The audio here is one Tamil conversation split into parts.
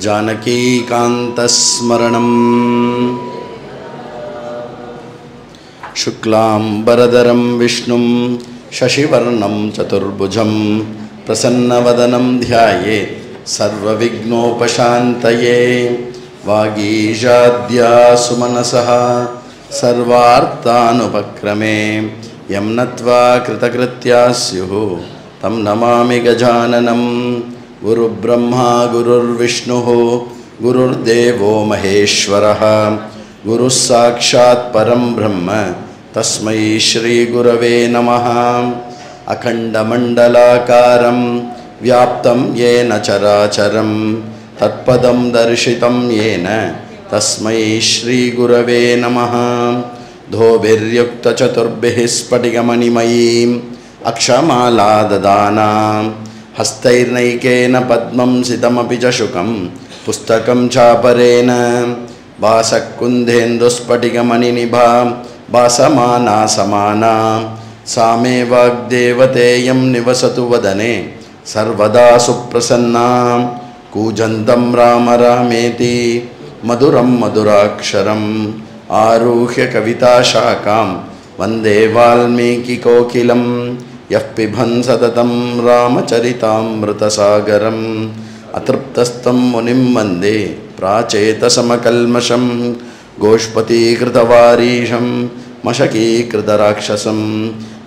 जानकीकान्तस्मरणं शुक्लांबरधरं विष्णुं शशिवर्णं चतुर्भुजं प्रसन्नवदनं ध्यायेत् सर्वविघ्नोपशान्तये। वागीशाद्यासुमनसः सर्वार्थानुपक्रमे यं नत्वा कृतकृत्याः स्युः तं नमामि गजाननं। गुरुब्रह्मा गुरुर्विष्णुः गुरुर्देवो महेश्वरः गुरुः साक्षात् परं ब्रह्म तस्मै श्रीगुरवे नमः। अखण्डमण्डलाकारं व्याप्तं येन चराचरं तत्पदं दर्शितं येन तस्मै श्रीगुरवे नमः। धोभिर्युक्तचतुर्भिः स्फटिकमणिमयीम् अक्षमाला ददानां हस्तैर्नैकेन पद्मं सितमपि च शुकं पुस्तकं चापरेण भासकुन्देन्दुस्फटिकमणिनिभा भासमाना समाना सा मे वाग्देवतेयं निवसतु वदने सर्वदा सुप्रसन्ना। कूजन्तं राम रामेति मधुरं मधुराक्षरम् आरुह्य कविताशाखां वन्दे वाल्मीकिकोकिलं। यः पिबन् सततं रामचरितामृतसागरम् अतृप्तस्तं मुनिं वन्दे प्राचेतसमकल्मषं गोष्पतीकृतवारीशं मशकीकृतराक्षसं।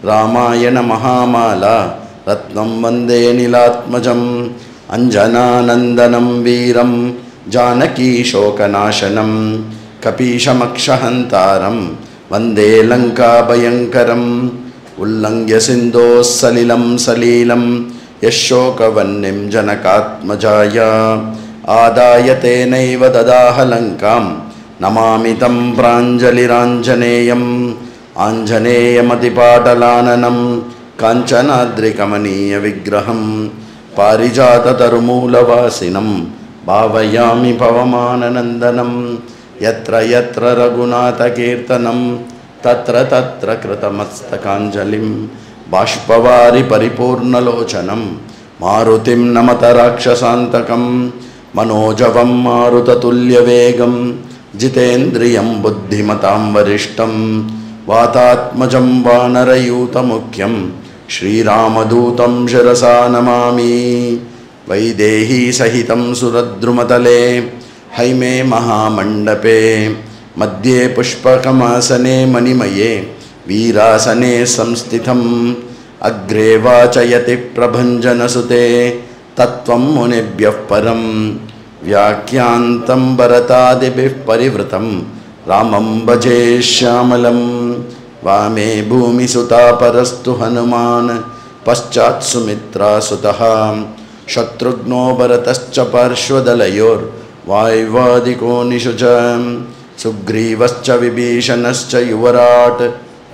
रामायणमहामाला रत्नं वन्दे नीलात्मजम् अञ्जनानन्दनं वीरं जानकीशोकनाशनं कपीशमक्षहन्तारं वन्दे लङ्काभयङ्करम्। उल्लङ्घ्य सिन्धोः सलिलं सलीलं यशोकवह्निं जनकात्मजाया आदाय तेनैव ददाह लङ्कां नमामि तं प्राञ्जलिराञ्जनेयम्। आञ्जनेयमतिपाटलाननं काञ्चनाद्रिकमनीयविग्रहं पारिजाततरुमूलवासिनं भावयामि पवमाननन्दनं। यत्र यत्र रघुनाथकीर्तनं तत्र तत्र कृतमस्तकाञ्जलिं बाष्पवारि परिपूर्णलोचनं मारुतिं नमत राक्षसान्तकं। मनोजवं मारुततुल्यवेगं जितेन्द्रियं बुद्धिमतां वरिष्ठं वातात्मजं वानरयूतमुख्यं श्रीरामदूतं शिरसा नमामि। वैदेही सहितं सुरद्रुमतले हैमे महामण्डपे मध्ये पुष्पकमासने मणिमये वीरासने संस्थितम्। अग्रे वाचयति प्रभञ्जनसुते तत्त्वं मुनिभ्यः परं व्याख्यान्तं भरतादिभिः परिवृतं रामं भजे श्यामलं। वामे भूमिसुता परस्तु हनुमान् पश्चात् सुमित्रासुतः शत्रुघ्नो भरतश्च पार्श्वदलयोर्वायुवादिको निषुच। सुग्रीवश्च विभीषणश्च युवराट्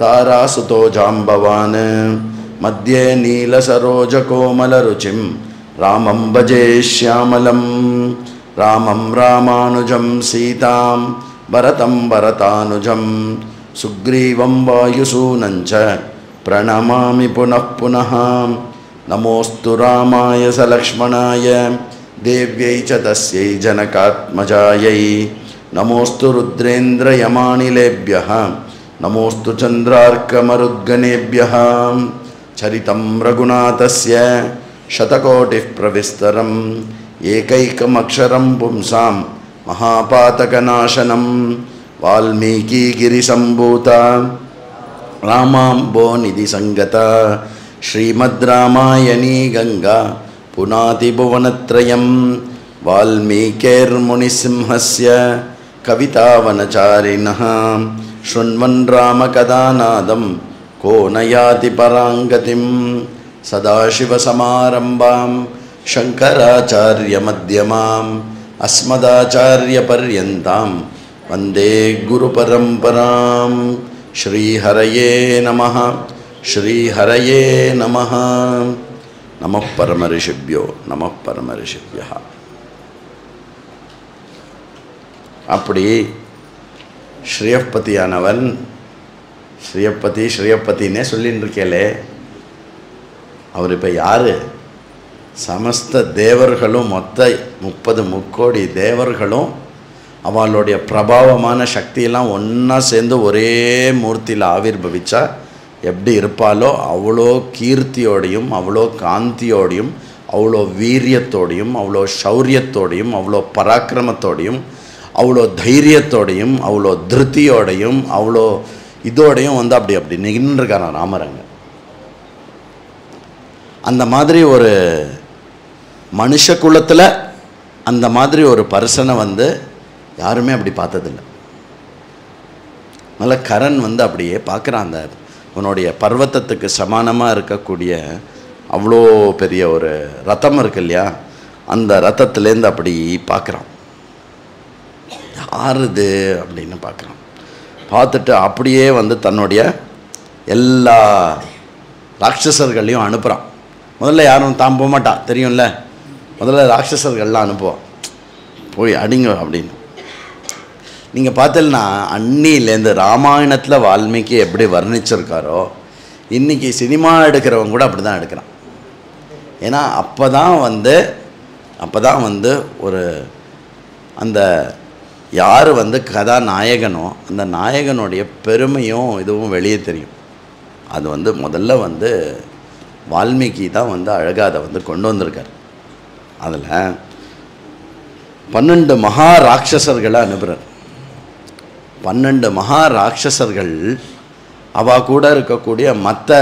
तारासुतो जाम्बवान् मध्ये नीलसरोजकोमलरुचिं रामं भजे श्यामलं। रामं रामानुजं सीतां भरतं भरतानुजं सुग्रीवं वायुसूनं च प्रणमामि पुनः पुनः। नमोऽस्तु रामाय सलक्ष्मणाय देव्यै च तस्यै जनकात्मजायै। नमोऽस्तु रुद्रेन्द्रयमानिलेभ्यः नमोऽस्तु चन्द्रार्कमरुद्गणेभ्यः। चरितं रघुनाथस्य शतकोटिः प्रविस्तरं एकैकमक्षरं पुंसां महापातकनाशनं। वाल्मीकिगिरिसम्भूता रामाम्भोनिधिसङ्गता श्रीमद् रामायणी गङ्गा पुनाति भुवनत्रयं। वाल्मीकिर्मुनिसिंहस्य कवितावनचारिणः शृण्वन् रामकथानादं को न याति पराङ्गतिं। सदाशिवसमारम्भां शङ्कराचार्यमध्यमाम् अस्मदाचार्यपर्यन्तां वन्दे गुरुपरम्परां। श्रीहरये नमः श्रीहरये नमः। नमः परमऋषिभ्यो नमः परमऋषिभ्यः। அப்படி ஸ்ரீயப்பதியானவன் ஸ்ரீயப்பதினே சொல்லின்னு இருக்கேலே, அவர் இப்போ யார் சமஸ்த தேவர்களும் மொத்த 30 முக்கோடி தேவர்களும் அவளுடைய பிரபாவமான சக்தியெல்லாம் ஒன்றா சேர்ந்து ஒரே மூர்த்தியில் ஆவிர்பவிச்சா எப்படி இருப்பாளோ அவ்வளோ கீர்த்தியோடையும் அவ்வளோ காந்தியோடையும் அவ்வளோ வீரியத்தோடையும் அவ்வளோ சௌரியத்தோடையும் அவ்வளோ பராக்கிரமத்தோடையும் அவ்வளோ தைரியத்தோடையும் அவ்வளோ திருப்தியோடையும் அவ்வளோ இதோடையும் வந்து அப்படி நின்றுருக்காராம் ராமரங்க. அந்த மாதிரி ஒரு மனுஷ குலத்தில் அந்த மாதிரி ஒரு பர்சனை வந்து யாருமே அப்படி பார்த்ததில்லை. அதனால் கரண் வந்து அப்படியே பார்க்குறான். அந்த உன்னுடைய பர்வத்தத்துக்கு சமானமாக இருக்கக்கூடிய அவ்வளோ பெரிய ஒரு ரத்தம் இருக்கு இல்லையா, அந்த ரத்தத்துலேருந்து அப்படி பார்க்குறான். யார் இது அப்படின்னு பார்க்குறான். பார்த்துட்டு அப்படியே வந்து தன்னுடைய எல்லா ராட்சசர்களையும் அனுப்புகிறான். முதல்ல யாரும் தான் போக மாட்டான், தெரியும்ல. முதல்ல ராட்சசர்கள்லாம் அனுப்புவோம், போய் அடிங்க அப்படின்னு. நீங்கள் பார்த்தீங்கன்னா அன்னிலேருந்து ராமாயணத்தில் வால்மீகி எப்படி வர்ணிச்சிருக்காரோ இன்றைக்கி சினிமா எடுக்கிறவங்க கூட அப்படி தான் எடுக்கிறான். ஏன்னா அப்போ தான் வந்து ஒரு அந்த யார் வந்து கதாநாயகனோ அந்த நாயகனுடைய பெருமையும் இதுவும் வெளியே தெரியும். அது வந்து முதல்ல வந்து வால்மீகி தான் வந்து அழகாக அதை வந்து கொண்டு வந்திருக்கார். அதில் 12 மகா ராட்சசர்களை அனுப்புகிறார். 12 மகா ராட்சசர்கள் அவ கூட இருக்கக்கூடிய மற்ற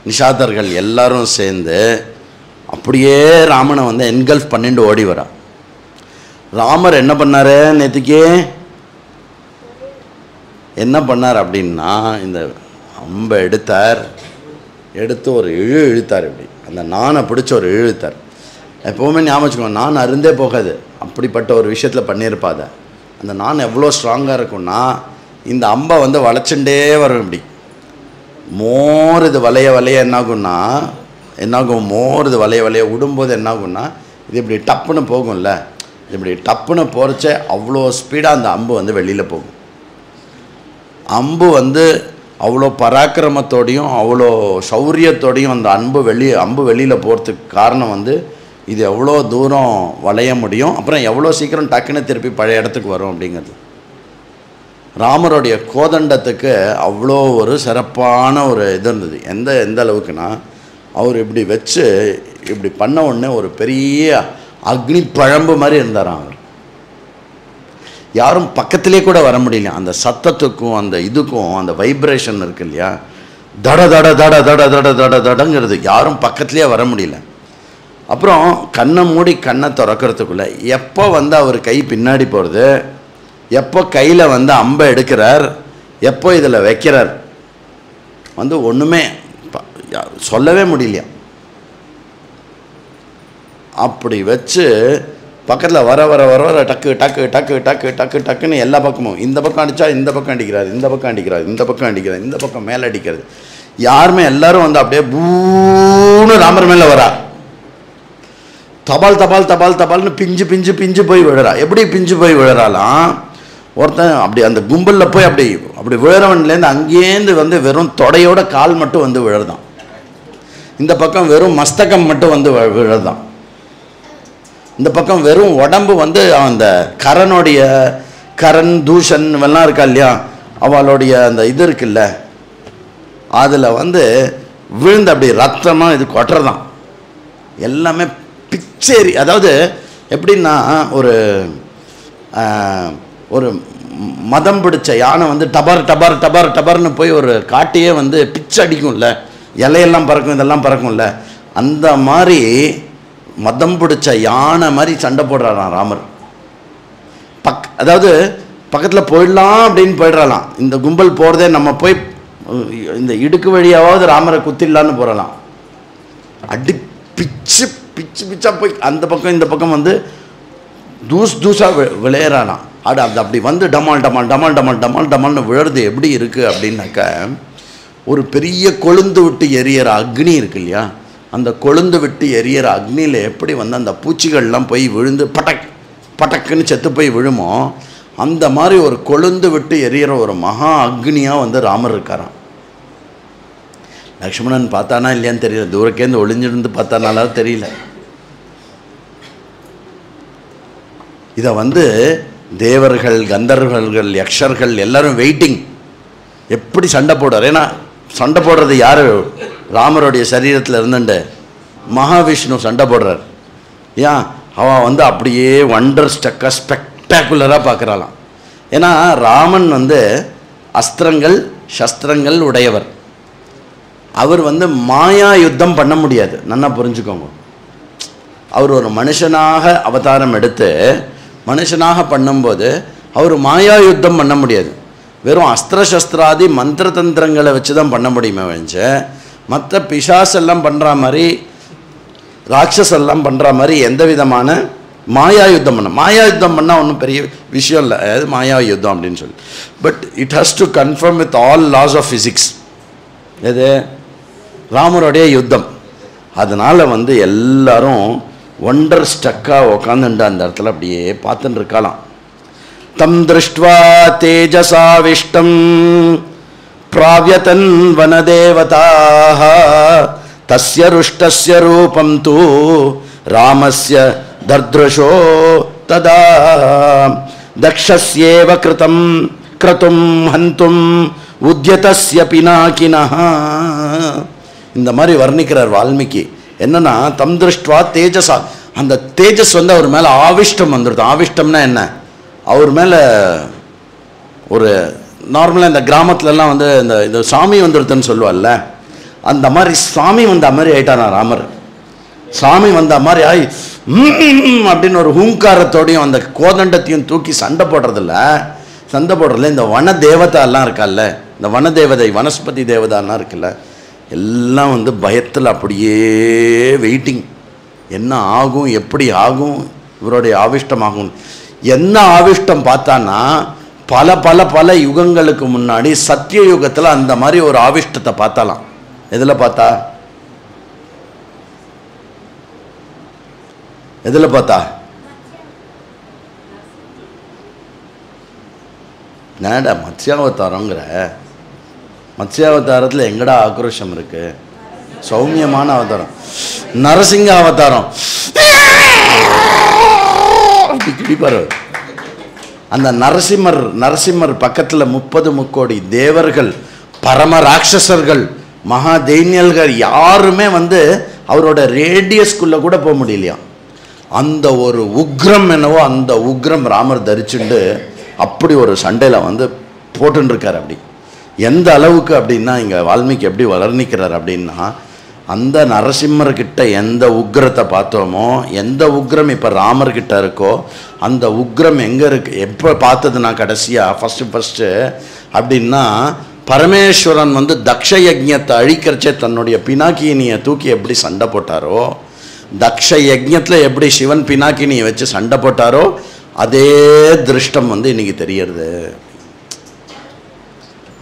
நிஷாதர்கள் எல்லாரும் சேர்ந்து அப்படியே ராமனை வந்து என்கல்ஃப் பண்ணிட்டு ஓடி வரா. ராமர் என்ன பண்ணார், நேற்றுக்கே என்ன பண்ணார் அப்படின்னா இந்த அம்பை எடுத்து ஒரு இழுத்தார். இப்படி அந்த நானை பிடிச்ச ஒரு இழுத்தார். எப்போவுமே ஞாபகம் வச்சுக்கோங்க, நான் அருந்தே போகாது. அப்படிப்பட்ட ஒரு விஷயத்தில் பண்ணியிருப்பாத. அந்த நான் எவ்வளோ ஸ்ட்ராங்காக இருக்கும்னா இந்த அம்பை வந்து வளைச்சுட்டே வரும். இப்படி மோர் இது வளைய என்னாகும், மோர் இது வளைய விடும்போது என்னாகும்னா இது இப்படி டப்புன்னு போகும்ல, இது இப்படி டப்புன்னு போகிறச்சே அவ்வளோ ஸ்பீடாக அந்த அம்பு வந்து வெளியில் போகும். அம்பு வந்து அவ்வளோ பராக்கிரமத்தோடையும் அவ்வளோ சௌரியத்தோடையும் அந்த அம்பு வெளியில் போகிறதுக்கு காரணம் வந்து இது எவ்வளோ தூரம் வளைய முடியும், அப்புறம் எவ்வளோ சீக்கிரம் டக்குன்னு திருப்பி பழைய இடத்துக்கு வரும் அப்படிங்கிறது. ராமருடைய கோதண்டத்துக்கு அவ்வளோ ஒரு சிறப்பான ஒரு இது இருந்தது. எந்த அளவுக்குன்னா அவர் இப்படி வச்சு இப்படி பண்ண உடனே ஒரு பெரிய அக்னி பழம்பு மாதிரி இருந்தாராம். அவர் யாரும் பக்கத்திலே கூட வர முடியல. அந்த சத்தத்துக்கும் அந்த இதுக்கும் அந்த வைப்ரேஷன் இருக்கு இல்லையா, தட தட தட தட தட தட தடங்கிறது யாரும் பக்கத்துலேயே வர முடியல. அப்புறம் கண்ணை மூடி கண்ணை திறக்கிறதுக்குள்ளே எப்போ வந்து அவர் கை பின்னாடி போகிறது, எப்போ கையில் வந்து அம்பை எடுக்கிறார், எப்போ இதில் வைக்கிறார் வந்து ஒன்றுமே சொல்லவே முடியலையா. அப்படி வச்சு பக்கத்தில் வர வர வர வர டக்கு டக்கு டக்கு டக்கு டக்கு டக்குன்னு எல்லா பக்கமும் இந்த பக்கம் அடித்தா இந்த பக்கம் அடிக்கிறார், இந்த பக்கம் அடிக்கிறார், இந்த பக்கம் அடிக்கிறார், இந்த பக்கம் மேலே அடிக்கிறது. யாருமே எல்லாரும் வந்து அப்படியே பூன்னு ராமர் மேலே வரா. தபால் தபால் தபால் தபால்னு பிஞ்சு பிஞ்சு பிஞ்சு போய் விழுறா. எப்படி பிஞ்சு போய் விழுறாலாம், ஒருத்தன் அப்படி அந்த கும்பலில் போய் அப்படி விழுறவன்லேருந்து அங்கேருந்து வந்து வெறும் தொடையோட கால் மட்டும் வந்து விழுறதான். இந்த பக்கம் வெறும் மஸ்தகம் மட்டும் வந்து விழுறதான். இந்த பக்கம் வெறும் உடம்பு வந்து அந்த கரண் தூஷன் எல்லாம் இருக்கா இல்லையா, அவளுடைய அந்த இது இருக்குல்ல, அதில் வந்து விழுந்து அப்படி ரத்தமாக இது கொட்டுறதான். எல்லாமே பிச்சேரி. அதாவது எப்படின்னா ஒரு மதம் பிடிச்ச யானை வந்து டபர் டபர் டபர் டபர்னு போய் ஒரு காட்டையே வந்து பிச்சு அடிக்கும்ல, இலையெல்லாம் பறக்கும், இதெல்லாம் பறக்கும்ல, அந்த மாதிரி மதம் பிடிச்ச யானை மாதிரி சண்டை போடுறாராம் ராமர். அதாவது பக்கத்தில் போயிடலாம் அப்படின்னு போயிடுறாலாம். இந்த கும்பல் போகிறதே நம்ம போய் இந்த இடுக்கு வழியாவது ராமரை குத்திடலான்னு போகிறலாம். அடி பிச்சு பிச்சு பிச்சா போய் அந்த பக்கம் இந்த பக்கம் வந்து தூசாக விளையாடலாம். அது அப்படி வந்து டமால் டமால் டமால் டமால் டமால் டமால்னு விழுறது எப்படி இருக்குது அப்படின்னாக்க, ஒரு பெரிய கொழுந்து விட்டு எரியற அக்னி இருக்கு இல்லையா, அந்த கொழுந்து விட்டு எரியற அக்னியில் எப்படி வந்து அந்த பூச்சிகள்லாம் போய் விழுந்து பட்டக்குன்னு செத்து போய் விழுமோ, அந்த மாதிரி ஒரு கொழுந்து விட்டு எரியற ஒரு மகா அக்னியாக வந்து ராமர் இருக்காராம். லக்ஷ்மணன் பார்த்தானா இல்லையான்னு தெரியல, தூரக்கேந்து ஒளிஞ்சிருந்து பார்த்தானாலும் தெரியல. இதை வந்து தேவர்கள், கந்தர்வர்கள், யக்ஷர்கள் எல்லாரும் வெயிட்டிங், எப்படி சண்டை போடுறார். ஏன்னா சண்டை போடுறது யார்? ராமருடைய சரீரத்தில் இருந்துட்டு மகாவிஷ்ணு சண்டை போடுறார். ஏன் அவன் வந்து அப்படியே வண்டர் ஸ்பெக்டாகுலராக பார்க்குறாளாம். ஏன்னா ராமன் வந்து அஸ்திரங்கள் சஸ்திரங்கள் உடையவர். அவர் வந்து மாயா யுத்தம் பண்ண முடியாது, நல்லா புரிஞ்சுக்கோங்க. அவர் ஒரு மனுஷனாக அவதாரம் எடுத்து மனுஷனாக பண்ணும்போது அவர் மாயா யுத்தம் பண்ண முடியாது. வெறும் அஸ்திர சஸ்திராதி மந்திர தந்திரங்களை வச்சு தான் பண்ண முடியுமே வச்சு, மற்ற பிசாசெல்லாம் பண்ணுற மாதிரி ராட்சஸெல்லாம் பண்ணுற மாதிரி எந்த விதமான மாயா யுத்தம் மாயா யுத்தம் பண்ணால் ஒன்றும் பெரிய விஷயம் இல்லை, அதாவது மாயா யுத்தம் அப்படின்னு சொல்லி. But it has to conform with all laws of physics. எது? ராமருடைய யுத்தம். அதனால் வந்து எல்லாரும் ஒண்டர் ஸ்டக்காக உக்காந்துட்டு அந்த இடத்துல அப்படியே பார்த்துட்டு இருக்கலாம். தம் திருஷ்ட்வா தேஜசாவிஷ்டம் பிராவ்யதன் வனதேவதாஹ தஸ்ய ருஷ்டஸ்ய ரூபம் தூ ராமஸ்ய தர்த்ருஷோ ததா தக்ஷஸ்யேவ கிருதம் க்ரதும் ஹந்தும் உத்யதஸ்ய பினாகினஹ. இந்த மாதிரி வர்ணிக்கிறார் வால்மீகி. என்னன்னா தம் திருஷ்ட்வா தேஜசா, அந்த தேஜஸ் வந்து அவர் மேலே ஆவிஷ்டம் வந்துடுது. ஆவிஷ்டம்னா என்ன? அவர் மேலே ஒரு நார்மலாக இந்த கிராமத்துலலாம் வந்து இந்த சாமி வந்துடுதுன்னு சொல்லுவாள்ல, அந்த மாதிரி சாமி வந்த மாதிரி ஆயிட்டானா ராமர். சாமி வந்த மாதிரி ஆகி அப்படின்னு ஒரு ஹூங்காரத்தோடையும் அந்த கோதண்டத்தையும் தூக்கி சண்டை போடுறதில்ல இந்த வன தேவதாலாம் இருக்கால்ல, இந்த வன தேவதை வனஸ்பதி தேவதாலாம் இருக்குல்ல, எல்லாம் வந்து பயத்தில் அப்படியே வெயிட்டிங், என்ன ஆகும், எப்படி ஆகும், இவருடைய ஆவிஷ்டம் ஆகும். என்ன ஆவிஷ்டம் பார்த்தான்னா பல பல பல யுகங்களுக்கு முன்னாடி சத்திய யுகத்தில் அந்த மாதிரி ஒரு ஆவிஷ்டத்தை பார்த்தாலாம். எதில் பார்த்தா? எதில் பார்த்தா? என்னடா மத்ஸ்யாவதாரங்கிற? மத்ஸ்யாவதாரத்தில் எங்கடா ஆக்ரோஷம் இருக்கு? சௌமியமான அவதாரம். நரசிங்க அவதாரம் கிடிப்பார். அந்த நரசிம்மர் பக்கத்தில் 30 முக்கோடி தேவர்கள், பரம ராட்சசர்கள், மகா தைன்யல்கள் யாருமே வந்து அவரோட ரேடியஸ்குள்ளே கூட போக முடியலையா. அந்த ஒரு உக்ரம் என்னவோ அந்த உக்ரம் ராமர் தரிச்சுண்டு அப்படி ஒரு சண்டையில் வந்து போட்டுருக்கார். அப்படி எந்த அளவுக்கு அப்படின்னா இங்கே வால்மீகி எப்படி வளர்ணிக்கிறார் அப்படின்னா, அந்த நரசிம்மர்கிட்ட எந்த உக்ரத்தை பார்த்தோமோ, எந்த உக்ரம் இப்போ ராமர்கிட்ட இருக்கோ அந்த உக்ரம் எங்கே இருக்கு, எப்போ பார்த்ததுன்னா கடைசியாக ஃபஸ்ட்டு அப்படின்னா பரமேஸ்வரன் வந்து தக்ஷ யஜ்ஞத்தை அழிக்கிறச்சே தன்னுடைய பினாக்கினியை தூக்கி எப்படி சண்டை போட்டாரோ, தக்ஷ யஜ்ஞத்தில் எப்படி சிவன் பினாக்கினியை வச்சு சண்டை போட்டாரோ அதே திருஷ்டம் வந்து இன்னைக்கு தெரியறது.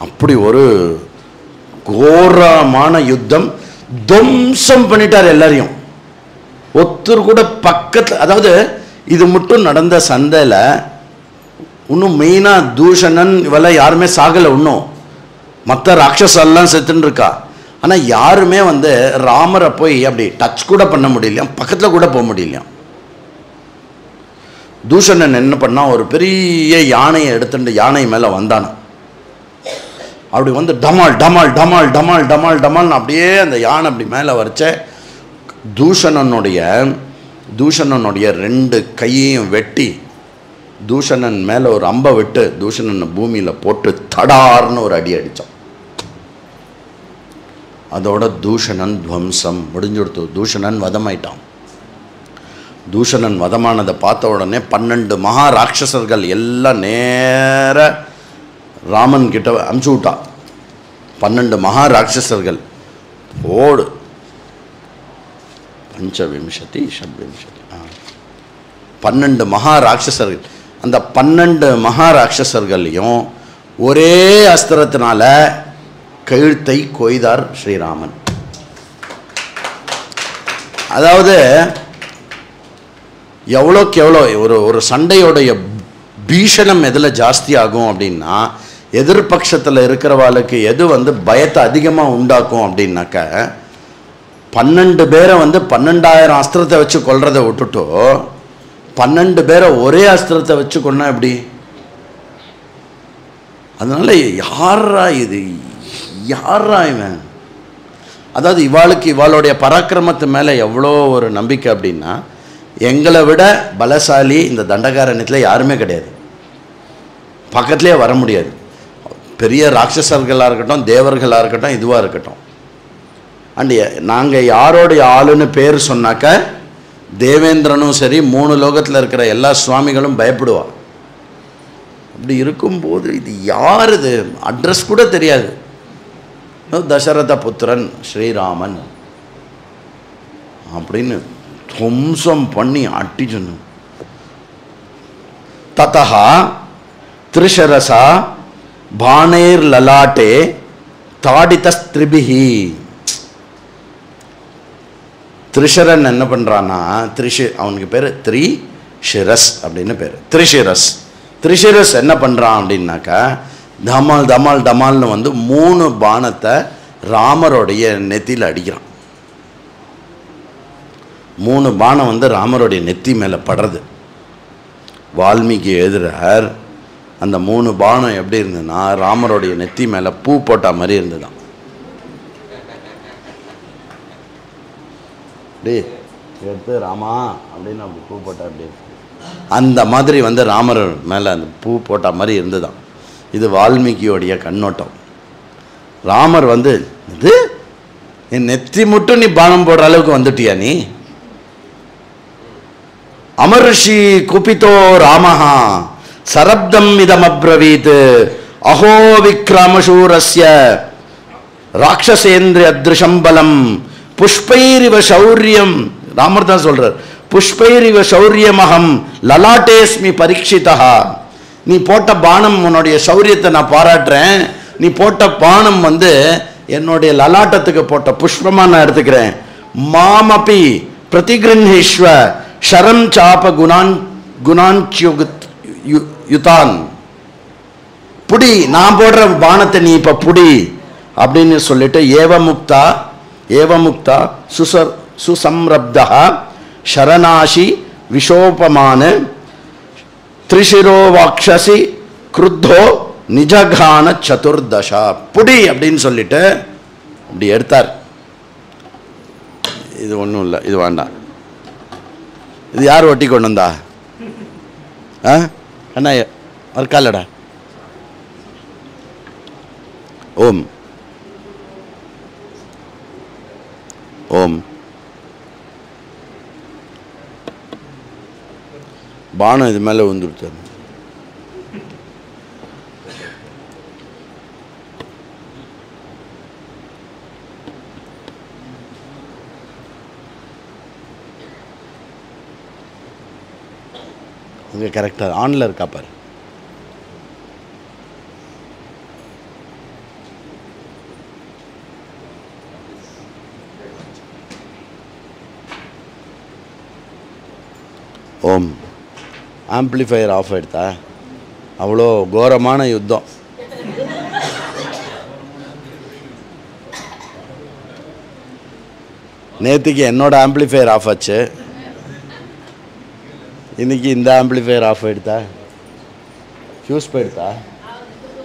அப்படி ஒரு கோரமான யுத்தம், துவம்சம் பண்ணிட்டார் எல்லாரையும். ஒருத்தர் கூட பக்கத்தில், அதாவது இது மட்டும் நடந்த சண்டையில் இன்னும் மெயினாக தூஷணன் இவெல்லாம் யாருமே சாகலை, இன்னும் மற்ற ராட்சஸெல்லாம் செத்துன்னு இருக்கா. ஆனால் யாருமே வந்து ராமரை போய் அப்படி டச் கூட பண்ண முடியலையா, பக்கத்தில் கூட போக முடியலையா. தூஷணன் என்ன பண்ணால் ஒரு பெரிய யானையை எடுத்துட்டு யானை மேலே வந்தானா. அப்படி வந்து டமால் டமால் டமால் டமால் டமால் டமால்னு அப்படியே அந்த யானை அப்படி மேலே வரைச்ச தூஷணனுடைய 2 கையையும் வெட்டி தூஷணன் மேலே ஒரு அம்பை விட்டு தூஷணனை பூமியில் போட்டு தடார்னு ஒரு அடி அடித்தான். அதோட தூஷணன் துவம்சம் முடிஞ்சுடுத்து. தூஷணன் வதமாயிட்டான். தூஷணன் வதமானதை பார்த்த உடனே 12 மகா ராட்சசர்கள் எல்லாம் நேர ராமன் கிட்ட அமுச்சு விட்டா. 12 மகா ராட்சசர்கள் போடு பஞ்சவிம்சதி ஷட்விம்சதி 12 மகா ராட்சசர்கள். அந்த 12 மகா ராட்சசர்களையும் ஒரே அஸ்திரத்தினால கழுத்தை கொய்தார் ஸ்ரீராமன். அதாவது எவ்வளோக்கு எவ்வளோ ஒரு சண்டையோடைய பீஷணம் எதில் ஜாஸ்தி ஆகும் அப்படின்னா, எதிர்பட்சத்தில் இருக்கிறவாளுக்கு எது வந்து பயத்தை அதிகமாக உண்டாக்கும் அப்படின்னாக்க, 12 பேரை வந்து 12,000 அஸ்திரத்தை வச்சு கொல்றதை விட்டுட்டோ 12 பேரை ஒரே அஸ்திரத்தை வச்சு கொண்டா எப்படி? அதனால யாரா இது, யாரா இவன்? அதாவது இவாளுக்கு இவாளுடைய பராக்கிரமத்து மேலே எவ்வளோ ஒரு நம்பிக்கை அப்படின்னா, எங்களை விட பலசாலி இந்த தண்டகாரண்யத்தில் யாருமே கிடையாது, பக்கத்துலேயே வர முடியாது. பெரிய ராட்சசர்களாக இருக்கட்டும், தேவர்களாக இருக்கட்டும், இதுவாக இருக்கட்டும். அண்ட் நாங்கள் யாரோடைய ஆளுன்னு பேர் சொன்னாக்க தேவேந்திரனும் சரி 3 லோகத்தில் இருக்கிற எல்லா சுவாமிகளும் பயப்படுவா. அப்படி இருக்கும்போது இது யார், இது அட்ரஸ் கூட தெரியாது. தசரத புத்திரன் ஸ்ரீராமன் அப்படின்னு துவம்சம் பண்ணி அட்டி சொன்ன. ததா திரிஷரசா பாணேர் லலாட்டே தாடிதஸ்திரிபிஹி. திரிஷரன் என்ன பண்ணுறான்னா, அவனுக்கு பேர் த்ரிஷிரஸ் அப்படின்னு பேர். திரிஷிரஸ் என்ன பண்ணுறான் அப்படின்னாக்கா, தமால் தமால் தமால்னு வந்து 3 பானத்தை ராமருடைய நெத்தியில் அடிக்கிறான். 3 பானம் வந்து ராமருடைய நெத்தி மேலே படுறது. வால்மீகி எழுதுறார், அந்த 3 பானம் எப்படி இருந்ததுன்னா ராமருடைய நெத்தி மேலே பூ போட்ட மாதிரி இருந்ததுதான். டே எடுத்து ராமா அப்படின்னு அப்படி பூ போட்டா அப்படி அந்த மாதிரி வந்து ராமர் மேலே அந்த பூ போட்ட மாதிரி இருந்துதான். இது வால்மீகியோடைய கண்ணோட்டம். ராமர் வந்து இது என் நெத்தி மட்டும் நீ பானம் போடுற அளவுக்கு வந்துட்டியா நீ? அமர்ஷி குபிதோ ராமஹா சரப்தம் இதம் அப்ரவீத் அஹோ விக்ரமசூரஸ்ய ராட்சசேந்திர அத்ருஷம்பலம் புஷ்பைரிவ சௌரியம். ராமர் தான் சொல்றார், புஷ்பைரிவ சௌரியமகம் லலாட்டேஸ்மி பரீட்சிதா. நீ போட்ட பானம் உன்னுடைய சௌரியத்தை நான் பாராட்டுறேன். நீ போட்ட பானம் வந்து என்னுடைய லலாட்டத்துக்கு போட்ட புஷ்பமாக நான் எடுத்துக்கிறேன். மாமபி பிரதிகிருஹீஸ்வ ஷரம் சாப குணான்யுதான். புடி, நான் போடுற பானத்தை நீ இப்போ புடி அப்படின்னு சொல்லிட்டு ஏவமுக்தா சுசம்ரப்தா ஷரணாஷி விஷோபமான திரிஷிரோ வாக்ஷசி கிருத்தோ நிஜகான சதுர்தசா. புடி அப்படின்னு சொல்லிட்டு அப்படி எடுத்தார். இது ஒன்றும் இல்லை, இது வேண்டாம். இது யார் ஒட்டி கொண்டு வந்தா? அண்ணா இருக்காலடா. ஓம் ஓம். பானம் இது மேலே வந்துருத்தார். இங்கே கரெக்டாக ஆனில் இருக்கா பாரு. ஓம். ஆம்பிளிஃபையர் ஆஃப் ஆகிடுதா? அவ்வளோ கோரமான யுத்தம். நேற்றுக்கு என்னோட ஆம்பிளிஃபையர் ஆஃப் ஆச்சு, இன்னைக்கு இந்த ஆம்பிளிஃபையர் ஆஃப் ஆகிடுதா? ஃபியூஸ் போயிடுதா?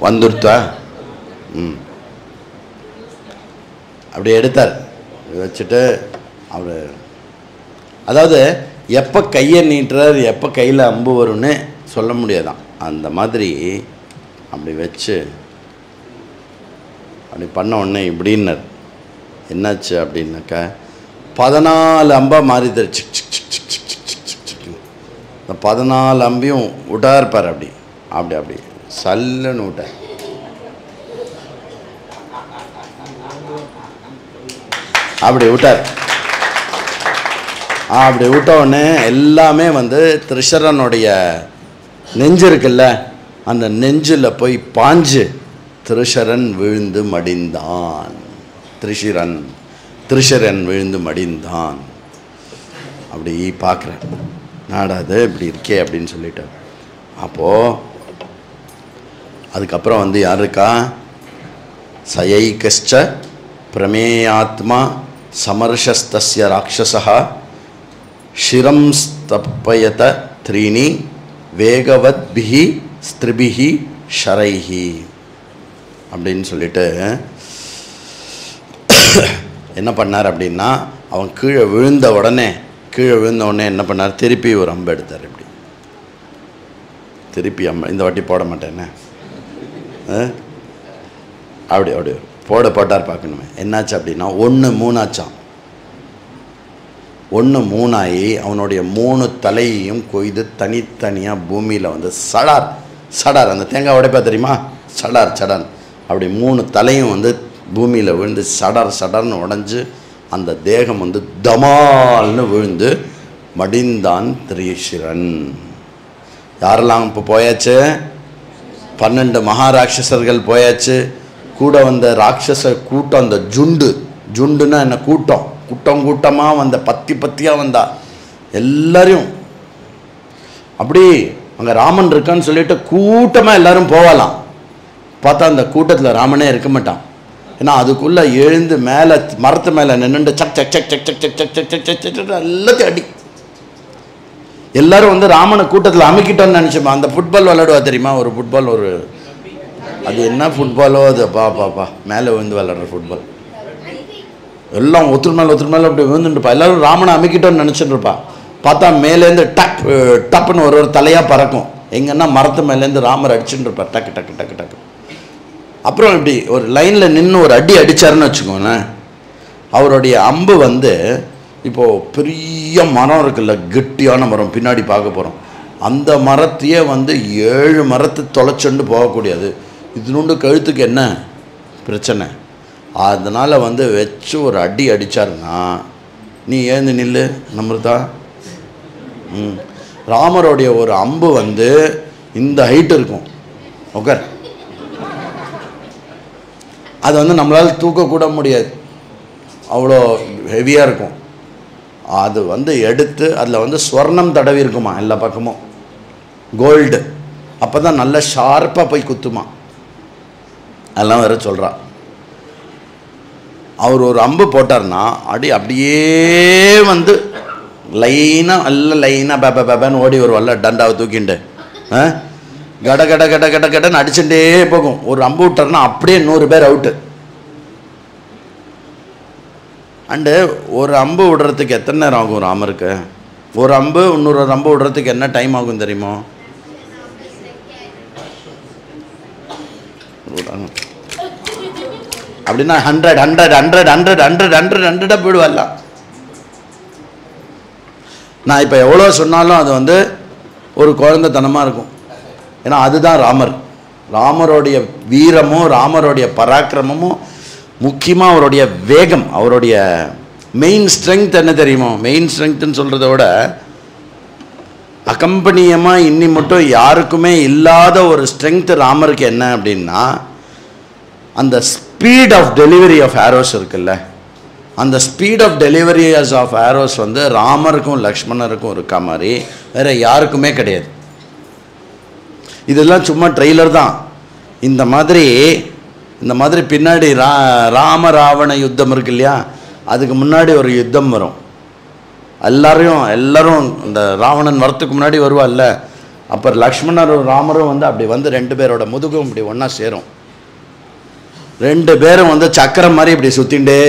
வந்துடுதா? அப்படி எடுத்தார். வச்சுட்டு அவர் அதாவது எப்போ கையை நீட்டுறார், எப்போ கையில் அம்பு வரும்னு சொல்ல முடியாதான். அந்த மாதிரி அப்படி வச்சு அப்படி பண்ண உடனே இப்படின்னார். என்னாச்சு அப்படின்னாக்கா 14 அம்பாக மாறிடுச்சு. இந்த 14 அம்பையும் விட்டார்ப்பார். அப்படி அப்படி அப்படி சல்லுன்னு விட்டார். அப்படி விட்டார். அப்படி விட்ட உடனே எல்லாமே வந்து திரிஷரனுடைய நெஞ்சு இருக்குல்ல, அந்த நெஞ்சில் போய் பாஞ்சு திரிஷரன் விழுந்து மடிந்தான். திரிஷரன் விழுந்து மடிந்தான். அப்படி பார்க்குறேன், நாடாது இப்படி இருக்கே அப்படின்னு சொல்லிட்டு. அப்போது அதுக்கப்புறம் வந்து யாருக்கா, சயைகஷ்ச பிரமேயாத்மா சமர்ஷஸ்தஸ்ய ராட்சசா ஷிரம் ஸ்தப்பயத த்ரீணி வேகவத் பிஹி ஸ்திரிபிஹி ஷரைஹி அப்படின்னு சொல்லிட்டு என்ன பண்ணார் அப்படின்னா, அவன் கீழே விழுந்த உடனே என்ன பண்ணார், திருப்பி ஒரு அம்பு எடுத்தார். இப்படி திருப்பி அம்பு, இந்த வாட்டி போட மாட்டேன்னு அப்படி போட்டார். பார்க்கணுமே என்னாச்சு அப்படின்னா 1-3 ஆச்சான். 1-3 அவனுடைய 3 தலையையும் கொய்து தனித்தனியாக பூமியில் வந்து சடார் அந்த தேங்காய் உடைப்பா தெரியுமா, சடார் அப்படி 3 தலையும் வந்து பூமியில் விழுந்து சடர்னு உடஞ்சி அந்த தேகம் வந்து தமால்னு விழுந்து மடிந்தான் திரீஷிரன். யாரெல்லாம் இப்போ போயாச்சு? 12 மகாராட்சசர்கள் போயாச்சு. கூட வந்த ராட்சச கூட்டம், அந்த ஜுண்டுன்னா என்ன, கூட்டமாக வந்த பத்தியாக வந்தா எல்லாரையும் அப்படி அங்கே ராமன் இருக்கான்னு சொல்லிட்டு கூட்டமாக எல்லாரும் போகலாம். பார்த்தா அந்த கூட்டத்தில் ராமனே இருக்க மாட்டான். ஏன்னா அதுக்குள்ளே எழுந்து மேலே மரத்து மேலே நின்றுட்டு சக் சக் சக் சக் சக் சக் சக் சக் சக் சக் எல்லாத்தையும் அடி. எல்லாரும் வந்து ராமனை கூட்டத்தில் அமைக்கிட்டோன்னு நினச்சோமா. அந்த ஃபுட்பால் விளையாடுவா தெரியுமா, ஒரு ஃபுட்பால், அது என்ன ஃபுட்பாலோ அது, பா மேலே விழுந்து விளையாடுற ஃபுட்பால். எல்லாம் ஒருத்தர் மேலே அப்படி விழுந்துட்டுப்பா. எல்லோரும் ராமனை அமைக்கிட்டோன்னு நினச்சிட்டுருப்பா. பார்த்தா மேலேருந்து டப்புன்னு ஒரு தலையாக பறக்கும். எங்கன்னா மரத்து மேலேருந்து ராமர் அடிச்சுட்டு இருப்பார், டக்கு டக்கு டக்கு டக்கு. அப்புறம் இப்படி ஒரு லைனில் நின்று ஒரு அடி அடித்தாருன்னு வச்சுக்கோங்களேன். அவருடைய அம்பு வந்து இப்போது பெரிய மரம் இருக்குல்ல, கெட்டியான மரம், பின்னாடி பார்க்க போகிறோம். அந்த மரத்தையே வந்து 7 மரத்தை தொலைச்சுண்டு போகக்கூடியது. இதுனுண்டு கழுத்துக்கு என்ன பிரச்சனை? அதனால் வந்து வச்சு ஒரு அடி அடித்தாருன்னா, நீ ஏந்து நில்லு நம்புறதா. ராமருடைய ஒரு அம்பு வந்து இந்த ஹைட் இருக்கும். ஓகே, அது வந்து நம்மளால் தூக்கக்கூட முடியாது, அவ்வளோ ஹெவியாக இருக்கும். அது வந்து எடுத்து அதில் வந்து ஸ்வர்ணம் தடவி இருக்குமா எல்லா பக்கமும், கோல்டு. அப்போ தான் நல்லா ஷார்ப்பாக போய் குத்துமா. அதெல்லாம் வேறு சொல்கிறா. அவர் ஒரு அம்பு போட்டார்னா அப்படியே வந்து லைனாக பேபேன்னு ஓடி வருவாள்ல, டண்டாவை தூக்கிண்டு கடன்னு அடிச்சுட்டே போகும். ஒரு அம்பு விட்டார்னா அப்படியே 100 பேர் அவுட்டு. அண்டு ஒரு அம்பு விடுறதுக்கு எத்தனை நேரம் ஆகும் ராமருக்கு? ஒரு அம்பு இன்னொரு அம்பு விடுறதுக்கு என்ன டைம் ஆகும் தெரியுமோ? அப்படின்னா 100 போயிடுவார்ல. நான் இப்போ எவ்வளோ சொன்னாலும் அது வந்து ஒரு குழந்தைத்தனமாக இருக்கும். ஏன்னா அதுதான் ராமருடைய வீரமும் ராமருடைய பராக்கிரமமும், முக்கியமாக அவருடைய வேகம், அவருடைய மெயின் ஸ்ட்ரென்த் என்ன தெரியுமோ? மெயின் ஸ்ட்ரென்த்துன்னு சொல்கிறத விட அக்கம்பனியமாக இன்னி மட்டும் யாருக்குமே இல்லாத ஒரு ஸ்ட்ரென்த் ராமருக்கு என்ன அப்படின்னா, அந்த speed of delivery of arrows இருக்குல்ல, அந்த speed of deliveries of arrows வந்து ராமருக்கும் லக்ஷ்மணருக்கும் இருக்க மாதிரி வேறு யாருக்குமே கிடையாது. இதெல்லாம் சும்மா ட்ரெய்லர் தான். இந்த மாதிரி பின்னாடி ராம ராவண யுத்தம் இருக்கு இல்லையா, அதுக்கு முன்னாடி ஒரு யுத்தம் வரும். எல்லாரும் இந்த ராவணன் வரத்துக்கு முன்னாடி வருவாள்ல, அப்போ லக்ஷ்மணரும் ராமரும் வந்து அப்படி வந்து 2 பேரோட முதுகும் இப்படி ஒன்றா சேரும். 2 பேரும் வந்து சக்கரம் மாதிரி இப்படி சுற்றிகிட்டே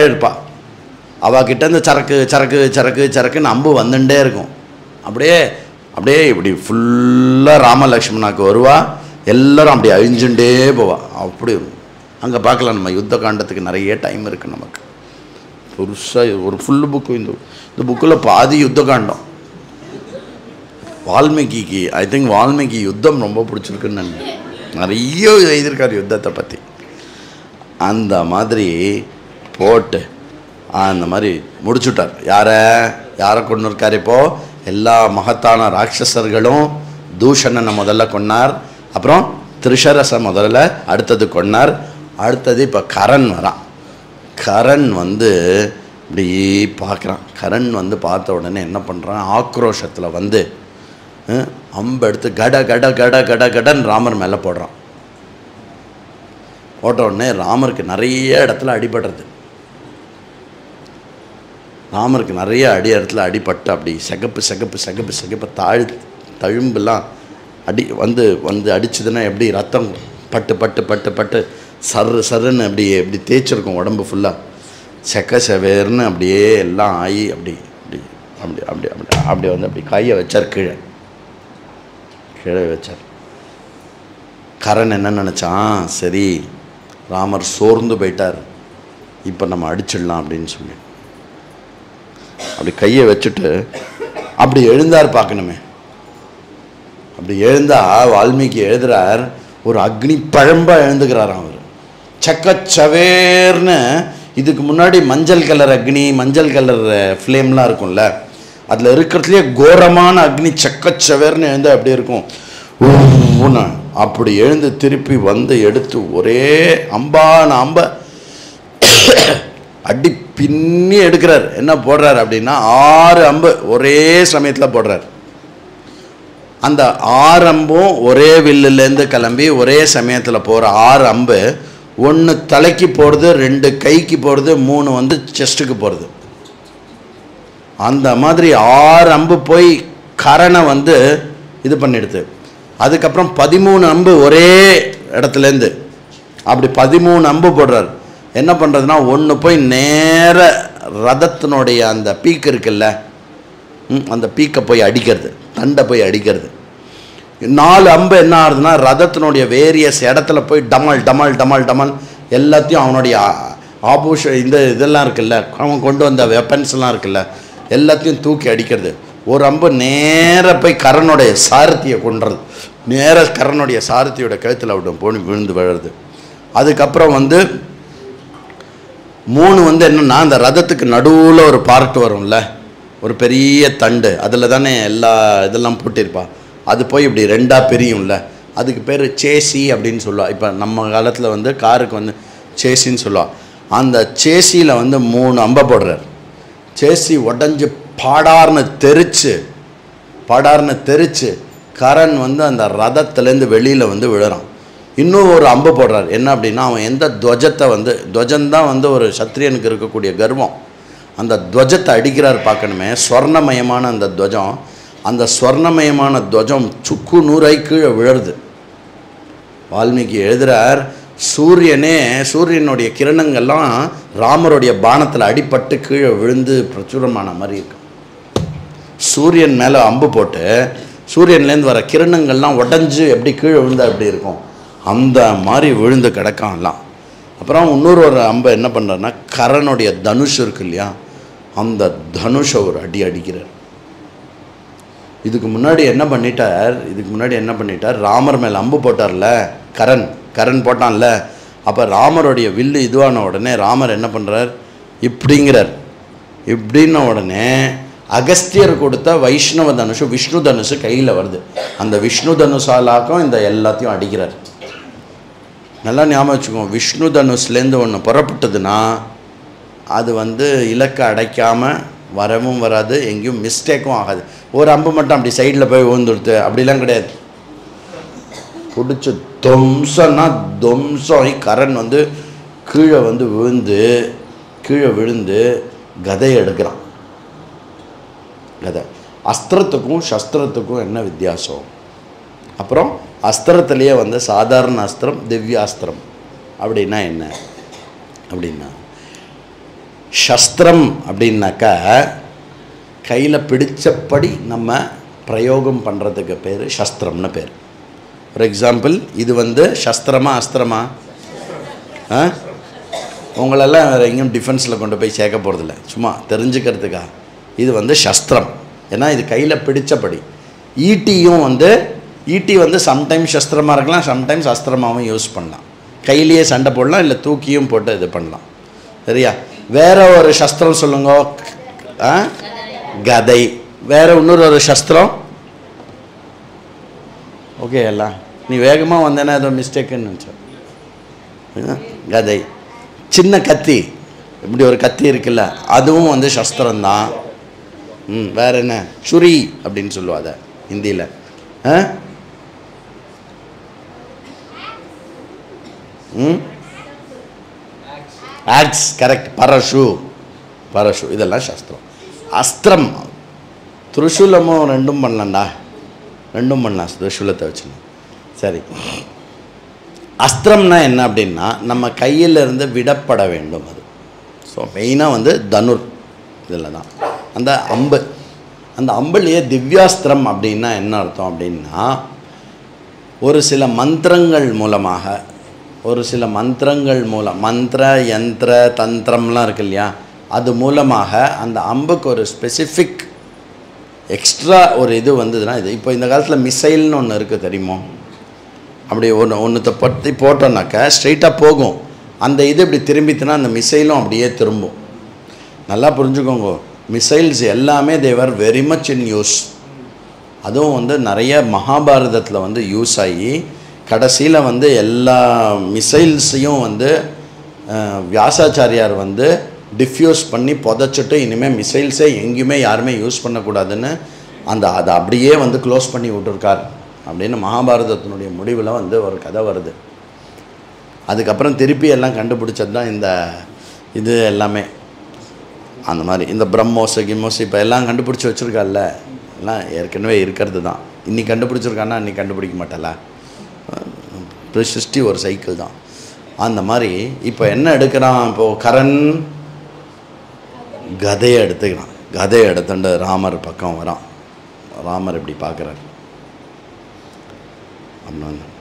இருப்பா. அவகிட்டேருந்து சரக்குன்னு அம்பு வந்துட்டே இருக்கும். அப்படியே இப்படி ஃபுல்லாக ராம லக்ஷ்மணாக்கு வருவா. எல்லோரும் அப்படி அழிஞ்சுட்டே போவா. அப்படி அங்கே பார்க்கலாம். நம்ம யுத்த காண்டத்துக்கு நிறைய டைம் இருக்குது நமக்கு. புதுசாக ஒரு ஃபுல்லு புக்கு, இந்த புக்கில் பாதி யுத்த காண்டம். வால்மீகிக்கு ஐ திங்க் வால்மீகி யுத்தம் ரொம்ப பிடிச்சிருக்குன்னு நினைக்கிறேன். நிறைய எழுதியிருக்கார் யுத்தத்தை பற்றி. அந்த மாதிரி போட்டு அந்த மாதிரி முடிச்சுட்டார். யாரை கொண்டு இருக்கார்? இப்போது எல்லா மகத்தான ராட்சசர்களும் தூஷணனை முதல்ல கொன்னார், அப்புறம் திரிஷரசை முதல்ல அடுத்தது கொன்னார். அடுத்தது இப்போ கரண் வரான். கரண் வந்து இப்படி பார்க்குறான். கரண் வந்து பார்த்த உடனே என்ன பண்ணுறான்? ஆக்ரோஷத்தில் வந்து அம்பு எடுத்து கடன்னு ராமர் மேலே போடுறான். போட்ட உடனே ராமருக்கு நிறைய இடத்துல அடிபடுறது. ராமருக்கு நிறைய இடத்துல அடிபட்டு அப்படி சிகப்பு தழும்புலாம் வந்து அடிச்சதுன்னா எப்படி ரத்தம் பட்டு சருன்னு அப்படி தேய்ச்சிருக்கும் உடம்பு ஃபுல்லாக செவேர்னு அப்படியே எல்லாம் ஆகி அப்படி வந்து அப்படி கையை வச்சார் கீழே வச்சார். கரண் என்ன நினச்சான், சரி ராமர் சோர்ந்து போயிட்டார், இப்போ நம்ம அடிச்சிடலாம் அப்படின்னு சொல்லி அப்படி கையை வச்சுட்டு அப்படி எழுந்தார். பார்க்கணுமே, அப்படி எழுந்தா வால்மீகி எழுதுறார், ஒரு அக்னி பழம்பா எழுந்துக்கிறார் அவர். சக்கச்சவேர்னு இதுக்கு முன்னாடி மஞ்சள் கலர் அக்னி, மஞ்சள் கலர் ஃப்ளேம்லாம் இருக்கும்ல, அதில் இருக்கிறதுலே கோரமான அக்னி சக்கச்சவேர்னு எழுந்து அப்படி இருக்கும். அப்படி எழுந்து திருப்பி வந்து எடுத்து ஒரே அம்ப அடி பின்னி எடுக்கிறார். என்ன போடுறார் அப்படின்னா 6 அம்பு ஒரே சமயத்தில் போடுறார். அந்த 6 அம்பும் ஒரே வில்லுலேருந்து கிளம்பி ஒரே சமயத்தில் போகிற 6 அம்பு, 1 தலைக்கு போகிறது, 2 கைக்கு போகிறது, 3 வந்து செஸ்ட்டுக்கு போகிறது. அந்த மாதிரி 6 அம்பு போய் கரணை வந்து இது பண்ணிடுது. அதுக்கப்புறம் 13 அம்பு ஒரே இடத்துலேருந்து அப்படி 13 அம்பு போடுறார். என்ன பண்ணுறதுனா, 1 போய் நேர ரதத்தினுடைய அந்த பீக்கு இருக்குல்ல, அந்த பீக்கை போய் அடிக்கிறது, தண்டை போய் அடிக்கிறது. 4 அம்பு என்ன ஆகுதுன்னா, ரதத்தினுடைய வேரியஸ் இடத்துல போய் டமால் டமால் டமால் டமால் எல்லாத்தையும் அவனுடைய இதெல்லாம் இருக்குல்ல, அவன் கொண்டு வந்த வெப்பன்ஸ்லாம் இருக்குல்ல, எல்லாத்தையும் தூக்கி அடிக்கிறது. ஒரு அம்பு நேர போய் கரனுடைய சாரத்தியை கொண்டுறது, நேர கரனுடைய சாரத்தியோட கழுத்தில் விடும் போய் விழுந்து விழுறது. அதுக்கப்புறம் வந்து 3 வந்து என்னென்னா, அந்த ரதத்துக்கு நடுவில் ஒரு பார்ட் வரும்ல, ஒரு பெரிய தண்டு, அதில் தானே எல்லா இதெல்லாம் போட்டிருப்பா, அது போய் இப்படி 2ஆக பிரியும்ல, அதுக்கு பேர் சேசி அப்படின்னு சொல்லுவா. இப்போ நம்ம காலத்தில் வந்து காருக்கு வந்து சேசின்னு சொல்லுவா. அந்த சேசியில் வந்து 3 அம்பை போடுறார். சேசி உடஞ்சி பாடார்னு தெரிச்சு கரண் வந்து அந்த ரதத்துலேருந்து வெளியில் வந்து விழுறான். இன்னும் ஒரு அம்பு போடுறார். என்ன அப்படின்னா, அவன் எந்த துவஜத்தை வந்து, துவஜந்தான் வந்து ஒரு சத்திரியனுக்கு இருக்கக்கூடிய கர்வம், அந்த துவஜத்தை அடிக்கிறார். பார்க்கணுமே, ஸ்வர்ணமயமான அந்த துவஜம், அந்த ஸ்வர்ணமயமான துவஜம் சுக்கு நூறாய் கீழே விழுறது. வால்மீகி எழுதுகிறார், சூரியனுடைய கிரணங்கள்லாம் ராமருடைய பானத்தில் அடிபட்டு கீழே விழுந்து பிரச்சுரமான மாதிரி இருக்கு. சூரியன் மேலே அம்பு போட்டு சூரியன்லேருந்து வர கிரணங்கள்லாம் உடஞ்சி எப்படி கீழே விழுந்தால் எப்படி இருக்கும், அந்த மாதிரி விழுந்து கிடக்கான்லாம். அப்புறம் இன்னொரு அம்பை என்ன பண்ணுறாருன்னா, கரனுடைய தனுஷ் இருக்கு இல்லையா, அந்த தனுஷை ஒரு அடிக்கிறார். இதுக்கு முன்னாடி என்ன பண்ணிட்டார், ராமர் மேலே அம்பு போட்டார்ல, கரண் போட்டான்ல, அப்போ ராமருடைய வில்லு இதுவான உடனே ராமர் என்ன பண்ணுறார், இப்படின்ன உடனே அகஸ்தியர் கொடுத்த வைஷ்ணவ தனுஷு, விஷ்ணு தனுஷு கையில் வருது. அந்த விஷ்ணு தனுஷாலாக்கும் இந்த எல்லாத்தையும் அடிக்கிறார். நல்லா ஞாபகம் வச்சுக்கோங்க, விஷ்ணு தனுஷ்லேருந்து ஒன்று புறப்பட்டதுன்னா அது வந்து இலக்கை அடைக்காமல் வரவும் வராது, எங்கேயும் மிஸ்டேக்கும் ஆகாது. ஒரு அம்பு மட்டும் அப்படி சைடில் போய் விழுந்துடுது அப்படிலாம் கிடையாது. பிடிச்சி துவம்சம் கரண் வந்து கீழே வந்து விழுந்து கதையை எடுக்கிறான். கதை அஸ்திரத்துக்கும் சஸ்திரத்துக்கும் என்ன வித்தியாசம்? அப்புறம் அஸ்திரத்திலேயே வந்து சாதாரண அஸ்திரம், திவ்யாஸ்திரம் அப்படின்னா என்ன அப்படின்னா, சஸ்திரம் அப்படின்னாக்கா கையில் பிடிச்சபடி நம்ம பிரயோகம் பண்ணுறதுக்கு பேர் சஸ்திரம்னு பேர். ஃபார் எக்ஸாம்பிள், இது வந்து சஸ்திரமா அஸ்திரமா? உங்களெல்லாம் வேறு எங்கேயும் டிஃபென்ஸில் கொண்டு போய் சேர்க்க போகிறதில்ல, சும்மா தெரிஞ்சுக்கிறதுக்காக. இது வந்து சஸ்திரம், ஏன்னா இது கையில் பிடிச்சபடி. ஈட்டி வந்து சம்டைம்ஸ் சஸ்திரமாக இருக்கலாம், சம்டைம்ஸ் அஸ்திரமாகவும் யூஸ் பண்ணலாம். கையிலேயே சண்டை போடலாம், இல்லை தூக்கியும் போட்டு இது பண்ணலாம். சரியா? வேற ஒரு சஸ்திரம் சொல்லுங்க. கதை. வேற இன்னொரு சஸ்திரம்? ஓகே, எல்லாம் நீ வேகமாக வந்தேன்னா ஏதோ மிஸ்டேக்குன்னு நினச்சேன். கதை. சின்ன கத்தி, இப்படி ஒரு கத்தி இருக்குல்ல, அதுவும் வந்து சஸ்திரம்தான். வேற என்ன? சுரி அப்படின்னு சொல்லுவாங்க ஹிந்தியில். Aux, correct. பரஷு. பரஷு இதெல்லாம் சாஸ்திரம். அஸ்திரம் திரிசூலமும் ரெண்டும் பண்ணலாம்டா, ரெண்டும் பண்ணலாம் திரிசூலத்தை வச்சுன்னு. சரி, அஸ்திரம்னா என்ன அப்படின்னா நம்ம கையிலிருந்து விடப்பட வேண்டும். அது ஸோ மெயினாக வந்து தனுர் இதில் தான் அந்த அம்பு. அந்த அம்புலேயே திவ்யாஸ்திரம் அப்படின்னா என்ன அர்த்தம் அப்படின்னா ஒரு சில மந்திரங்கள் மூலமாக, ஒரு சில மந்திரங்கள் மூலம், மந்திர யந்திர தந்திரம்லாம் இருக்கு இல்லையா, அது மூலமாக அந்த அம்புக்கு ஒரு ஸ்பெசிஃபிக் எக்ஸ்ட்ரா ஒரு இது வந்ததுன்னா இது. இப்போ இந்த காலத்தில் மிசைல்னு ஒன்று இருக்குது தெரியுமோ, அப்படி ஒன்றுத்தை பற்றி போட்டோன்னாக்கா ஸ்ட்ரைட்டாக போகும். அந்த இது இப்படி திரும்பித்துனா அந்த மிசைலும் அப்படியே திரும்பும். நல்லா புரிஞ்சுக்கோங்க, மிசைல்ஸ் எல்லாமே தேவர் வெரி மச் இன் யூஸ். அதுவும் வந்து நிறைய மகாபாரதத்தில் வந்து யூஸ் ஆகி கடைசியில் வந்து எல்லா மிசைல்ஸையும் வந்து வியாசாச்சாரியார் வந்து டிஃப்யூஸ் பண்ணி புதைச்சிட்டு இனிமேல் மிசைல்ஸே எங்கேயுமே யாருமே யூஸ் பண்ணக்கூடாதுன்னு அதை அப்படியே வந்து க்ளோஸ் பண்ணி விட்டுருக்கார் அப்படின்னு மகாபாரதத்தினுடைய முடிவில் வந்து ஒரு கதை வருது. அதுக்கப்புறம் திருப்பி எல்லாம் கண்டுபிடிச்சது தான் இந்த இது எல்லாமே. அந்த மாதிரி இந்த பிரம்மோஸ் கிம்மோஸ் இப்போ எல்லாம் கண்டுபிடிச்சி வச்சுருக்கால, எல்லாம் ஏற்கனவே இருக்கிறது தான். இன்றைக்கி கண்டுபிடிச்சிருக்கான்னா அன்றைக்கி கண்டுபிடிக்க மாட்டல, சிருஷ்டி ஒரு சைக்கிள் தான். அந்த மாதிரி இப்போ என்ன எடுக்கிறான், இப்போது கரண் கதையை எடுத்துக்கிறான். கதையை எடுத்துட்டு ராமர் பக்கம் வரான். ராமர் இப்படி பார்க்குறார் அப்படின்னு.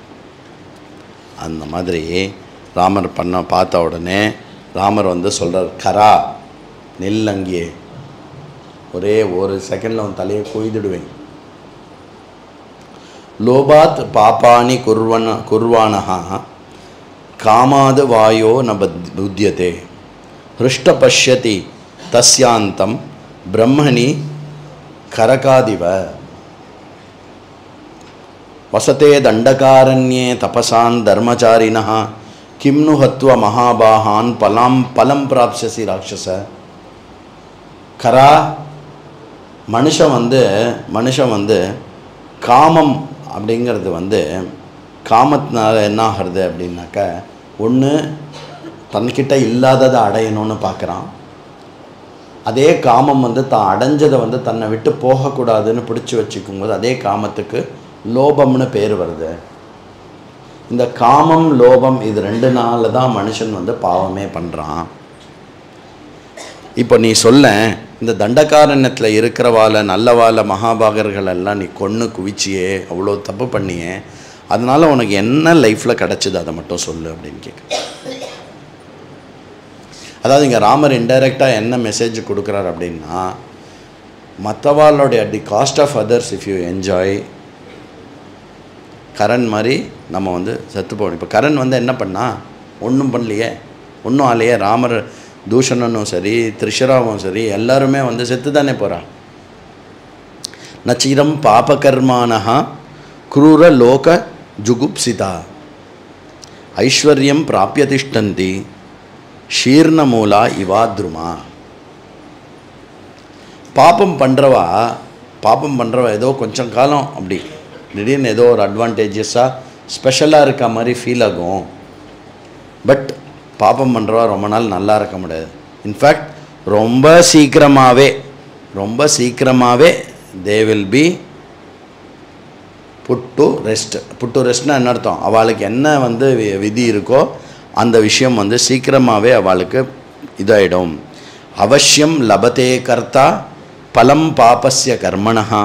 அந்த மாதிரி ராமர் பார்த்த உடனே ராமர் வந்து சொல்கிறார், கரா நெல் அங்கேயே, ஒரே ஒரு செகண்டில் அவன் தலையை கொய்துடுவேன். லோபாத் பாப்பானி குர்வானஹா காமாது வாயோ ந புத்தியதே ஹிருஷ்ட பஷ்யதி தஸ்யாந்தம் பிரம்மணி கரகாதிவ வசதே தண்டகாரண்யே தபசான் தர்மச்சாரிணः கிம்னு ஹத்வ மகாபாகான் பலம் பிராப்சசி ராட்சச. கரா மனுஷன் வந்து காமம் அப்படிங்கிறது வந்து காமத்தினால என்ன ஆகிறது அப்படின்னாக்க, ஒன்று தன்கிட்ட இல்லாததை அடையணும்னு பார்க்குறான். அதே காமம் வந்து தான் அடைஞ்சதை வந்து தன்னை விட்டு போகக்கூடாதுன்னு பிடிச்சி வச்சுக்கும்போது அதே காமத்துக்கு லோபம்னு பேர் வருது. இந்த காமம் லோபம் இது ரெண்டு நாள் தான் மனுஷன் வந்து பாவமே பண்ணுறான். இப்போ நீ சொல்ல, இந்த தண்டகாரண்யத்தில் இருக்கிறவாளை நல்லவாளை மகாபாகர்கள் எல்லாம் நீ கொன்று குவிச்சியே, அவ்வளோ தப்பு பண்ணியே, அதனால் உனக்கு என்ன லைஃப்பில் கிடச்சிது அதை மட்டும் சொல்லு அப்படின்னு கேட்க. அதாவது இங்கே ராமர் இன்டைரக்டாக என்ன மெசேஜ் கொடுக்குறார் அப்படின்னா, மற்றவாளுடைய at the cost of others if you enjoy, Karan மாதிரி நம்ம வந்து செத்து போகணும். இப்போ கரண் வந்து என்ன பண்ணா, ஒன்றும் பண்ணலையே, ஒன்றும் ஆலையே. ராமர் தூஷணனும் சரி திரிஷராவும் சரி எல்லாருமே வந்து செத்து தானே போகிறா. நச்சிரம் பாபகர்மானஹா குரூர லோக ஜுகுப்சிதா ஐஸ்வர்யம் பிராப்யதிஷ்டந்தி ஷீர்ணமூலா இவாத்ருமா. பாப்பம் பண்ணுறவா ஏதோ கொஞ்சம் காலம் அப்படி திடீர்னு ஏதோ ஒரு அட்வான்டேஜஸாக ஸ்பெஷலாக இருக்க மாதிரி ஃபீல் ஆகும். பட் பாப்பம் பண்ணுறவா ரொம்ப நாள் நல்லா இருக்க முடியாது. இன்ஃபேக்ட் ரொம்ப சீக்கிரமாகவே they will be put to ரெஸ்ட்னா என்ன அர்த்தம், அவளுக்கு என்ன வந்து விதி இருக்கோ அந்த விஷயம் வந்து சீக்கிரமாகவே அவளுக்கு இதாயிடும். அவசியம் லபத்தே கர்த்தா பலம் பாபஸ்ய கர்மணா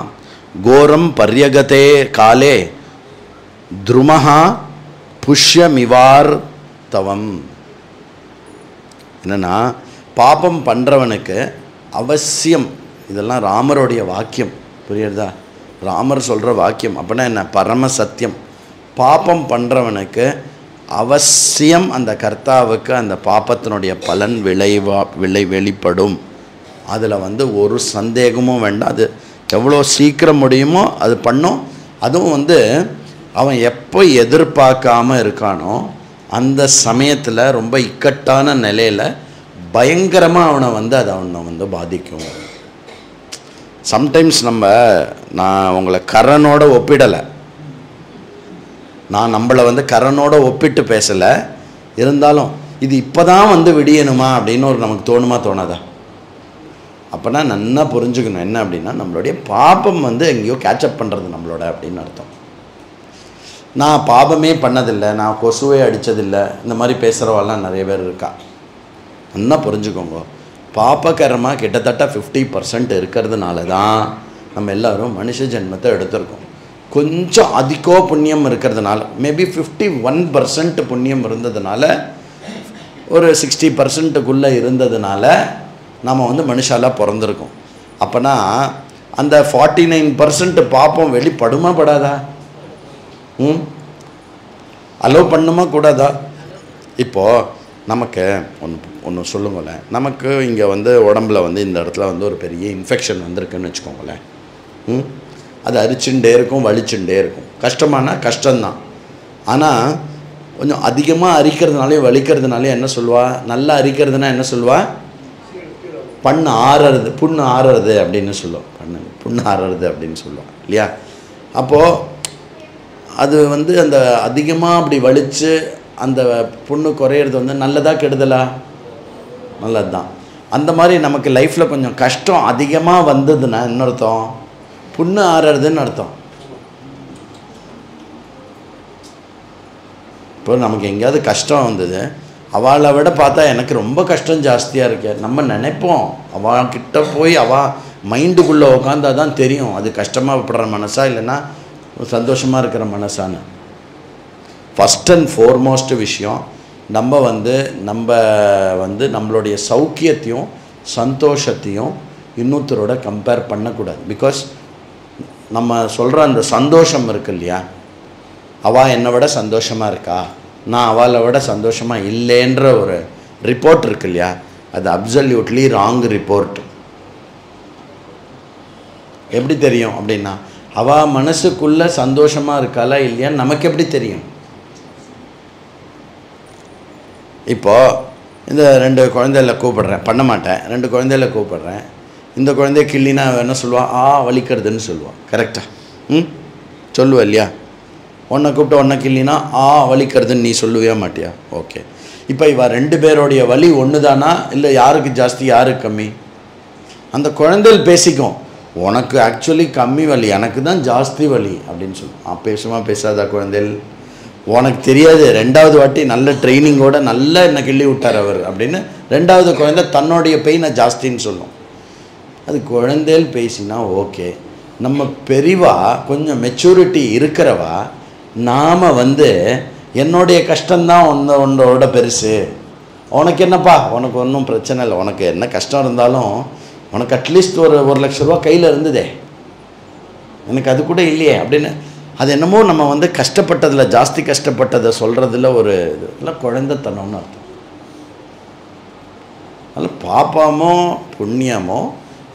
கோரம் பர்யகதே காலே த்ருமஹா புஷ்யமிவார்த்தவம். என்னென்னா பாபம் பண்ணுறவனுக்கு அவசியம், இதெல்லாம் ராமருடைய வாக்கியம், புரியுறதா, ராமர் சொல்கிற வாக்கியம். அப்படின்னா என்ன, பரம சத்தியம். பாபம் பண்ணுறவனுக்கு அவசியம் அந்த கர்த்தாவுக்கு அந்த பாப்பத்தினுடைய பலன் வெளிப்படும். அதில் வந்து ஒரு சந்தேகமும் வேண்டாம். அது எவ்வளோ சீக்கிரம் முடியுமோ அது பண்ணும். அதுவும் வந்து அவன் எப்போ எதிர்பார்க்காம இருக்கானோ அந்த சமயத்தில் ரொம்ப இக்கட்டான நிலையில் பயங்கரமாக அவனை வந்து பாதிக்கும். சம்டைம்ஸ் நான் உங்களை கரனோட ஒப்பிடலை, நான் நம்மளை வந்து கரனோட ஒப்பிட்டு பேசலை. இருந்தாலும் இது இப்போ தான் வந்து விடியணுமா அப்படின்னு நமக்கு தோணுமா தோணாதா? அப்போனா நல்லா புரிஞ்சுக்கணும் என்ன அப்படின்னா, நம்மளுடைய பாபம் வந்து எங்கேயோ கேட்சப் பண்ணுறது நம்மளோட அப்படின்னு அர்த்தம். நான் பாபமே பண்ணதில்லை, நான் கொசுவே அடித்ததில்லை, இந்த மாதிரி பேசுகிறவாள்லாம் நிறைய பேர் இருக்கா. நல்லா புரிஞ்சுக்கோங்க, பாபகரமாக கிட்டத்தட்ட 50% இருக்கிறதுனால தான் நம்ம எல்லோரும் மனுஷ ஜென்மத்தை எடுத்திருக்கோம். கொஞ்சம் அதிகோ புண்ணியம் இருக்கிறதுனால, மேபி 51% புண்ணியம் இருந்ததுனால, ஒரு 60%க்குள்ளே இருந்ததுனால நம்ம வந்து மனுஷாலாக பிறந்திருக்கோம். அப்போனா அந்த 49% பாப்பம் வெளிப்படுமா படாதா? அலோவ் பண்ணுமா கூடாதா? இப்போது நமக்கு ஒன்று சொல்லுங்களேன், நமக்கு இங்கே வந்து உடம்புல வந்து இந்த இடத்துல வந்து ஒரு பெரிய இன்ஃபெக்ஷன் வந்திருக்குன்னு வச்சுக்கோங்களேன். அது அரிச்சுட்டே இருக்கும், வலிச்சுட்டே இருக்கும். கஷ்டமானா கஷ்டம்தான். ஆனால் கொஞ்சம் அதிகமாக அரிக்கிறதுனாலே வலிக்கிறதுனாலே என்ன சொல்லுவா? நல்லா அரிக்கிறதுனா என்ன சொல்லுவா? புண்ணு ஆறுறது அப்படின்னு சொல்லுவோம். புண்ணு ஆறுறது அப்படின்னு சொல்லுவோம் இல்லையா? அப்போது அது வந்து அந்த அதிகமாக அப்படி வலித்து அந்த புண்ணு குறையிறது வந்து நல்லதா கெடுதலா? நல்லது தான். அந்த மாதிரி நமக்கு லைஃப்பில் கொஞ்சம் கஷ்டம் அதிகமாக வந்ததுன்னா என்ன அர்த்தம்? புண்ணு ஆறுறதுன்னு அர்த்தம். இப்போ நமக்கு எங்கேயாவது கஷ்டம் வந்தது, அவளை விட பார்த்தா எனக்கு ரொம்ப கஷ்டம் ஜாஸ்தியாக இருக்கு நம்ம நினைப்போம். அவள்கிட்ட போய் அவள் மைண்டுக்குள்ளே உட்காந்தா தான் தெரியும் அது கஷ்டமாக படுற மனசா இல்லைன்னா சந்தோஷமாக இருக்கிற மனசான்னு. ஃபஸ்ட் அண்ட் ஃபோர்மோஸ்ட் விஷயம், நம்ம வந்து நம்மளுடைய சௌக்கியத்தையும் சந்தோஷத்தையும் இன்னொருத்தரோட கம்பேர் பண்ணக்கூடாது. பிகாஸ் நம்ம சொல்கிற அந்த சந்தோஷம் இருக்கு இல்லையா, அவள் என்னை விட சந்தோஷமாக இருக்கா, நான் அவளை விட சந்தோஷமாக இல்லைன்ற ஒரு ரிப்போர்ட் இருக்கு இல்லையா, அது அப்சல்யூட்லி ராங் ரிப்போர்ட். எப்படி தெரியும் அப்படின்னா, அவள் மனசுக்குள்ளே சந்தோஷமாக இருக்காளா இல்லையான்னு நமக்கு எப்படி தெரியும்? இப்போது இந்த 2 குழந்தைகளை கூப்பிடுறேன், பண்ண மாட்டேன், 2 குழந்தைகளை கூப்பிடுறேன். இந்த குழந்தைய கிள்ளினா என்ன சொல்லுவாள்? வலிக்கிறதுன்னு சொல்லுவாள். கரெக்டாக? சொல்லுவா இல்லையா? உன்னை கூப்பிட்டு உன்னை கிள்ளினா வலிக்கிறதுன்னு நீ சொல்லுவே மாட்டியா? ஓகே. இப்போ இவ 2 பேருடைய வலி ஒன்று தானா, இல்லை யாருக்கு ஜாஸ்தி யாருக்கு கம்மி? அந்த குழந்தைகள் பேசிக்கும், உனக்கு ஆக்சுவலி கம்மி வலி, எனக்கு தான் ஜாஸ்தி வலி அப்படின்னு சொல்லுவோம். பேசுமா பேசாதா குழந்தைகள்? உனக்கு தெரியாது, 2வது வாட்டி நல்ல ட்ரைனிங்கோட நல்லா என்னை கிள்ளி விட்டார் அவர் அப்படின்னு 2வது குழந்தை தன்னுடைய பெயினை ஜாஸ்தின்னு சொல்லும். அது குழந்தைகள் பேசினா ஓகே. நம்ம பெரியவா கொஞ்சம் மெச்சூரிட்டி இருக்கிறவா நாம் வந்து என்னுடைய கஷ்டம்தான் உன்னோட பெருசு, உனக்கு என்னப்பா, உனக்கு ஒன்றும் பிரச்சனை இல்லை, உனக்கு என்ன கஷ்டம் இருந்தாலும் உனக்கு அட்லீஸ்ட் ஒரு 1 லட்ச ரூபா கையில் இருந்ததே, எனக்கு அது கூட இல்லையே அப்படின்னு. அது என்னமோ நம்ம வந்து கஷ்டப்பட்டதில் ஜாஸ்தி கஷ்டப்பட்டதை சொல்கிறதுல ஒரு இதெல்லாம் குழந்தைத்தனம்னு அர்த்தம். அதனால் பாப்பமோ புண்ணியமோ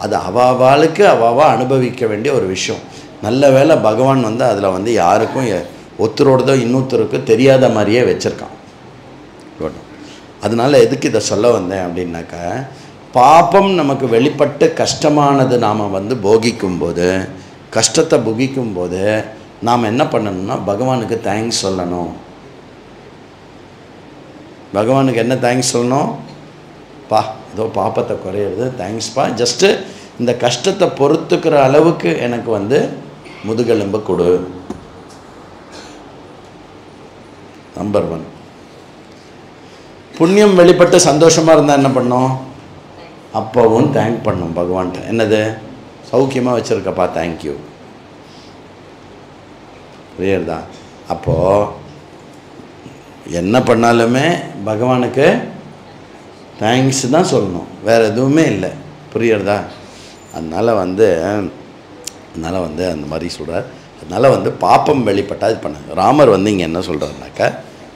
அது அவாவாளுக்கு அவாவா அனுபவிக்க வேண்டிய ஒரு விஷயம். நல்ல வேளை பகவான் வந்து அதில் வந்து யாருக்கும் ஒருத்தரோடதோ இன்னொருத்தருக்கு தெரியாத மாதிரியே வச்சுருக்கான். அதனால் எதுக்கு இதை சொல்ல வந்தேன் அப்படின்னாக்கா, பாப்பம் நமக்கு வெளிப்பட்டு கஷ்டமானது நாம் வந்து போகிக்கும்போது, கஷ்டத்தை புகிக்கும்போது நாம் என்ன பண்ணணும்னா பகவானுக்கு தேங்க்ஸ் சொல்லணும். பகவானுக்கு என்ன தேங்க்ஸ் சொல்லணும்? பா ஏதோ பாப்பத்தை குறையிறது, தேங்க்ஸ்ப்பா, ஜஸ்ட்டு இந்த கஷ்டத்தை பொறுத்துக்கிற அளவுக்கு எனக்கு வந்து முதுகெலும்பு கொடு. நம்பர் 1. புண்ணியம் வெளிப்பட்டு சந்தோஷமாக இருந்தால் என்ன பண்ணோம்? அப்போவும் தேங்க் பண்ணோம் பகவான்கிட்ட. என்னது? சௌக்கியமாக வச்சுருக்கப்பா, தேங்க்யூ. புரியுறதா? அப்போது என்ன பண்ணாலுமே பகவானுக்கு தேங்க்ஸ் தான் சொல்லணும், வேறு எதுவுமே இல்லை. புரியுறதா? அதனால் வந்து அந்த மாதிரி சொல்கிறார். அதனால் வந்து பாப்பம் வெளிப்பட்டால் இது பண்ண. ராமர் வந்து இங்கே என்ன சொல்கிறாருனாக்கா,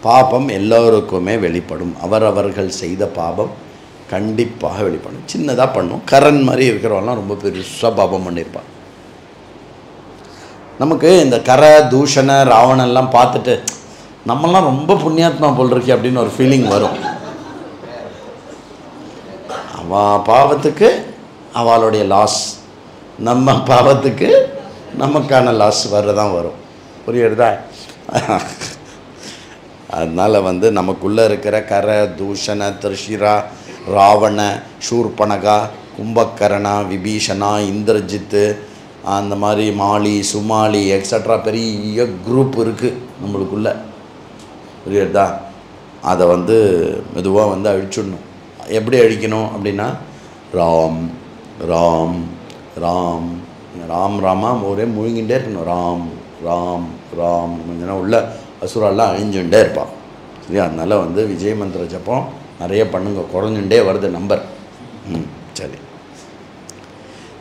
பாப்பம் எல்லோருக்குமே வெளிப்படும், அவரவர்கள் செய்த பாபம் கண்டிப்பாக வெளிப்படும். சின்னதாக பண்ணும், கரண் மாதிரி இருக்கிறவங்களாம் ரொம்ப பெருசாக பாபம் பண்ணியிருப்பான். நமக்கு இந்த கரை தூஷண ராவணெல்லாம் பார்த்துட்டு நம்மளாம் ரொம்ப புண்ணியாத்மா போல் இருக்கு அப்படின்னு ஒரு ஃபீலிங் வரும். அவள் பாவத்துக்கு அவளுடைய லாஸ், நம்ம பாவத்துக்கு நமக்கான லாஸ் வரதான் வரும். புரியுறதா? அதனால் வந்து நமக்குள்ளே இருக்கிற கரை தூஷண திரிஷிரா ராவண சூர்பனகா கும்பகர்ணா, விபீஷணா, இந்திரஜித்து, அந்த மாதிரி மாலி, சுமாலி எக்ஸட்ரா பெரிய குரூப் இருக்குது நம்மளுக்குள்ள, புரியுறதா? அதை வந்து மெதுவாக வந்து அழிச்சிடணும். எப்படி அழிக்கணும் அப்படின்னா, ராம் ராம் ராம் ராம் ராமா ஒரே முழுங்கிட்டே இருக்கணும். ராம் ராம் ராம் கொஞ்சம் உள்ள அசுரெல்லாம் அழிஞ்சுட்டே இருப்பான். சரியா? அதனால் வந்து விஜய மந்திர ஜபம் நிறைய பண்ணுங்க, குறைஞ்சுட்டே வருது நம்பர். சரி.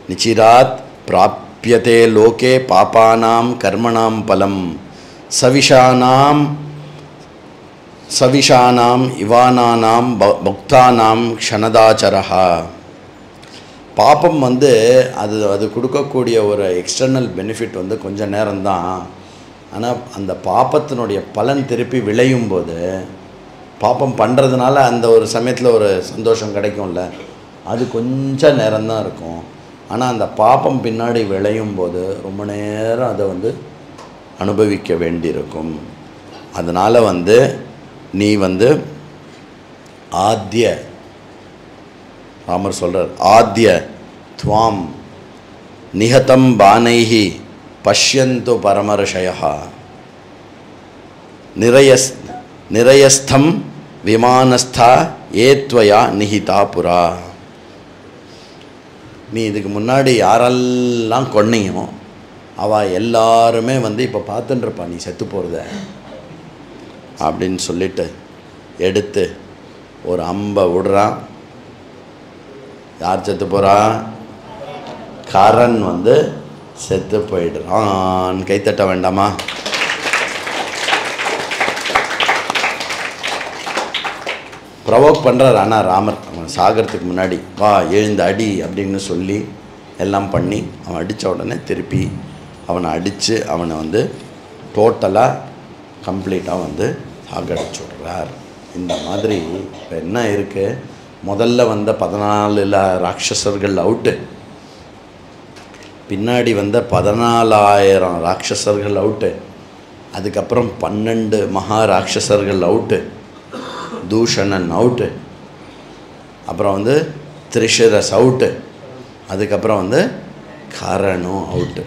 நிச்சிராத் பிராப்யதே லோகே பாபானாம் கர்மணாம் பலம் சவிஷானாம் இவானானாம் பக்தானாம் க்ஷணதாச்சரஹா. பாப்பம் வந்து அது கொடுக்கக்கூடிய ஒரு எக்ஸ்டர்னல் பெனிஃபிட் வந்து கொஞ்சம் நேரம்தான். ஆனால் அந்த பாப்பத்தினுடைய பலன் திருப்பி விளையும் போது, பாப்பம் பண்ணுறதுனால அந்த ஒரு சமயத்தில் ஒரு சந்தோஷம் கிடைக்கும்ல, அது கொஞ்சம் நேரம்தான் இருக்கும். ஆனால் அந்த பாப்பம் பின்னாடி விளையும் போது ரொம்ப நேரம் அதை வந்து அனுபவிக்க வேண்டியிருக்கும். அதனால் வந்து நீ வந்து ஆத்ய, ராமர் சொல்கிறார், ஆத்ய துவாம் நிஹதம் பானைஹி பஷ்யந்து பரமர்ஷயா நிரயஸ்தம் விமானஸ்தா ஏத்வயா நிஹிதா புரா. நீ இதுக்கு முன்னாடி யாரெல்லாம் கொன்னையோ அவள் எல்லாருமே வந்து இப்போ பார்த்துட்டுருப்பா நீ செத்து போகிறத அப்படின்னு சொல்லிட்டு எடுத்து ஒரு அம்பை விடுறான். யார் செத்து போகிறா? கரண் வந்து செத்து போயிடுறான். கைத்தட்ட வேண்டாமா? ப்ரொவோக் பண்ணுறார். ஆனால் ராமர் அவன் சாகிறதுக்கு முன்னாடி வா எழுந்த அடி அப்படின்னு சொல்லி எல்லாம் பண்ணி அவன் அடித்த உடனே திருப்பி அவனை அடித்து அவனை வந்து டோட்டலாக கம்ப்ளீட்டாக வந்து சாகடிச்சு விடுறார். இந்த மாதிரி இப்போ என்ன இருக்குது, முதல்ல வந்த 14 ராட்சசர்கள் அவுட்டு, பின்னாடி வந்த 14,000 ராட்சசர்கள் அவுட்டு, அதுக்கப்புறம் 12 மகா ராட்சசர்கள் அவுட்டு, தூஷணன் அவுட்டு, அப்புறம் வந்து திரிஷரஸ் அவுட்டு, அதுக்கப்புறம் வந்து கரணும் அவுட்டு.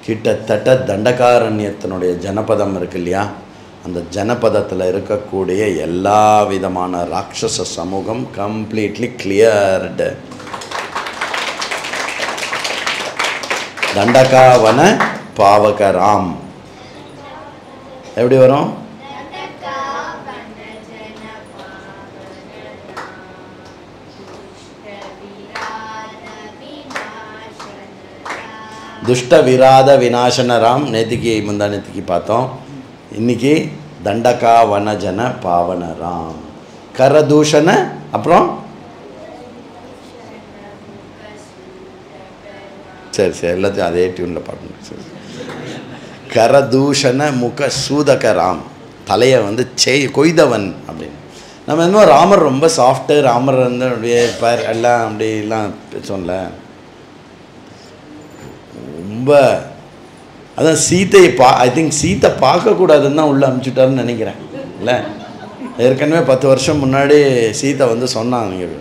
கிட்டத்தட்ட தண்டகாரண்யத்தினுடைய ஜனபதம் இருக்கு இல்லையா, அந்த ஜனபதத்தில் இருக்கக்கூடிய எல்லா விதமான ராட்சச சமூகம் கம்ப்ளீட்லி கிளியர்டு. தண்டகாவன பாவகராம் எப்படி வரும்? துஷ்ட விராத விநாசனராம் நேத்திக்கு முந்தா நேத்திக்கு பார்த்தோம். இன்றைக்கி தண்டகா வனஜன பாவனராம். கரதூஷண அப்புறம் சரி எல்லாத்தையும் அதே டியூனில் பாடணும். சரி. கரதூஷண முக சூதகராம், தலையை வந்து கொய்தவன் அப்படின்னு. நம்ம இன்னும் ராமர் ரொம்ப சாஃப்ட்டு, ராமர் வந்து அப்படியே இருப்பார் எல்லாம் அப்படிலாம் பேசோம்ல. ரொம்ப அதான் சீத்தையை ஐ திங்க் சீத்தை பார்க்கக்கூடாதுன்னு தான் உள்ளே அனுப்பிச்சுட்டாருன்னு நினைக்கிறேன். இல்லை ஏற்கனவே 10 வருஷம் முன்னாடி சீத்தை வந்து சொன்னான், நீங்கள்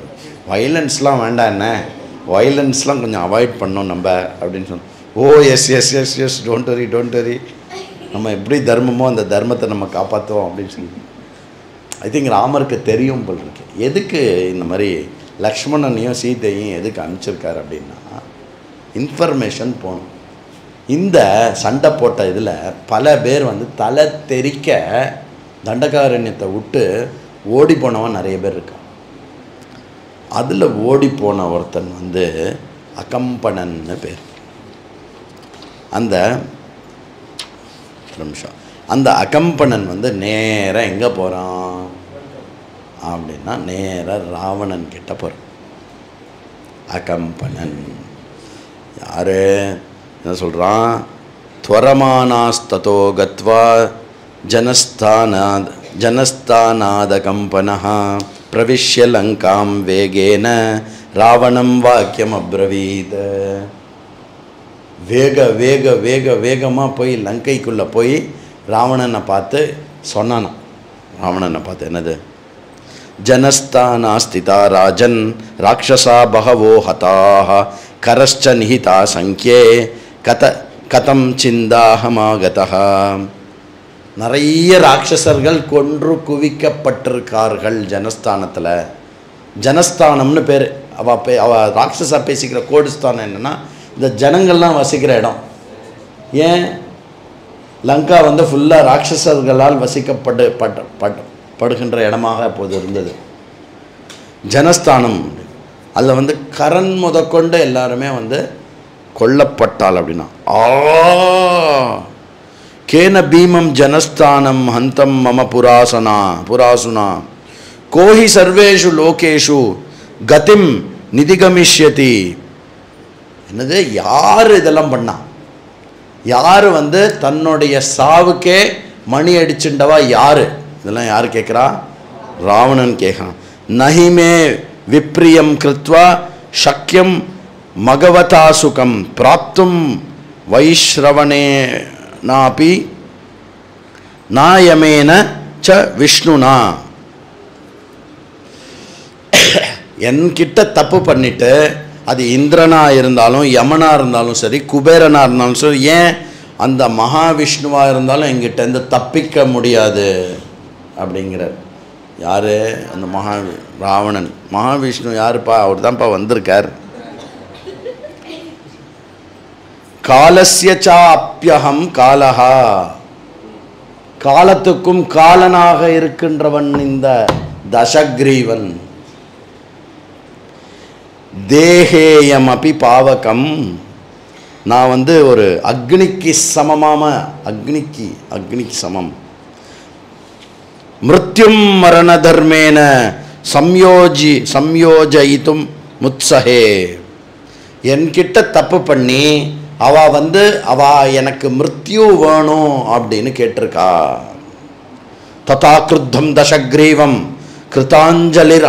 வைலன்ஸ்லாம் வேண்டாம், என்ன வைலன்ஸ்லாம் கொஞ்சம் அவாய்ட் பண்ணோம் நம்ம அப்படின்னு சொன்னோம். Oh yes yes yes yes don't worry நம்ம எப்படி தர்மமோ அந்த தர்மத்தை நம்ம காப்பாற்றுவோம் அப்படின்னு சொல்லி. ஐ திங்க் ராமருக்கு தெரியும் போல் இருக்கு எதுக்கு இந்த மாதிரி லக்ஷ்மணனையும் சீத்தையும் எதுக்கு அனுப்பிச்சிருக்காரு அப்படின்னா, இன்ஃபர்மேஷன் போகணும். இந்த சண்டை போட்ட இதில் பல பேர் வந்து தலை தெறிக்க தண்டகாரண்யத்தை விட்டு ஓடி போனவன் நிறைய பேர் இருக்கான். அதில் ஓடி போன ஒருத்தன் வந்து அகம்பனன்னு பேர். அந்த நிமிஷம் அந்த அகம்பனன் வந்து நேராக எங்கே போகிறான் அப்படின்னா, நேராக ராவணன் கிட்ட போகிறான். அகம்பனன் யார் என்ன சொல்கிறான்? துவரமானாஸ்ததோ கத்வா ஜனஸ்தானாதகம்பனஹ பிரவிஷ்ய லங்காம் வேகேன ராவணம் வாக்கியம் அப்ரவீத். வேக வேக வேக வேகமாக போய் லங்கைக்குள்ளே போய் ராவணனை பார்த்து சொன்னானான். ராவணனை பார்த்து என்னது? जनस्थानास्थिता राजन् राक्षसा बहवो हताः करश्च निहिता संख्ये कथं चिन्दाहमागतः. நிறைய ராட்சசர்கள் கொன்று குவிக்கப்பட்டிருக்கார்கள் ஜனஸ்தானத்தில். ஜனஸ்தானம்னு பேர். அவ ராட்சஸா பேசிக்கிற கோடுஸ்தானம் என்னென்னா இந்த ஜனங்கள்லாம் வசிக்கிற இடம். ஏன் லங்கா வந்து ஃபுல்லாக ராட்சசர்களால் வசிக்கப்படுகின்ற இடமாக அப்போது இருந்தது ஜனஸ்தானம். அதில் வந்து கரண் முதற்கொண்டு எல்லாருமே வந்து கொல்லப்பட்டால் அப்படின்னா கேன பீமம் ஜனஸ்தானம் ஹந்தம் மம புராசுனா கோஹி சர்வேஷு லோகேஷு கதிம் நிதிகமிஷ்யதி. என்னது, யார் இதெல்லாம் பண்ணா? யார் வந்து தன்னுடைய சாவுக்கே மணி அடிச்சுண்டவா யார்? இதெல்லாம் யார் கேட்குறா? ராவணன் கேட்குறான். நஹிமே விப்ரியம் கிருத்வா சக்கியம் மகவதா சுகம் பிராப்தும் வைஸ்ரவணே நாபி நாயமேன ச விஷ்ணுனா. என்கிட்ட தப்பு பண்ணிட்டு அது இந்திரனாக இருந்தாலும் யமனாக இருந்தாலும் சரி குபேரனாக இருந்தாலும் சரி, ஏன் அந்த மகாவிஷ்ணுவாக இருந்தாலும் எங்கிட்டேருந்து தப்பிக்க முடியாது அப்படிங்கிறார். யார்? அந்த ராவணன். மகாவிஷ்ணு யாருப்பா? அவர் தான்ப்பா வந்திருக்கார். காலஸ்ய சாப்யஹம் காலஹா, காலத்துக்கும் காலனாக இருக்கின்றவன் இந்த தசக்ரீவன். தேகேயம் அபி பாவகம், நான் வந்து ஒரு அக்னிக்கு சமமாம அக்னிக்கு சமம். மிருத்யும் மரண தர்மேன சம்யோஜயித்தும் முத்சஹே. என்கிட்ட தப்பு பண்ணி அவ எனக்கு மிருத்யு வேணும் அப்படின்னு கேட்டிருக்கா. ததா கிருத்தம் தசக்ரீவம் கிருதாஞ்சலிர்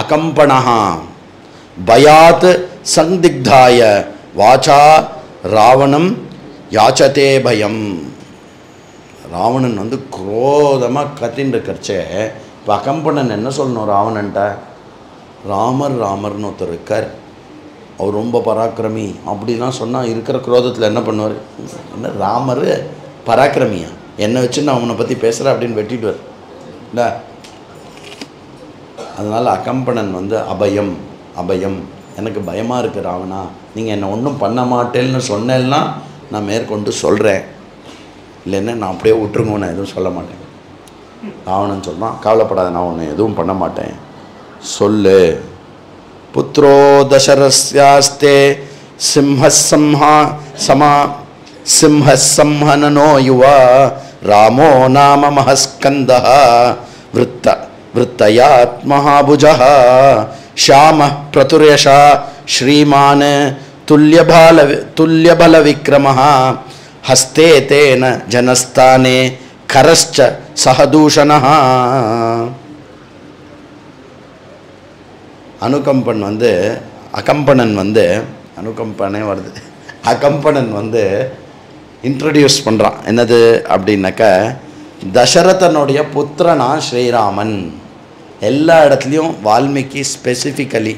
அகம்பணஹா பயாத் சந்திக்தாய வாச்சா ராவணம் யாச்சதே பயம். ராவணன் வந்து குரோதமாக கத்தின்னு இருக்கிறச்சே, இப்போ அகம்பணன் என்ன சொல்லணும் ராவணன்ட்ட? ராமர்னு ஒருத்தர் இருக்கார், அவர் ரொம்ப பராக்கிரமி அப்படிலாம் சொன்னால் இருக்கிற குரோதத்தில் என்ன பண்ணுவார்? என்ன ராமர் பராக்கிரமியா? என்னை வச்சு நான் அவனை பற்றி பேசுகிறேன் அப்படின்னு வெட்டிடுவார் இல்லை. அதனால் அகம்பணன் வந்து அபயம், எனக்கு பயமாக இருக்குது ராவணா, நீங்கள் என்னை ஒன்றும் பண்ண மாட்டேன்னு சொன்னேன்னா நான் மேற்கொண்டு சொல்கிறேன், இல்லைன்னா நான் அப்படியே விட்டுருங்க, நான் எதுவும் சொல்ல மாட்டேன். ராவணன் சொல்கிறான், கவலைப்படாத, நான் ஒன்று எதுவும் பண்ண மாட்டேன், சொல்லு. புத்ரோ தசரஸ்யாஸ்தே சிம்ஹசம்ஹனனோ யுவா ராமோ நாம மஹஸ்கந்தஹ விருத்தயாத் மஹாபுஜஹ ஷாம பிரதுர்யஷா ஸ்ரீமான் துல்யபல விக்ரமஹ ஹஸ்தே தேன ஜனஸ்தானே கரஸ்ச சஹதூஷணஹ. அகம்பணன் வந்து இன்ட்ரடியூஸ் பண்ணுறான். என்னது அப்படின்னாக்கா, தசரதனுடைய புத்திரனா ஸ்ரீராமன். எல்லா இடத்துலையும் வால்மீகி ஸ்பெசிஃபிக்கலி,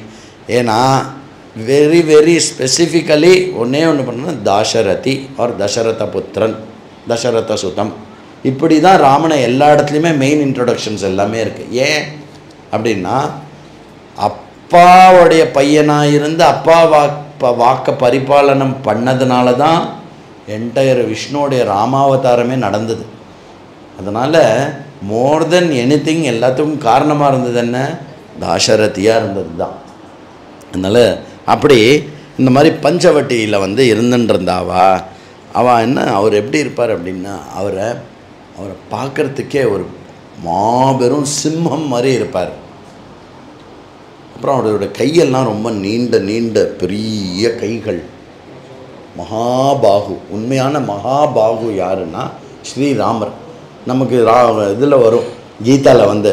ஏன்னா வெரி வெரி ஸ்பெசிஃபிக்கலி ஒன்று பண்ண தாசரதி ஆர் தசரத புத்திரன், தசரத சுதம், இப்படி தான் ராமனை எல்லா இடத்துலையுமே மெயின் இன்ட்ரொடக்ஷன்ஸ் எல்லாமே இருக்குது. ஏன் அப்படின்னா, அப்பாவுடைய பையனாக இருந்து அப்பா வாக்க பரிபாலனம் பண்ணதுனால தான் என்டையர் விஷ்ணுவோடைய ராமாவதாரமே நடந்தது. அதனால் மோர் தென் எனிதிங் எல்லாத்துக்கும் காரணமாக இருந்தது என்ன? தாசரதியாக இருந்தது தான். அதனால் அப்படி இந்த மாதிரி பஞ்சவட்டியில் வந்து இருந்துருந்தாவா என்ன அவர் எப்படி இருப்பார் அப்படின்னா, அவரை பார்க்குறதுக்கே ஒரு மாபெரும் சிம்மம் மாதிரி இருப்பார். அப்புறம் அவருடைய கையெல்லாம் ரொம்ப நீண்ட பெரிய கைகள், மகாபாகு. உண்மையான மகாபாகு யாருன்னா ஸ்ரீராமர். நமக்கு இதில் வரும் கீதாவில் வந்து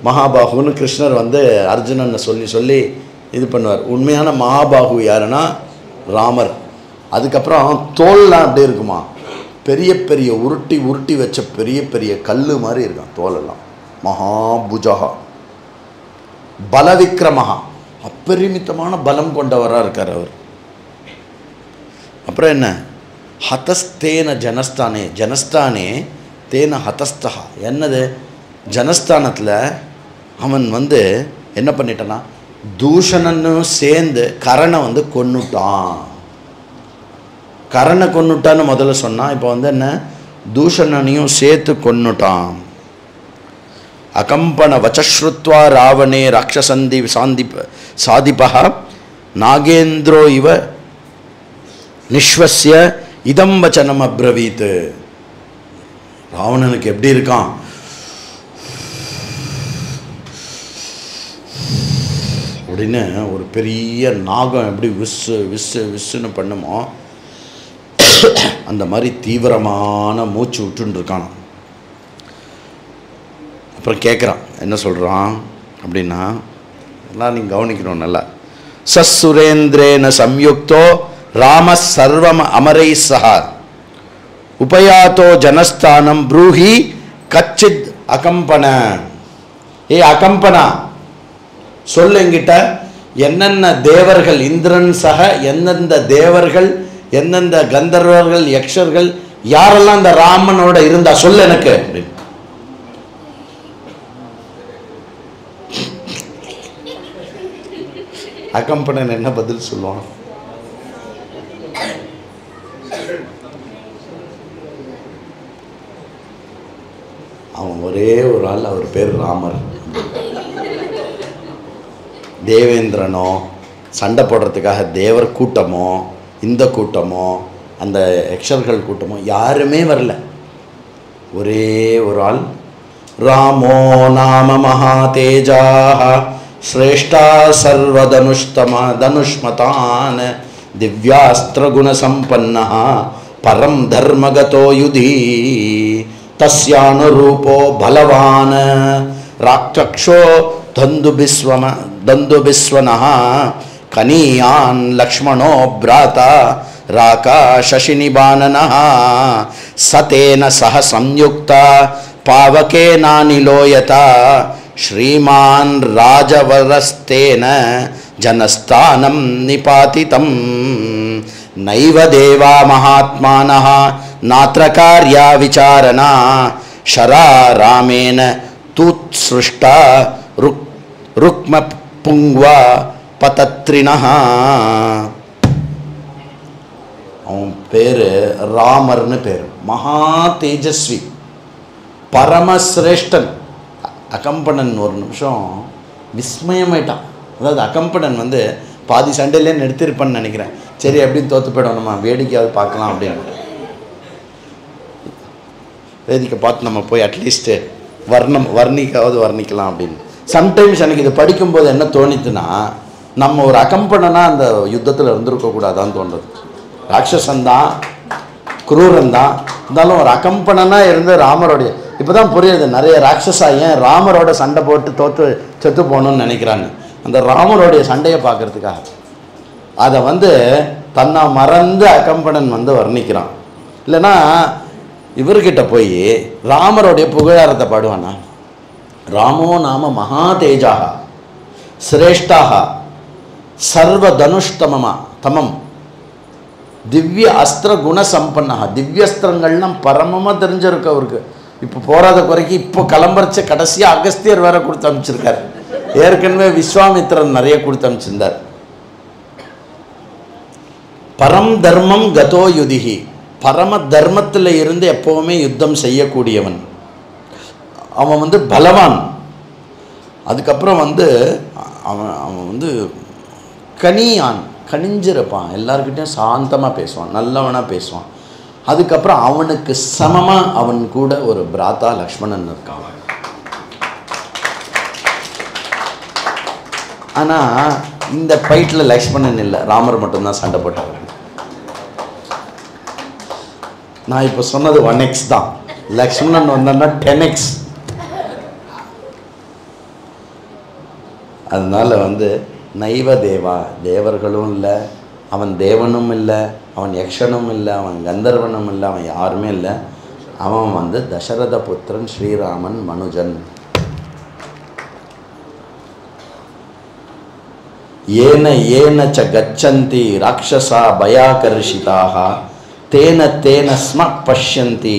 மகாபாகுன்னு கிருஷ்ணர் வந்து அர்ஜுனனை சொல்லி இது பண்ணுவார். உண்மையான மகாபாகு யாருன்னா ராமர். அதுக்கப்புறம் தோல்லாம் அப்படி இருக்குமா, பெரிய உருட்டி வச்ச பெரிய கல் மாதிரி இருக்கும் தோலெல்லாம். மகாபுஜா பலவிக்ரமஹா, அப்பரிமிதமான பலம் கொண்டவராக இருக்கார் அவர். அப்புறம் என்ன, ஹதஸ்தேன ஜனஸ்தானே, ஜனஸ்தானே தேன ஹதஸ்தா, என்னது ஜனஸ்தானத்தில் அவன் வந்து என்ன பண்ணிட்டான்னா தூஷணன்னு சேர்ந்து கரனை வந்து கொன்னுட்டான். கரனை கொன்னுட்டான்னு முதல்ல சொன்னான், இப்போ வந்து என்ன தூஷணனையும் சேர்த்து கொன்னுட்டான். அகம்பன வச்சஸ்ருத்வா ராவணே ராட்சசந்தி சாதிபா நாகேந்திரோ இவ நிஸ்வஸ்ய இதம் வச்சனம் அப்ரவீத். ராவணனுக்கு எப்படி இருக்கான், அப்படின்னு ஒரு பெரிய நாகம் எப்படி விஸ்ஸு விஸ்ஸு விஸ்ஸுன்னு பண்ணுமோ அந்த மாதிரி தீவிரமான மூச்சு விட்டுருக்கான். அப்புறம் கேட்குறான், என்ன சொல்கிறான் அப்படின்னா, எல்லாம் நீங்கள் கவனிக்கணும் நல்லா. சசுரேந்திரேன சம்யுக்தோ ராம சர்வம் அமரை சஹா உபயாத்தோ ஜனஸ்தானம் ப்ரூஹி கச்சித் அகம்பன. ஏ அகம்பனா, சொல்ல என்கிட்ட என்னென்ன தேவர்கள், இந்திரன் சக எந்தெந்த தேவர்கள், எந்தெந்த கந்தர்வர்கள், யக்ஷர்கள், யாரெல்லாம் இந்த ராமனோட இருந்தா சொல்ல எனக்கு அப்படின்னு. அகம்பனன் என்ன பதில் சொல்லுவான், அவன் ஒரே ஒரு ஆள், அவர் பேர் ராமர். தேவேந்திரனோ சண்டை போடுறதுக்காக தேவர் கூட்டமோ இந்த கூட்டமோ அந்த யக்ஷர்கள் கூட்டமோ யாருமே வரல, ஒரே ஒரு ஆள். ராமோ நாம மகாதேஜா ஸ்ரேஷ்டா சர்வதனுஷ்மதான் திவ்யாஸ்திர குணசம்பன்னா பரம் தர்மகதோ யுதி தஸ்யானுரூபோ பலவான் ராட்சக்ஷோ தந்துபிஸ்வனः கனியான் லக்ஷ்மணோ பிராதா ராகா சசினிபானனः சதேன சஹ சம்யுக்தா பாவகேனாநிலோயதா ஸ்ரீமான் ராஜவரஸ்தேன ஜனஸ்தானம் நிபாதிதம் நைவ தேவா மகாத்மானः நாத்ர கார்யா விசாரணா ஷரா ராமேன தூத்ஸ்ருஷ்டா ருக்ம புங்வா பதத்ரிணஹ. அவன் பேர் ராமர்னு பேர், மகா தேஜஸ்வி, பரமசிரேஷ்டன். அகம்பனன் ஒரு நிமிஷம் விஸ்மயமாயிட்டான். அதாவது அகம்பனன் வந்து பாதி சண்டையிலே நிறுத்திருப்பான்னு நினைக்கிறேன். சரி அப்படின்னு தோற்று போயிடும், நம்ம வேடிக்கையாவது பார்க்கலாம் அப்படின்னு வேதிக்கை பார்த்து நம்ம போய் அட்லீஸ்ட்டு வர்ணிக்கலாம் அப்படின்னு. சம்டைம்ஸ் எனக்கு இது படிக்கும்போது என்ன தோணித்துன்னா, நம்ம ஒரு அகம்பனனா அந்த யுத்தத்தில் இருந்திருக்கக்கூடாதான்னு தோன்றது. ராட்சசந்தான், குரூரந்தான், இருந்தாலும் ஒரு அகம்பனனா இருந்து ராமரோடைய, இப்போ தான் புரியுது நிறைய ராட்சசா ஏன் ராமரோட சண்டை போட்டு தோற்று செத்து போகணும்னு நினைக்கிறான்னு. அந்த ராமரோடைய சண்டையை பார்க்கறதுக்காக அதை வந்து தன்னை மறந்து அகம்பனன் வந்து வர்ணிக்கிறான். இல்லைன்னா இவர்கிட்ட போய் ராமருடைய புகழாரத்தை பாடுவானா, ராமோ நாம மகா தேஜாக சிரேஷ்டாக சர்வ தனுஷ்தமமா தமம் திவ்ய அஸ்திர குணசம்பன்னா, திவ்யஸ்திரங்கள்லாம் பரமமாக தெரிஞ்சிருக்கு அவருக்கு. இப்போ போராத குறைக்கு இப்போ கிளம்புறச்ச கடைசியாக அகஸ்தியர் வேற கொடுத்து அனுப்பிச்சிருக்காரு. ஏற்கனவே விஸ்வாமித்திரன் நிறைய கொடுத்து அனுப்பிச்சிருந்தார். பரம் தர்மம் கதோ யுதிகி, பரம தர்மத்தில் இருந்து எப்போவுமே யுத்தம் செய்யக்கூடியவன் அவன் வந்து பலவான். அதுக்கப்புறம் வந்து அவன் வந்து கனியான், கனிஞ்சிருப்பான், எல்லாருக்கிட்டையும் சாந்தமாக பேசுவான், நல்லவனாக பேசுவான். அதுக்கப்புறம் அவனுக்கு சமமாக அவன் கூட ஒரு பிராத்தா லக்ஷ்மணன் இருக்கான். ஆனால் இந்த ஃபைட்டில் லக்ஷ்மணன் இல்லை, ராமர் மட்டும்தான் சண்டை போட்டார். நான் இப்போ சொன்னது 1x தான், லக்ஷ்மணன் வந்தா 10x. அதனால வந்து நைவ தேவா, தேவர்களும் இல்லை, அவன் தேவனும் இல்லை, அவன் யக்ஷனும் இல்லை, அவன் கந்தர்வனும் இல்லை, அவன் யாருமே இல்லை. அவன் வந்து தசரத புத்திரன் ஸ்ரீராமன் மனுஜன். ஏன ஏன ச கச்சந்தி ராட்சசா பயாகர்ஷிதாக தேன தேன ஸ்ம பஷ்யந்தி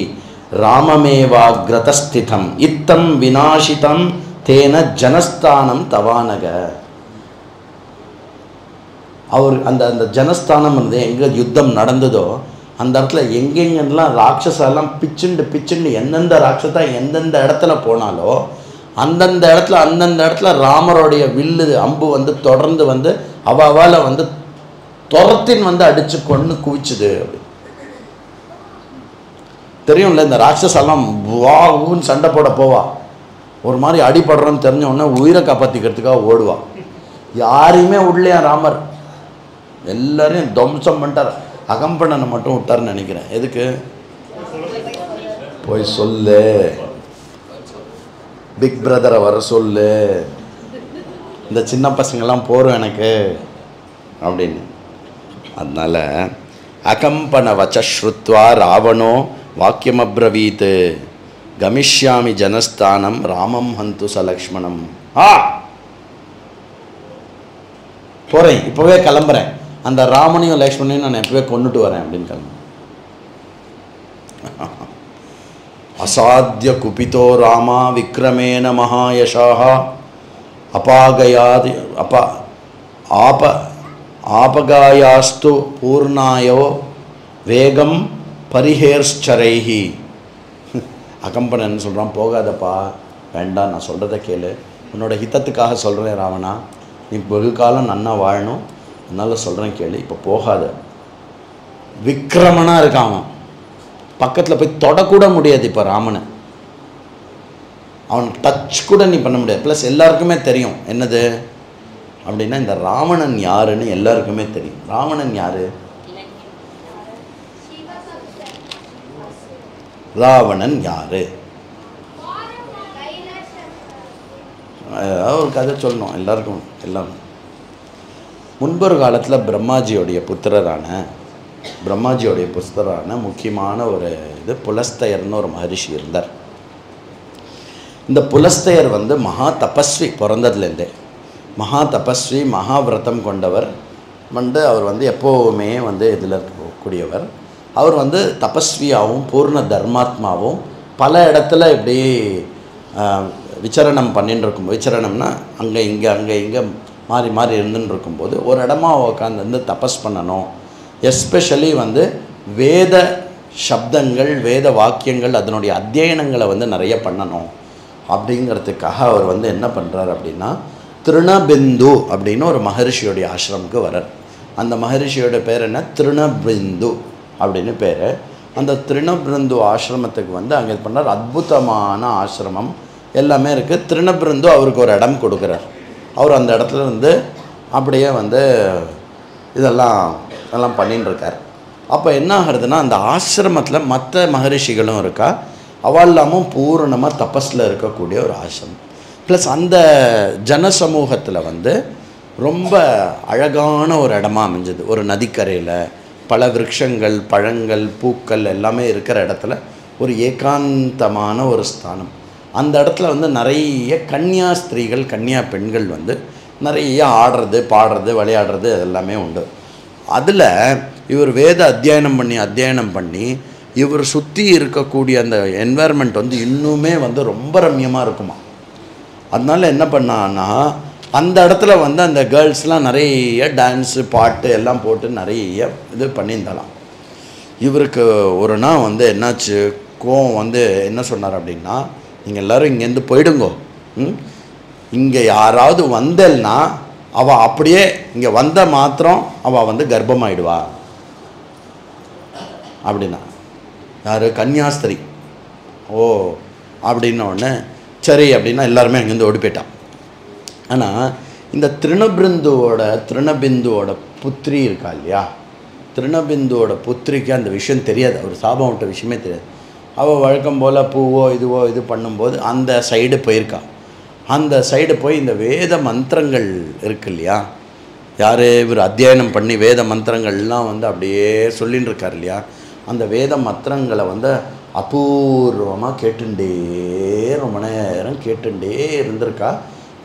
ராமமேவாக்ரதஸ்திதம் இத்தம் விநாசிதம் தேன ஜனஸ்தானம் தவானக. அவர் அந்த அந்த ஜனஸ்தானம் வந்து எங்கே யுத்தம் நடந்ததோ அந்த இடத்துல எங்கெங்கெல்லாம் ராட்சஸெல்லாம் பிச்சுண்டு எந்தெந்த ராட்சஸா எந்தெந்த இடத்துல போனாலோ அந்தந்த இடத்துல ராமருடைய வில்லு அம்பு வந்து தொடர்ந்து வந்து அவளை வந்து துரத்தின் வந்து அடித்து கொண்டு குவிச்சுது. தெரியும்ல, இந்த ராட்சஸெல்லாம் வான்னு சண்டை போட போவா, ஒரு மாதிரி அடிபடுறோன்னு தெரிஞ்ச உடனே உயிரை காப்பாற்றிக்கிறதுக்காக ஓடுவா. யாரையுமே உள்ளே ராமர் எல்லாரையும் துவம்சம் பண்ணிட்டார். அகம்பனனை மட்டும் விட்டார்னு நினைக்கிறேன். எதுக்கு? போய் சொல்லு, பிக் பிரதரை வர சொல்லு, இந்த சின்ன பசங்கள்லாம் போகிறோம் எனக்கு அப்படின்னு. அதனால அகம்பன வச்ச்ருத்வா ராவணோ வாக்கியமப்ரவீத் கமிஷ்யாமி ஜனஸ்தானம் ராமம் ஹந்து சலக்ஷ்மணம். போகிறேன், இப்போவே கிளம்புறேன், அந்த ராமனையும் லக்ஷ்மணையும் நான் எப்பவே கொண்டுட்டு வரேன் அப்படின்னு கிளம்புறேன். அசாத்திய குபிதோ ராமா விக்ரமேன மகாயசாக அபாகயாதி ஆபகாயாஸ்து பூர்ணாயோ வேகம் பரிஹேர்ச்சரைஹி. அகம்பன் என்ன சொல்கிறான்? போகாதப்பா, வேண்டாம், நான் சொல்கிறத கேளு, உன்னோட ஹிதத்துக்காக சொல்கிறேன் ராவணா, நீ வெகு காலம் நன்னா வாழணும், அதனால் சொல்கிறேன் கேளு, இப்போ போகாத. விக்ரமனாக இருக்கான் அவன், பக்கத்தில் போய் தொடக்கூட முடியாது இப்போ ராமனை, அவன் டச் கூட நீ பண்ண முடியாது. ப்ளஸ் எல்லாருக்குமே தெரியும் என்னது அப்படின்னா இந்த ராவணன் யாருன்னு எல்லாருக்குமே தெரியும். ராவணன் யாரு? ராவணன் யாரு? ஒரு கதை சொல்லணும் எல்லாருக்கும். எல்லாரும் முன்பொரு காலத்தில் பிரம்மாஜியோடைய புத்திரரான முக்கியமான ஒரு இது புலஸ்தயர்னு ஒரு மகரிஷி இருந்தார். இந்த புலஸ்தயர் வந்து மகா தபஸ்வி, பிறந்ததுலேருந்தே மகா தபஸ்வி, மகாவிரதம் கொண்டவர் வந்து அவர் வந்து எப்போவுமே வந்து இதில் இருக்கக்கூடியவர். அவர் வந்து தபஸ்வியாகவும் பூர்ண தர்மாத்மாவும் பல இடத்துல இப்படி விசரணம் பண்ணின்னு இருக்கும்போது, விசரணம்னா அங்கே இங்கே மாறி இருந்துன்னு இருக்கும்போது ஒரு இடமா உட்காந்து வந்து தபஸ் பண்ணணும், எஸ்பெஷலி வந்து வேத சப்தங்கள் வேத வாக்கியங்கள் அதனுடைய அத்தியனங்களை வந்து நிறைய பண்ணணும் அப்படிங்கிறதுக்காக அவர் வந்து என்ன பண்ணுறார் அப்படின்னா திருணபிந்து அப்படின்னு ஒரு மகரிஷியோடைய ஆசிரமுக்கு வரார். அந்த மகரிஷியோட பேர் என்ன? திருணபிந்து அப்படின்னு பேர். அந்த திருணபிந்து ஆசிரமத்துக்கு வந்து அங்கே பண்ணார். அற்புதமான ஆசிரமம் எல்லாமே இருக்குது. திருணபிந்து அவருக்கு ஒரு இடம் கொடுக்குறார். அவர் அந்த இடத்துல இருந்து அப்படியே வந்து இதெல்லாம் பண்ணின்னு இருக்கார். அப்போ என்ன ஆகுறதுன்னா அந்த ஆசிரமத்தில் மற்ற மகரிஷிகளும் இருக்கா, அவெல்லாமும் பூரணமாக தபஸில் இருக்கக்கூடிய ஒரு ஆசிரமம். ப்ளஸ் அந்த ஜனசமூகத்தில் வந்து ரொம்ப அழகான ஒரு இடமா அமைஞ்சது. ஒரு நதிக்கரையில் பல விருட்சங்கள், பழங்கள், பூக்கள் எல்லாமே இருக்கிற இடத்துல ஒரு ஏகாந்தமான ஒரு ஸ்தானம். அந்த இடத்துல வந்து நிறைய கன்னியா ஸ்திரீகள், கன்னியா பெண்கள் வந்து நிறைய ஆடுறது, பாடுறது, விளையாடுறது அதெல்லாமே உண்டு. அதில் இவர் வேத அத்தியனம் பண்ணி இவர் சுற்றி இருக்கக்கூடிய அந்த என்வாயர்மெண்ட் வந்து இன்னுமே வந்து ரொம்ப ரம்யமாக இருக்குமா. அதனால என்ன பண்ணான்னா அந்த இடத்துல வந்து அந்த கேர்ள்ஸ்லாம் நிறைய டான்ஸு, பாட்டு எல்லாம் போட்டு நிறைய இது பண்ணியிருந்தாலாம். இவருக்கு ஒரு நாள் வந்து என்னாச்சு, கோவம் வந்து என்ன சொன்னார் அப்படின்னா, நீங்கள் எல்லோரும் இங்கேருந்து போயிடுங்கோ, இங்கே யாராவது வந்தல்னா அவள் அப்படியே இங்கே வந்த மாத்திரம் அவள் வந்து கர்ப்பமாயிடுவா அப்படின்னா. யார்? கன்னியாஸ்திரி. ஓ அப்படின்னோடனே சரி அப்படின்னா எல்லாருமே அங்கேருந்து ஓடி போயிட்டான். ஆனால் இந்த திருணபிந்துவோட புத்திரி இருக்கா இல்லையா, திருணபிந்துவோட புத்திரிக்கு அந்த விஷயம் தெரியாது, அவர் சாபம் விட்ட விஷயமே தெரியாது. அவள் வழக்கம் போல் பூவோ இது பண்ணும்போது அந்த சைடு போயிருக்கா. அந்த சைடு போய் இந்த வேத மந்திரங்கள் இருக்கு இல்லையா, யார் இவர் அத்தியனம் பண்ணி வேத மந்திரங்கள்லாம் வந்து அப்படியே சொல்லின்னு இருக்கார் இல்லையா, அந்த வேத மந்திரங்களை வந்து அபூர்வமாக கேட்டுண்டே ரொம்ப நேரம் கேட்டுண்டே இருந்திருக்கா.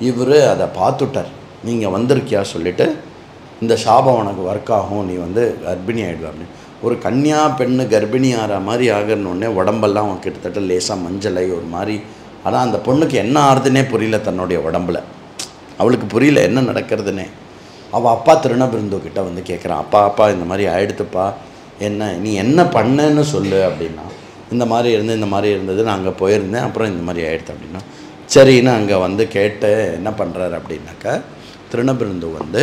இவர் அதை பார்த்துட்டார். நீங்கள் வந்திருக்கியா சொல்லிவிட்டு இந்த சாபம் உனக்கு ஒர்க் ஆகும், நீ வந்து கர்ப்பிணி ஆகிடுவ அப்படின்னு. ஒரு கன்னியா பெண்ணு கர்ப்பிணி ஆகிற மாதிரி ஆகிறனோடனே உடம்பெல்லாம் அவன் கிட்டத்தட்ட லேசாக மஞ்சளை ஒரு மாதிரி. ஆனால் அந்த பொண்ணுக்கு என்ன ஆறுதுன்னே புரியல, தன்னுடைய உடம்புல அவளுக்கு புரியல என்ன நடக்கிறதுனே. அவள் அப்பா திருநபிருந்துக்கிட்ட வந்து கேட்குறான், அப்பா இந்த மாதிரி ஆகிடுத்துப்பா, என்ன நீ என்ன பண்ணேன்னு சொல்லு அப்படின்னா. இந்த மாதிரி இருந்தது, நான் அங்கே போயிருந்தேன், அப்புறம் இந்த மாதிரி ஆகிடுது அப்படின்னா. சரின்னு அங்கே வந்து கேட்டு என்ன பண்ணுறாரு அப்படின்னாக்கா, திருநபிருந்து வந்து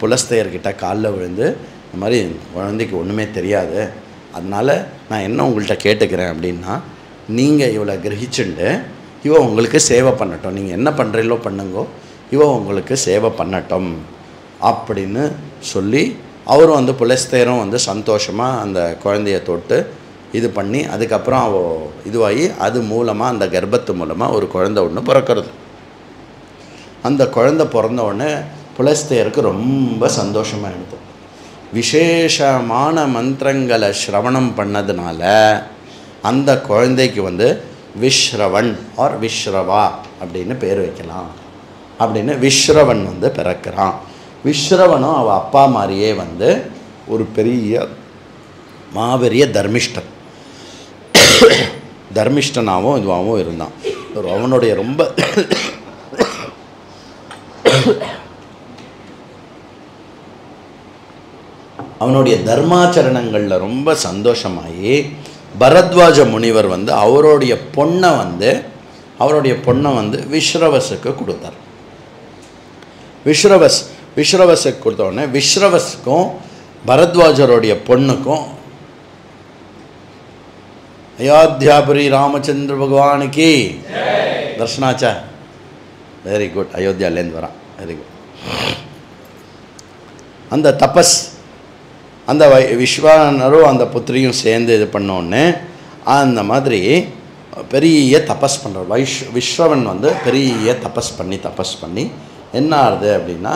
புலஸ்தையர்கிட்ட காலில் விழுந்து, இந்த மாதிரி குழந்தைக்கு ஒன்றுமே தெரியாது, அதனால் நான் என்ன உங்கள்கிட்ட கேட்டுக்கிறேன் அப்படின்னா, நீங்கள் இவளை கிரகிச்சுண்டு இவ உங்களுக்கு சேவை பண்ணட்டும், நீங்கள் என்ன பண்ணுறீங்களோ பண்ணுங்கோ, இவ உங்களுக்கு சேவை பண்ணட்டும் அப்படின்னு சொல்லி அவரும் வந்து புலஸ்தையரும் வந்து சந்தோஷமாக அந்த குழந்தைய தொட்டு இது பண்ணி, அதுக்கப்புறம் இதுவாகி அது மூலமாக அந்த கர்ப்பத்து மூலமாக ஒரு குழந்தை ஒன்று பிறக்கிறது. அந்த குழந்தை பிறந்த உடனே புலஸ்தையருக்கு ரொம்ப சந்தோஷமாகிடுது. விசேஷமான மந்திரங்களை ஸ்ரவணம் பண்ணதுனால அந்த குழந்தைக்கு வந்து விஸ்ரவன் ஆர் விஸ்ரவா அப்படின்னு பேர் வைக்கலாம் அப்படின்னு விஸ்ரவன் வந்து பிறக்கிறான். விஸ்ரவனும் அவள் அப்பா மாதிரியே வந்து ஒரு மாபெரிய தர்மிஷ்டனாகவும் இதுவாகவும் இருந்தான். அவனுடைய ரொம்ப அவனுடைய தர்மாச்சரணங்களில் ரொம்ப சந்தோஷமாகி பரத்வாஜ முனிவர் வந்து அவருடைய பொண்ணை வந்து விஸ்ரவஸுக்கு கொடுத்தார். விஸ்ரவஸுக்கு கொடுத்த உடனே விஸ்ரவஸுக்கும் பரத்வாஜருடைய பொண்ணுக்கும் அயோத்தியாபுரி ராமச்சந்திர பகவானுக்கு தர்ஷனாச்சா. Very good. அயோத்தியாலேருந்து வரான். Very good. அந்த தபஸ் அந்த விஸ்வானரும் அந்த புத்திரியும் சேர்ந்து இது பண்ணோடனே அந்த மாதிரி பெரிய தபஸ் பண்ணுறார். விஸ்ரவன் வந்து பெரிய தபஸ் பண்ணி என்ன ஆகுது அப்படின்னா,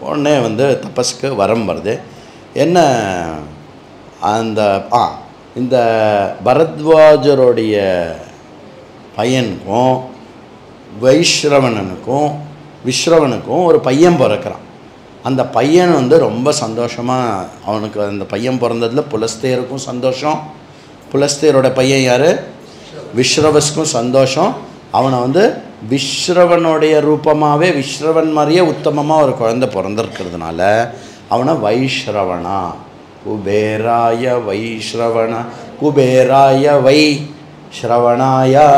உடனே வந்து தபஸ்க்கு வரம் வருது. என்ன அந்த இந்த பரத்வாஜருடைய பையனுக்கும் விஸ்ரவனுக்கும் ஒரு பையன் பிறக்கிறான். அந்த பையன் வந்து ரொம்ப சந்தோஷமாக, அவனுக்கு அந்த பையன் பிறந்ததில் புலஸ்தையருக்கும் சந்தோஷம், புலஸ்தையரோட பையன் யார் விஸ்ரவஸ்க்கும் சந்தோஷம். அவனை வந்து விஸ்ரவனுடைய ரூபமாகவே விஸ்ரவன் மாதிரியே உத்தமமாக ஒரு குழந்தை பிறந்திருக்கிறதுனால அவனை வைஸ்ரவணா, குபேராய வைஸ்ரவணா, குபேராய வை ஸ்ரவணாயா.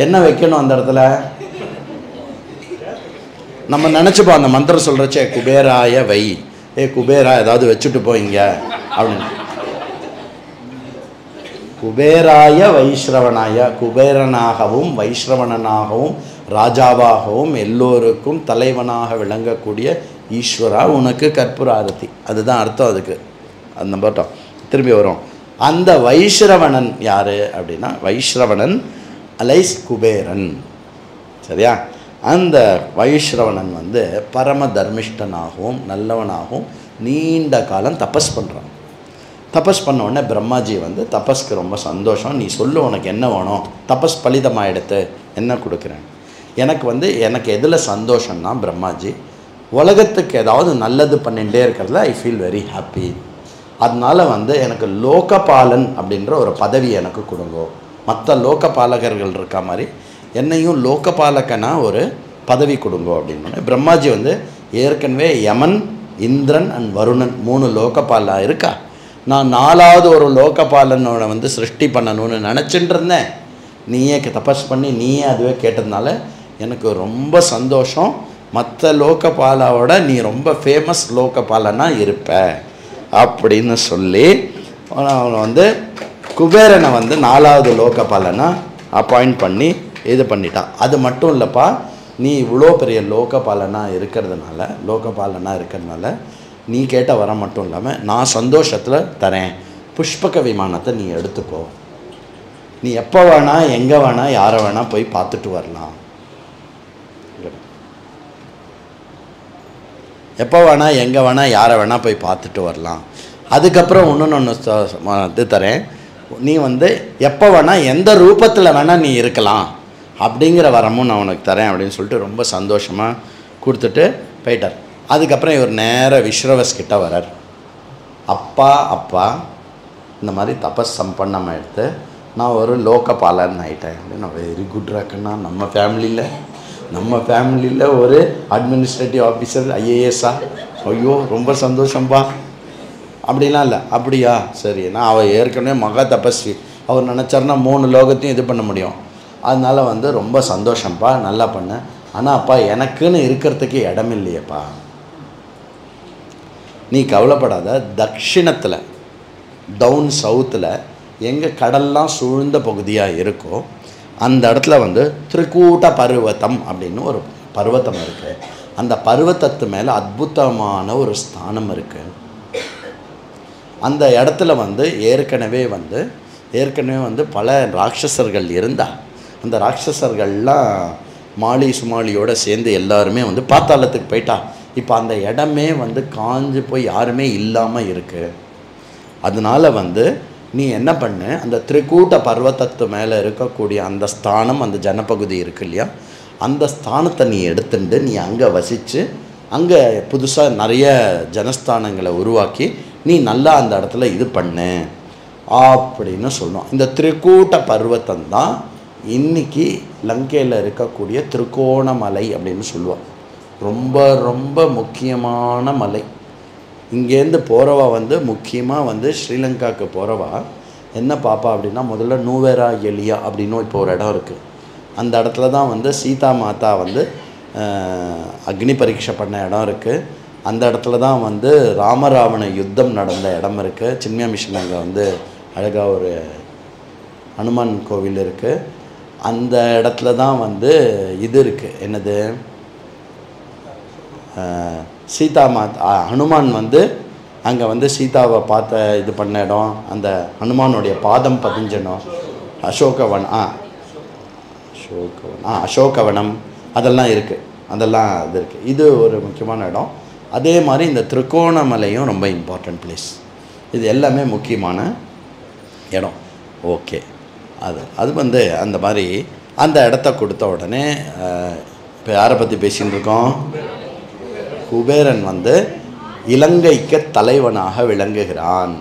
என்ன வைக்கணும் அந்த இடத்துல? நம்ம நினச்சிப்போம் அந்த மந்திரம் சொல்கிறச்சே குபேராய வை, குபேரா ஏதாவது வச்சுட்டு போயிங்க அப்படின்னு. குபேராய வைஸ்ரவணாய, குபேரனாகவும் வைஸ்ரவணனாகவும் ராஜாவாகவும் எல்லோருக்கும் தலைவனாக விளங்கக்கூடிய ஈஸ்வரா உனக்கு கற்பூர ஆரத்தி. அதுதான் அர்த்தம் அதுக்கு. அந்த பார்த்தோம் திரும்பி வரும். அந்த வைஸ்ரவணன் யார் அப்படின்னா, வைஸ்ரவணன் அலைஸ் குபேரன். சரியா? அந்த வைஸ்ரவணன் வந்து பரம தர்மிஷ்டனாகவும் நல்லவனாகவும் நீண்ட காலம் தபஸ் பண்ணுறான். தபஸ் பண்ண உடனே பிரம்மாஜி வந்து தபஸ்க்கு ரொம்ப சந்தோஷம். நீ சொல்லு உனக்கு என்ன வேணும், தபஸ் பலிதமாகிடுத்து, என்ன கொடுக்குறேன். எனக்கு எதில் சந்தோஷம்னா பிரம்மாஜி உலகத்துக்கு ஏதாவது நல்லது பண்ணிகிட்டே இருக்கிறதுல ஐ ஃபீல் வெரி ஹாப்பி. அதனால் வந்து எனக்கு லோகபாலன் அப்படின்ற ஒரு பதவி எனக்கு கொடுங்கோ. மற்ற லோகபாலகர்கள் இருக்க மாதிரி என்னையும் லோகபாலகனா ஒரு பதவி கொடுங்கோ அப்படின்னு. பிரம்மாஜி வந்து ஏற்கனவே யமன், இந்திரன் அண்ட் வருணன் 3 லோகபாலா இருக்கா. நான் 4வது ஒரு லோகபாலனோட வந்து சிருஷ்டி பண்ணணும்னு நினச்சிட்டு இருந்தேன். நீயே தபஸ் பண்ணி நீயே அதுவே கேட்டதுனால எனக்கு ரொம்ப சந்தோஷம். மற்ற லோகபாலாவோட நீ ரொம்ப ஃபேமஸ் லோகபாலனா இருப்ப அப்படின்னு சொல்லி அவனை வந்து குபேரனை வந்து 4வது லோகபாலனா அப்பாயிண்ட் பண்ணி இது பண்ணிட்டான். அது மட்டும் இல்லைப்பா, நீ இவ்வளோ பெரிய லோகபாலனாக இருக்கிறதுனால நீ கேட்ட வர மட்டும் இல்லாமல் நான் சந்தோஷத்தில் தரேன். புஷ்பக விமானத்தை நீ எடுத்துக்கோ. நீ எப்போ வேணால் எங்கே வேணால் யாரை வேணால் போய் பார்த்துட்டு வரலாம். எப்போ வேணால் எங்கே வேணால் யாரை வேணால் போய் பார்த்துட்டு வரலாம். அதுக்கப்புறம் ஒன்று இது தரேன். நீ வந்து எப்போ வேணால் எந்த ரூபத்தில் வேணால் நீ இருக்கலாம் அப்படிங்கிற வரமும் நான் உனக்கு தரேன் அப்படின்னு சொல்லிட்டு ரொம்ப சந்தோஷமாக கொடுத்துட்டு போயிட்டார். அதுக்கப்புறம் இவர் நேராக விஸ்ரவஸ் கிட்ட வரார். அப்பா இந்த மாதிரி தபஸ் சம்பன்னம் எடுத்து நான் ஒரு லோகபாலன் ஆகிட்டேன் அப்படின்னு. வெரி குட் ராக்கண்ணா, நம்ம ஃபேமிலியில் ஒரு அட்மினிஸ்ட்ரேட்டிவ் ஆஃபீஸர் ஐஏஎஸ்ஸா, ஐயோ ரொம்ப சந்தோஷம்பா அப்படிலாம் இல்லை. அப்படியா, சரி. நான் அவர் ஏற்கனவே மகா தபஸ்வி, அவர் நினச்சாருன்னா 3 லோகத்தையும் இது பண்ண முடியும். அதனால் வந்து ரொம்ப சந்தோஷம்ப்பா, நல்லா பண்ண. ஆனால் அப்பா எனக்குன்னு இருக்கிறதுக்கு இடம் இல்லையேப்பா. நீ கவலைப்படாத, தக்ஷிணத்தில் டவுன் சவுத்தில் எங்கே கடல்லாம் சூழ்ந்த பகுதியாக இருக்கோ அந்த இடத்துல வந்து திரிகூட்ட பர்வதம் அப்படின்னு ஒரு பர்வதம் இருக்குது. அந்த பர்வதத்து மேலே அற்புதமான ஒரு ஸ்தானம் இருக்குது. அந்த இடத்துல வந்து ஏற்கனவே வந்து பல ராட்சசர்கள் இருந்தால் அந்த ராட்சசர்கள்லாம் மாலி சுமாலியோடு சேர்ந்து எல்லாருமே வந்து பாத்தாளத்துக்கு போயிட்டா. இப்போ அந்த இடமே வந்து காஞ்சு போய் யாருமே இல்லாமல் இருக்குது. அதனால் வந்து நீ என்ன பண்ணு, அந்த திரிகூட்ட பர்வதத்து மேலே இருக்கக்கூடிய அந்த ஸ்தானம், அந்த ஜனப்பகுதி இருக்கு இல்லையா, அந்த ஸ்தானத்தை நீ எடுத்துட்டு நீ அங்கே வசித்து அங்கே புதுசாக நிறைய ஜனஸ்தானங்களை உருவாக்கி நீ நல்லா அந்த இடத்துல இது பண்ணு அப்படின்னு சொல்லுவோம். இந்த திரிகூட்ட பர்வதம் தான் இன்றைக்கி லங்கையில் இருக்கக்கூடிய திரிகோணமலை அப்படின்னு சொல்லுவாள். ரொம்ப ரொம்ப முக்கியமான மலை. இங்கேருந்து போகிறவா வந்து முக்கியமாக வந்து ஸ்ரீலங்காவுக்கு போகிறவா என்ன பாப்பா அப்படின்னா, முதல்ல நூவேரா எலியா அப்படின்னு இப்போ ஒரு இடம் இருக்குது. அந்த இடத்துல தான் வந்து சீதா மாதா வந்து அக்னி பரீட்சை பண்ண இடம் இருக்குது. அந்த இடத்துல தான் வந்து ராமராவண யுத்தம் நடந்த இடம் இருக்குது. சின்மயா மிஷன் அங்கே வந்து அழகாக ஒரு ஹனுமான் கோவில் இருக்குது. அந்த இடத்துல தான் வந்து இது இருக்குது, என்னது, சீதா மாதா ஹனுமான் வந்து அங்கே வந்து சீதாவை பார்த்த இது பண்ண இடம், அந்த ஹனுமானுடைய பாதம் பதிஞ்சனம், அசோகவனம் அதெல்லாம் இருக்குது. அதெல்லாம் இது இருக்குது. இது ஒரு முக்கியமான இடம். அதே மாதிரி இந்த திரிகோணமலையும் ரொம்ப இம்பார்ட்டன்ட் பிளேஸ். இது எல்லாமே முக்கியமான இடம். ஓகே, அது வந்து அந்த மாதிரி அந்த இடத்த கொடுத்த உடனே இப்போ யாரை பற்றி பேசின்னு இருக்கோம்? குபேரன் வந்து இலங்கைக்கு தலைவனாக விளங்குகிறான்.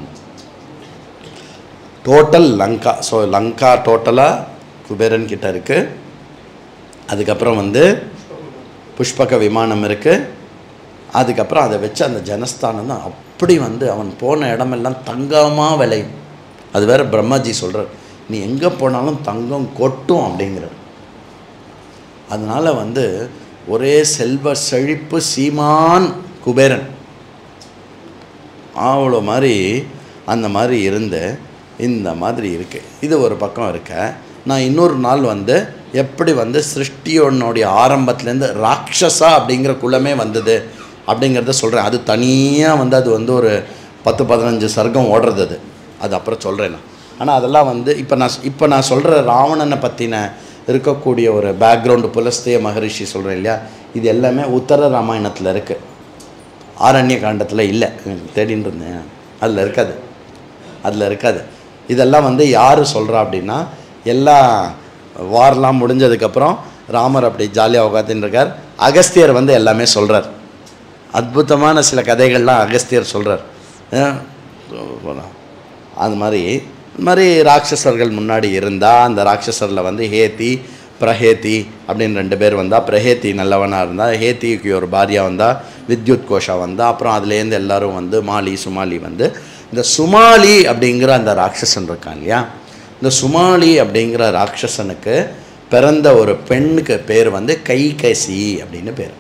டோட்டல் லங்கா, ஸோ லங்கா டோட்டலாக குபேரன் கிட்ட இருக்குது. அதுக்கப்புறம் வந்து புஷ்பக விமானம் இருக்குது. அதுக்கப்புறம் அதை வச்சு அந்த ஜனஸ்தானம் தான் அப்படி வந்து அவன் போன இடமெல்லாம் தங்கமாக விளையும். அது வேறு பிரம்மாஜி சொல்கிறார், நீ எங்கே போனாலும் தங்கம் கொட்டும் அப்படிங்கிறார். அதனால் வந்து ஒரே செல்வ செழிப்பு சீமான் குபேரன் அவ்வளோ மாதிரி அந்த மாதிரி இருந்து இந்த மாதிரி இருக்குது. இது ஒரு பக்கம் இருக்க. நான் இன்னொரு நாள் வந்து எப்படி வந்து சிருஷ்டியோனுடைய ஆரம்பத்துலேருந்து ராட்சசா அப்படிங்கிற குலமே வந்தது அப்படிங்கிறத சொல்கிறேன். அது தனியாக வந்து அது வந்து ஒரு 10-15 சர்க்கம் ஓடுறது. அது அப்புறம் சொல்கிறேன் நான். ஆனால் அதெல்லாம் வந்து இப்போ நான் சொல்கிற ராவணனை பற்றின இருக்கக்கூடிய ஒரு பேக்ரவுண்டு புலஸ்தய மகரிஷி சொல்கிறேன் இல்லையா, இது எல்லாமே உத்தர ராமாயணத்தில் இருக்குது, ஆரண்ய காண்டத்தில் இல்லை. தேடின்னு இருந்தேன், அதில் இருக்காது. இதெல்லாம் வந்து யார் சொல்கிறா அப்படின்னா, எல்லாம் வார்லாம் முடிஞ்சதுக்கப்புறம் ராமர் அப்படி ஜாலியாக உட்காந்துன்னு இருக்கார். அகஸ்தியர் வந்து எல்லாமே சொல்கிறார். அற்புதமான சில கதைகள்லாம் அகஸ்தியர் சொல்கிறார். அது மாதிரி ராட்சசர்கள் முன்னாடி இருந்தால் அந்த ராட்சசரில் வந்து ஹேத்தி பிரஹேத்தி அப்படின்னு 2 பேர் வந்தால், பிரஹேத்தி நல்லவனாக இருந்தால், ஹேத்திக்கு ஒரு பாரியா வந்தால், வித்யுத் கோஷா வந்தால், அப்புறம் அதுலேருந்து எல்லோரும் வந்து மாலி சுமாலி வந்து இந்த சுமாலி அப்படிங்கிற அந்த ராட்சசன் இருக்கான் இல்லையா, இந்த சுமாலி அப்படிங்கிற ராட்சசனுக்கு பிறந்த ஒரு பெண்ணுக்கு பேர் வந்து கைகசி அப்படின்னு பேர்.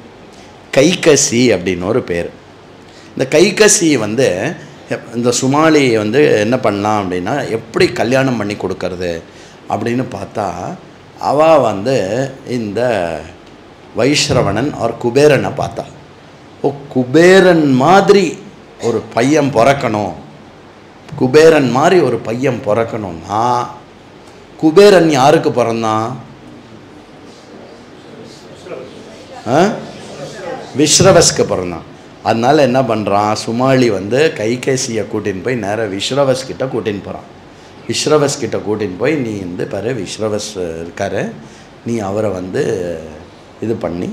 கைகசி அப்படின்னு ஒரு பேர். இந்த கைகசி வந்து இந்த சுமாலி வந்து என்ன பண்ணலாம் அப்படின்னா, எப்படி கல்யாணம் பண்ணி கொடுக்கறது அப்படின்னு பார்த்தா, அவள் வந்து இந்த வைஷ்ரவணன் ஒரு குபேரனை பார்த்தா. குபேரன் மாதிரி ஒரு பையன் பிறக்கணும், குபேரன் மாதிரி ஒரு பையன் பிறக்கணும்னா குபேரன் யாருக்கு பிறந்தான்? விஸ்ரவஸ்க்கு பிறந்தான். அதனால் என்ன பண்ணுறான், சுமாலி வந்து கைகேசியை கூட்டின்னு போய் நேராக விஸ்ரவஸ்கிட்ட கூட்டின்னு போகிறான். விஸ்ரவஸ்கிட்ட கூட்டின்னு போய், நீ வந்து பாரு விஸ்ரவஸ் இருக்காரு, நீ அவரை வந்து இது பண்ணி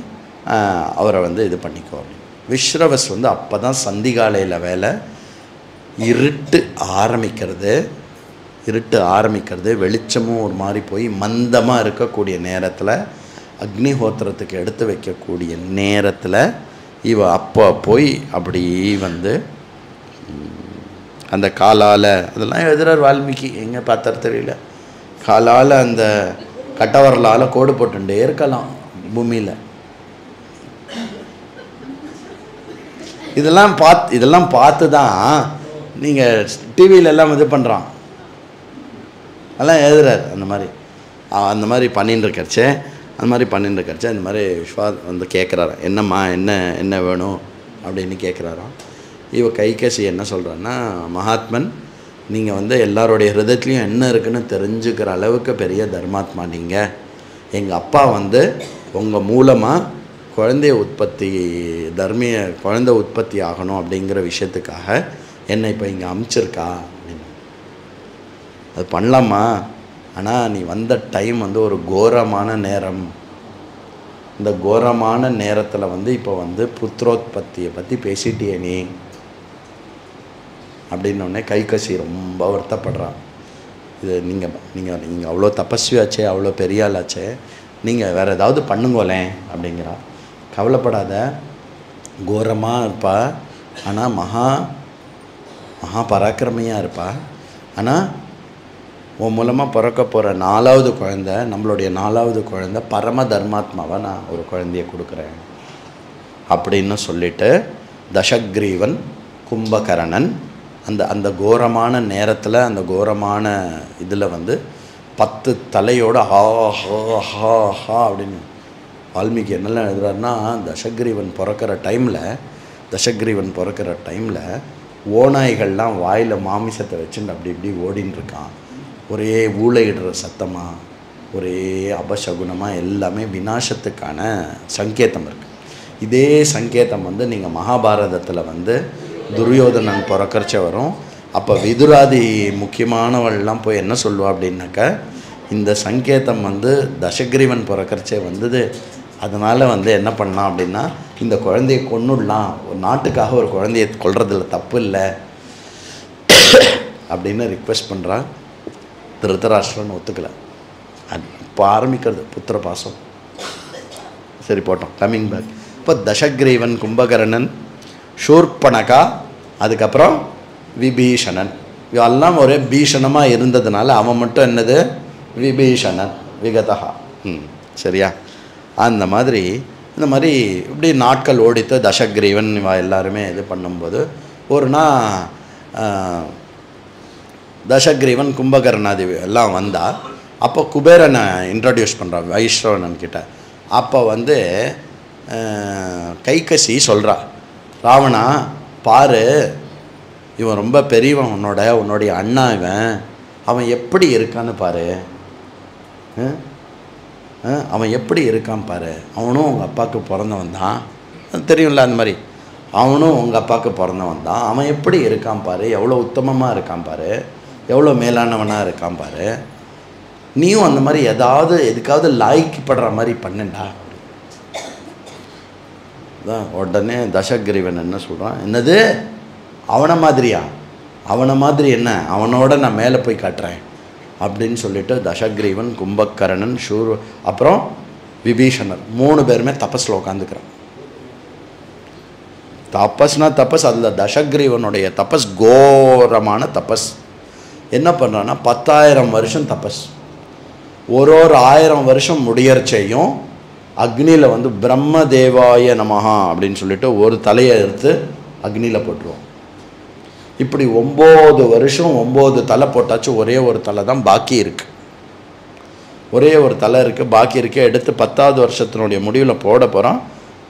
அவரை வந்து இது பண்ணிக்கோ அப்படின்னு. விஸ்ரவஸ் வந்து அப்போ தான் சந்திகாலையில் வேலை. இருட்டு ஆரம்பிக்கிறது, வெளிச்சமும் ஒரு மாதிரி போய் மந்தமாக இருக்கக்கூடிய நேரத்தில், அக்னிஹோத்திரத்துக்கு எடுத்து வைக்கக்கூடிய நேரத்தில் அப்போ போய் அப்படி வந்து அந்த காலால், அதெல்லாம் எழுதுறார் வால்மீகி, எங்கே பார்த்தாரு தெரியல, காலால் அந்த கட்டவரலால் கோடு போட்டுட்டே இருக்கலாம் பூமியில். இதெல்லாம் பார்த்து தான் நீங்கள் டிவியிலெல்லாம் இது பண்ணுறான், அதெல்லாம் எழுதுறாரு. அந்த மாதிரி பண்ணின்னு இருக்கறச்சே இந்த மாதிரி விஸ்வா வந்து கேட்குறாரு, என்னம்மா என்ன வேணும் அப்படின்னு கேட்குறாராம். கைகசி என்ன சொல்கிறான்னா, மகாத்மன் நீங்கள் வந்து எல்லாருடைய ஹிருதயத்துலேயும் என்ன இருக்குன்னு தெரிஞ்சுக்கிற அளவுக்கு பெரிய தர்மாத்மா நீங்கள். எங்கள் அப்பா வந்து உங்கள் மூலமாக குழந்தை உற்பத்தி ஆகணும் அப்படிங்கிற விஷயத்துக்காக என்னை இப்போ இங்கே அமுச்சிருக்கா அப்படின்னு. அது பண்ணலாமா, ஆனால் நீ வந்த டைம் வந்து ஒரு கோரமான நேரம். இந்த கோரமான நேரத்தில் வந்து இப்போ வந்து புத்திரோத்பத்தியை பற்றி பேசிட்டியே நீ அப்படின்னோடனே கைகசி ரொம்ப வருத்தப்படுறான். இது நீங்கள் அவ்வளோ தபஸ்வியாச்சே, அவ்வளோ பெரிய ஆளாச்சே, நீங்கள் வேறு ஏதாவது பண்ணுங்கோலேன் அப்படிங்கிறா. கவலைப்படாத, கோரமாக இருப்பா, ஆனால் மகா பராக்கிரமையாக இருப்பா. ஆனால் உன் மூலமாக பிறக்க போகிற 4வது குழந்தை, நம்மளுடைய 4வது குழந்தை பரம தர்மாத்மாவை நான் ஒரு குழந்தைய கொடுக்குறேன் அப்படின்னு சொல்லிட்டு தசக்ரீவன் கும்பகரணன் அந்த கோரமான நேரத்தில், அந்த கோரமான இதில் வந்து 10 தலையோட ஹா ஹா ஹா ஹா அப்படின்னு வால்மீகி என்னெல்லாம் எழுதுறாருன்னா, தசக்ரீவன் பிறக்கிற டைமில் ஓநாய்கள்லாம் வாயில் மாமிசத்தை வச்சுட்டு அப்படி இப்படி ஓடின்னு இருக்கான். ஒரே ஊளையிடுற சத்தமாக, ஒரே அபசகுனமாக, எல்லாமே விநாசத்துக்கான சங்கேதம் இருக்குது. இதே சங்கேதம் வந்து நீங்கள் மகாபாரதத்தில் வந்து துரியோதனன் பிறக்கறச்ச வரும். அப்போ விதுராதி முக்கியமானவள்லாம் போய் என்ன சொல்லுவா அப்படின்னாக்கா, இந்த சங்கேதம் வந்து தசக்ரீவன் பிறக்கறச்சே வந்தது, அதனால் வந்து என்ன பண்ணலாம் அப்படின்னா, இந்த குழந்தையை கொன்னுடலாம், ஒரு நாட்டுக்காக ஒரு குழந்தையை கொல்றதில்ல, தப்பு இல்லை அப்படின்னு ரிக்வெஸ்ட் பண்ணுறான். திருதராஷ்டிரன் ஒத்துக்கலை. இப்போ ஆரம்பிக்கிறது புத்திர பாசம். சரி போட்டோம், கம்மிங் பேக். இப்போ தசக்ரீவன், கும்பகர்ணன், ஷூர்பணகா, அதுக்கப்புறம் விபீஷணன், இவெல்லாம் ஒரே பீஷணமாக இருந்ததுனால அவன் மட்டும் என்னது விபீஷணன், விகதா. சரியா? அந்த மாதிரி இந்த மாதிரி இப்படி நாட்கள் ஓடித்து தசக்ரீவன் இவ எல்லாருமே இது பண்ணும்போது ஒரு நாள் தசக்ரீவன் கும்பகர்ணாதி எல்லாம் வந்தால் அப்போ குபேரனை இன்ட்ரடியூஸ் பண்ணுறான் வைஸ்ரவணன் கிட்ட. அப்போ வந்து கைகசி சொல்கிறா, ராவணா பாரு, இவன் ரொம்ப பெரியவன், உன்னுடைய அண்ணா அவன் எப்படி இருக்கான்னு பாரு, அவன் எப்படி இருக்கான் பாரு. அவனும் உங்கள் அப்பாவுக்கு பிறந்தவன் தான், தெரியும்ல, அந்த மாதிரி அவனும் உங்கள் அப்பாவுக்கு பிறந்தவன் தான். அவன் எப்படி இருக்கான் பாரு, எவ்வளோ உத்தமமாக இருக்கான் பாரு, எவ்வளோ மேலானவனாக இருக்கான் பாரு. நீயும் அந்த மாதிரி எதுக்காவது லாய்க்கப்படுற மாதிரி பண்ணுண்டா. தான் உடனே தசக்ரீவன் என்ன சொல்கிறான், என்னது அவனை மாதிரியா? அவனை மாதிரி என்ன, அவனோட நான் மேலே போய் காட்டுறேன் அப்படின்னு சொல்லிட்டு தசக்ரீவன், கும்பகர்ணன், அப்புறம் விபீஷணர் 3 பேருமே தபஸில் உட்காந்துக்கிறான். தபஸ், அதில் தசக்ரீவனுடைய தபஸ் கோரமான தபஸ். என்ன பண்ணுறான்னா 10,000 வருஷம் தபஸ். ஒரு 1000 வருஷம் முடியறச்சையும் அக்னியில் வந்து பிரம்மதேவாய நமஹா அப்படின்னு சொல்லிட்டு ஒரு தலையை எடுத்து அக்னியில் போட்டுருவோம். இப்படி 9 வருஷம் 9 தலை போட்டாச்சு, ஒரே ஒரு தலை தான் பாக்கி இருக்குது. ஒரே ஒரு தலை இருக்குது, பாக்கி இருக்குது. எடுத்து 10வது வருஷத்தினுடைய முடிவில் போட போகிறோம்.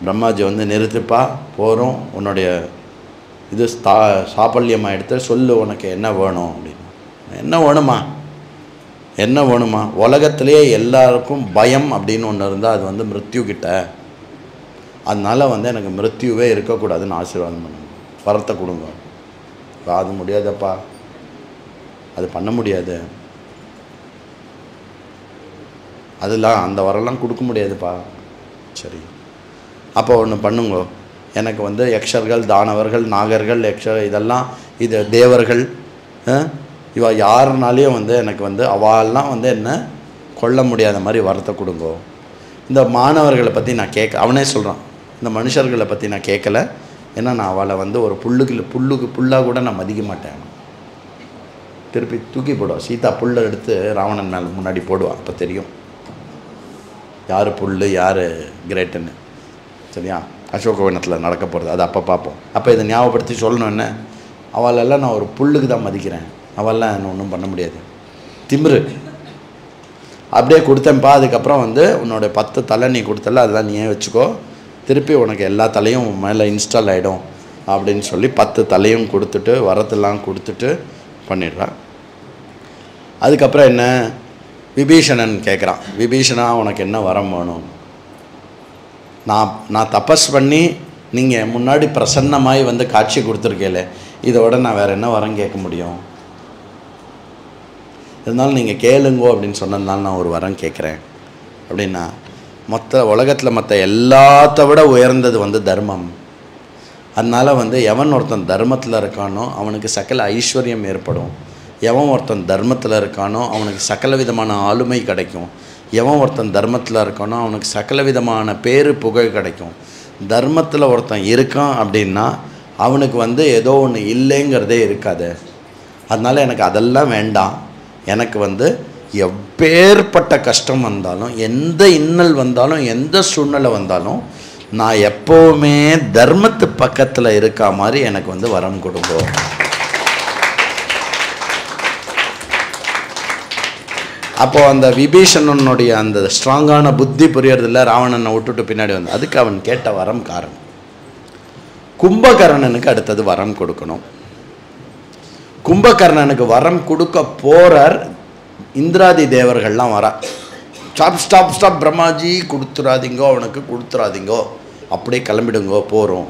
பிரம்மாஜி வந்து நிறுத்துப்பா, போகிறோம், உன்னுடைய இது சாப்பல்யமாக எடுத்து சொல்லு, உனக்கு என்ன வேணும் அப்படின்னு. என்ன வேணுமா? உலகத்திலேயே எல்லாருக்கும் பயம் அப்படின்னு ஒன்று இருந்தால் அது வந்து மிருத்யு கிட்ட. அதனால் வந்து எனக்கு மிருத்யுவே இருக்கக்கூடாதுன்னு ஆசீர்வாதம் பண்ணுங்க, வரத்தை கொடுங்க. அது முடியாதப்பா, அது பண்ண முடியாது, அதெல்லாம் அந்த வரலாம் கொடுக்க முடியாதுப்பா. சரி, அப்போ ஒன்று பண்ணுங்கோ, எனக்கு வந்து யக்ஷர்கள், தானவர்கள், நாகர்கள், இதெல்லாம் இது தேவர்கள், இவ யாருனாலையும் வந்து எனக்கு வந்து அவெல்லாம் வந்து என்ன கொல்ல முடியாத மாதிரி வரத்தை கொடுங்கோ. இந்த மாணவர்களை பற்றி நான் அவனே சொல்கிறான், இந்த மனுஷர்களை பற்றி நான் கேட்கல, ஏன்னா நான் அவளை வந்து ஒரு புல்லாக கூட நான் மதிக்க மாட்டேன். திருப்பி தூக்கி போடுவான். சீதா புல்லை எடுத்து ராவணன் மேலே முன்னாடி போடுவான். அப்போ தெரியும் யார் புல் யார் கிரேட்டுன்னு. சரியா? அசோகவனத்தில் நடக்க போகிறது அது அப்போ பார்ப்போம். அப்போ இதை ஞாபகப்படுத்தி சொல்லணும், என்ன அவளெல்லாம் நான் ஒரு புல்லுக்கு தான் மதிக்கிறேன், அவெல்லாம் என்ன ஒன்றும் பண்ண முடியாது. திமிரு அப்படியே கொடுத்தேன்ப்பா. அதுக்கப்புறம் வந்து உன்னோட 10 தலை நீ கொடுத்தல, அதெல்லாம் நீயே வச்சுக்கோ, திருப்பி உனக்கு எல்லா தலையும் மேலே இன்ஸ்டால் ஆகிடும் அப்படின்னு சொல்லி 10 தலையும் கொடுத்துட்டு வரத்தெல்லாம் கொடுத்துட்டு பண்ணிடுறான். அதுக்கப்புறம் என்ன, விபீஷணன் கேட்குறான், விபீஷணா உனக்கு என்ன வரம் வேணும்? நான் தபஸ் பண்ணி நீங்கள் முன்னாடி பிரசன்னமாய் வந்து காட்சி கொடுத்துருக்கேல, இதோட நான் வேறு என்ன வரம் கேட்க முடியும்? இருந்தாலும் நீங்கள் கேளுங்கோ அப்படின்னு சொன்னதுனால நான் ஒரு வரம் கேட்குறேன் அப்படின்னா, உலகத்தில் மற்ற எல்லாத்த விட உயர்ந்தது வந்து தர்மம். அதனால் வந்து எவன் ஒருத்தன் தர்மத்தில் இருக்கானோ அவனுக்கு சகல ஐஸ்வர்யம் ஏற்படும். எவன் ஒருத்தன் தர்மத்தில் இருக்கானோ அவனுக்கு சகல விதமான ஆளுமை கிடைக்கும். எவன் ஒருத்தன் தர்மத்தில் இருக்கானோ அவனுக்கு சகல விதமான பேரு புகழ் கிடைக்கும். தர்மத்தில் ஒருத்தன் இருக்கான் அப்படின்னா அவனுக்கு வந்து ஏதோ ஒன்று இல்லைங்கிறதே இருக்காது. அதனால் எனக்கு அதெல்லாம் வேண்டாம். எனக்கு வந்து எப்பேற்பட்ட கஷ்டம் வந்தாலும், எந்த இன்னல் வந்தாலும், எந்த சூழ்நிலை வந்தாலும், நான் எப்போவுமே தர்மத்து பக்கத்தில் இருக்கா மாதிரி எனக்கு வந்து வரம் கொடுக்கும். அப்போது அந்த விபீஷணனுடைய அந்த ஸ்ட்ராங்கான புத்தி புரியறதில்ல, ராவணனை விட்டுட்டு பின்னாடி வந்து அதுக்கு அவன் கேட்ட வரம் காரணம். கும்பகர்ணனுக்கு அடுத்தது வரம் கொடுக்கணும். கும்பகர்ணனுக்கு வரம் கொடுக்க போகிறார். இந்திராதி தேவர்கள்லாம் வரா, ஸ்டாப் பிரம்மாஜி கொடுத்துடாதீங்கோ, அவனுக்கு கொடுத்துடாதீங்கோ, அப்படியே கிளம்பிடுங்கோ, போகிறோம்.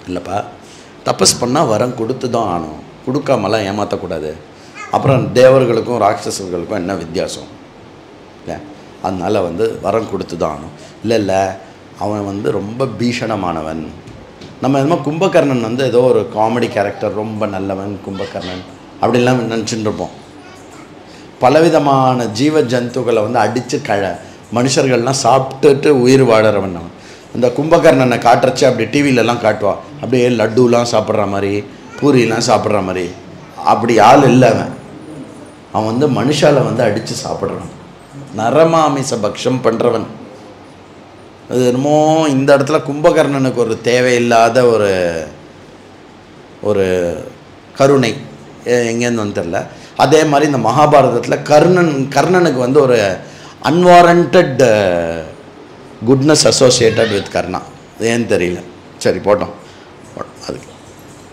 இல்லைப்பா, தபஸ் பண்ணால் வரம் கொடுத்து தான் ஆகணும், கொடுக்காமலாம் ஏமாற்றக்கூடாது. அப்புறம் தேவர்களுக்கும் ராட்சசர்களுக்கும் என்ன வித்தியாசம் இல்லை? அதனால் வந்து வரம் கொடுத்து தான் ஆகணும். இல்லை அவன் வந்து ரொம்ப பீஷணமானவன். நம்ம என்னமோ கும்பகர்ணன் வந்து ஏதோ ஒரு காமெடி கேரக்டர், ரொம்ப நல்லவன் கும்பகர்ணன் அப்படிலாம் நினச்சிட்டு இருப்போம். பலவிதமான ஜீவ ஜந்துக்களை வந்து அடித்து மனுஷர்கள்லாம் சாப்பிட்டுட்டு உயிர் வாழறவன் அவன். இந்த கும்பகர்ணனை காட்டுறச்சு அப்படி டிவிலெலாம் காட்டுவான், அப்படியே லட்டுலாம் சாப்பிட்ற மாதிரி, பூரிலாம் சாப்பிட்ற மாதிரி. அப்படி ஆள் இல்லை அவன் வந்து மனுஷால வந்து அடித்து சாப்பிட்றான், நரமாமிச பக்ஷம் பண்ணுறவன். அது என்னமோ இந்த இடத்துல கும்பகர்ணனுக்கு ஒரு தேவையில்லாத ஒரு கருணை எங்கேருந்து வந்து தெரில. அதே மாதிரி இந்த மகாபாரதத்தில் கர்ணனுக்கு வந்து ஒரு அன்வாரண்டட் குட்னஸ் அசோசியேட்டட் வித் கர்ணா. ஏன்னு தெரியல, சரி போட்டோம். அதுக்கு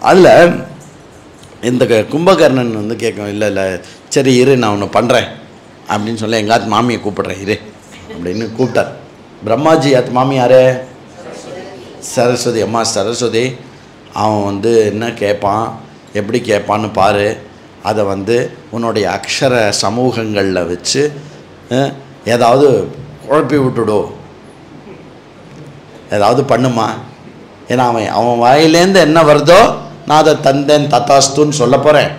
அதில் இந்த கும்பகர்ணன் வந்து கேட்கும், இல்லை சரி இரு நான் ஒன்று பண்ணுறேன் அப்படின்னு சொல்லி எங்காத்து மாமியை கூப்பிட்றேன் இரு அப்படின்னு கூப்பிட்டார். பிரம்மாஜி அது மாமியாரே சரஸ்வதி. அம்மா சரஸ்வதி, அவன் வந்து என்ன கேட்பான், எப்படி கேட்பான்னு பாரு, அதை வந்து உன்னுடைய அக்ஷர சமூகங்களில் வச்சு ஏதாவது குழப்பி விட்டுடோ, ஏதாவது பண்ணுமா. ஏன்னா அவன் வாயிலேருந்து என்ன வருதோ நான் அதை தந்தேன் தத்தாஸ்துன்னு சொல்ல போகிறேன்.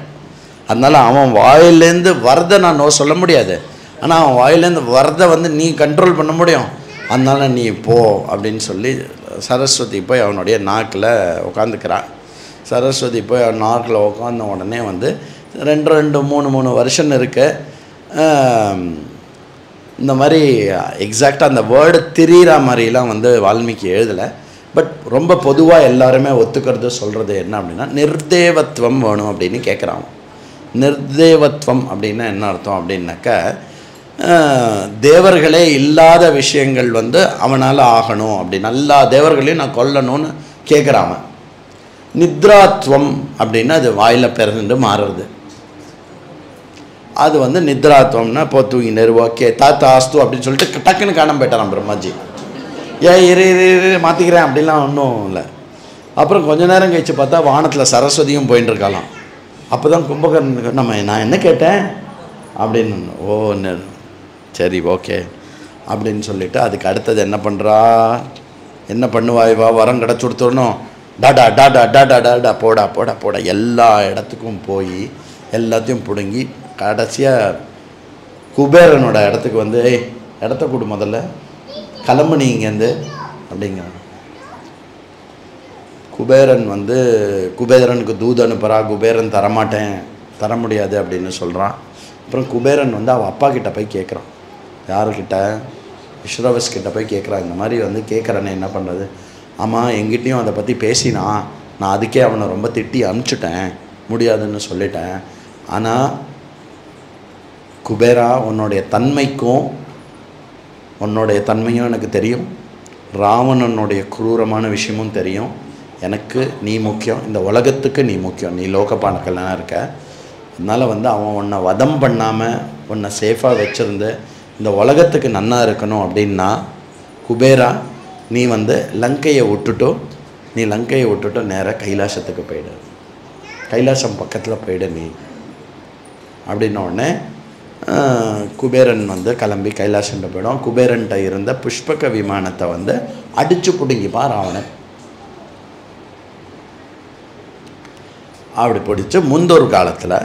அதனால் அவன் வாயிலேருந்து வரதை நான் சொல்ல முடியாது, ஆனால் அவன் வாயிலேருந்து வரதை வந்து நீ கண்ட்ரோல் பண்ண முடியும். அதனால் நீ போ அப்படின்னு சொல்லி சரஸ்வதி போய் அவனுடைய நாக்கில் உட்காந்துக்கிறான். சரஸ்வதி போய் அவன் நாக்கில் உட்காந்த உடனே வந்து 2-3 வருஷம் இருக்கு. இந்த மாதிரி எக்ஸாக்டாக அந்த வேர்டு திரிகிற மாதிரிலாம் வந்து வால்மீகி எழுதலை. பட் ரொம்ப பொதுவாக எல்லாருமே ஒத்துக்கிறது சொல்கிறது என்ன அப்படின்னா, நிர்தேவத்துவம் வேணும் அப்படின்னு கேட்குறான். நிர்தேவத்துவம் அப்படின்னா என்ன அர்த்தம் அப்படின்னாக்கா, தேவர்களே இல்லாத விஷயங்கள் வந்து அவனால் ஆகணும் அப்படின்னு, எல்லா தேவர்களையும் நான் கொல்லணும்னு கேட்குறான். நித்ராத்வம் அப்படின்னா அது வாயில் பிறந்து மாறுறது. அது வந்து நித்ராத்வம்னா இப்போ தூங்கினர், ஓகே தாத்தா ஆஸ்து அப்படின்னு சொல்லிட்டு டக்குன்னு காணாமல் போயிட்டாரான் பிரம்மாஜி. இரு மாற்றிக்கிறேன் அப்படிலாம் ஒன்றும் இல்லை. அப்புறம் கொஞ்ச நேரம் கழித்து பார்த்தா வானத்தில் சரஸ்வதியும் போயின்னு இருக்கலாம். அப்போ தான் கும்பகர்ணனுக்கு நான் என்ன கேட்டேன் அப்படின்னு, சரி ஓகே அப்படின்னு சொல்லிவிட்டு அதுக்கு அடுத்தது என்ன பண்ணுறா, என்ன பண்ணுவாய் வா, வரம் கிடச்சி கொடுத்துடணும், டாடா டாடா டாடா டாடா போடா போடா போடா எல்லா இடத்துக்கும் போய் எல்லாத்தையும் பிடுங்கி கடைசியாக குபேரனோட இடத்துக்கு வந்து, ஏய் இடத்த கொடு முதல்ல, கிளம்பு நீ இங்கேருந்து அப்படிங்கிறான். குபேரன் வந்து குபேரனுக்கு தூது அனுப்புகிறா. குபேரன் தரமாட்டேன், தர முடியாது அப்படின்னு சொல்கிறான். அப்புறம் குபேரன் வந்து அவள் அப்பா கிட்ட போய் கேட்குறான். யாருக்கிட்ட? விஸ்ரவஸ் கிட்ட போய் கேட்குறான். இந்த மாதிரி வந்து கேட்குறேன்னு என்ன பண்ணுறது? ஆமாம், எங்கிட்டையும் அதை பற்றி பேசினா, நான் அதுக்கே அவனை ரொம்ப திட்டி அனுப்பிச்சிட்டேன், முடியாதுன்னு சொல்லிட்டேன். ஆனால் குபேரா, உன்னுடைய தன்மைக்கும் உன்னுடைய தன்மையும் எனக்கு தெரியும், ராவணனுடைய குரூரமான விஷயமும் தெரியும். எனக்கு நீ முக்கியம், இந்த உலகத்துக்கு நீ முக்கியம், நீ லோகபாலகனாக இருக்க. அதனால் வந்து அவன் உன்னை வதம் பண்ணாமல் உன்னை சேஃபாக வச்சுருந்து இந்த உலகத்துக்கு நன்னா இருக்கணும் அப்படின்னா, குபேரா நீ வந்து லங்கையை விட்டுட்டு நேராக கைலாசத்துக்கு போயிடு, கைலாசம் பக்கத்தில் போயிடு நீ அப்படின்ன உடனே குபேரன் வந்து கிளம்பி கைலாசன்ட்ட போயிடும். குபேரன்ட்ட இருந்த புஷ்பக விமானத்தை வந்து அடித்து பிடுங்கிப்பா ராவணன். அப்படி பிடிச்சி முன்பொரு காலத்தில்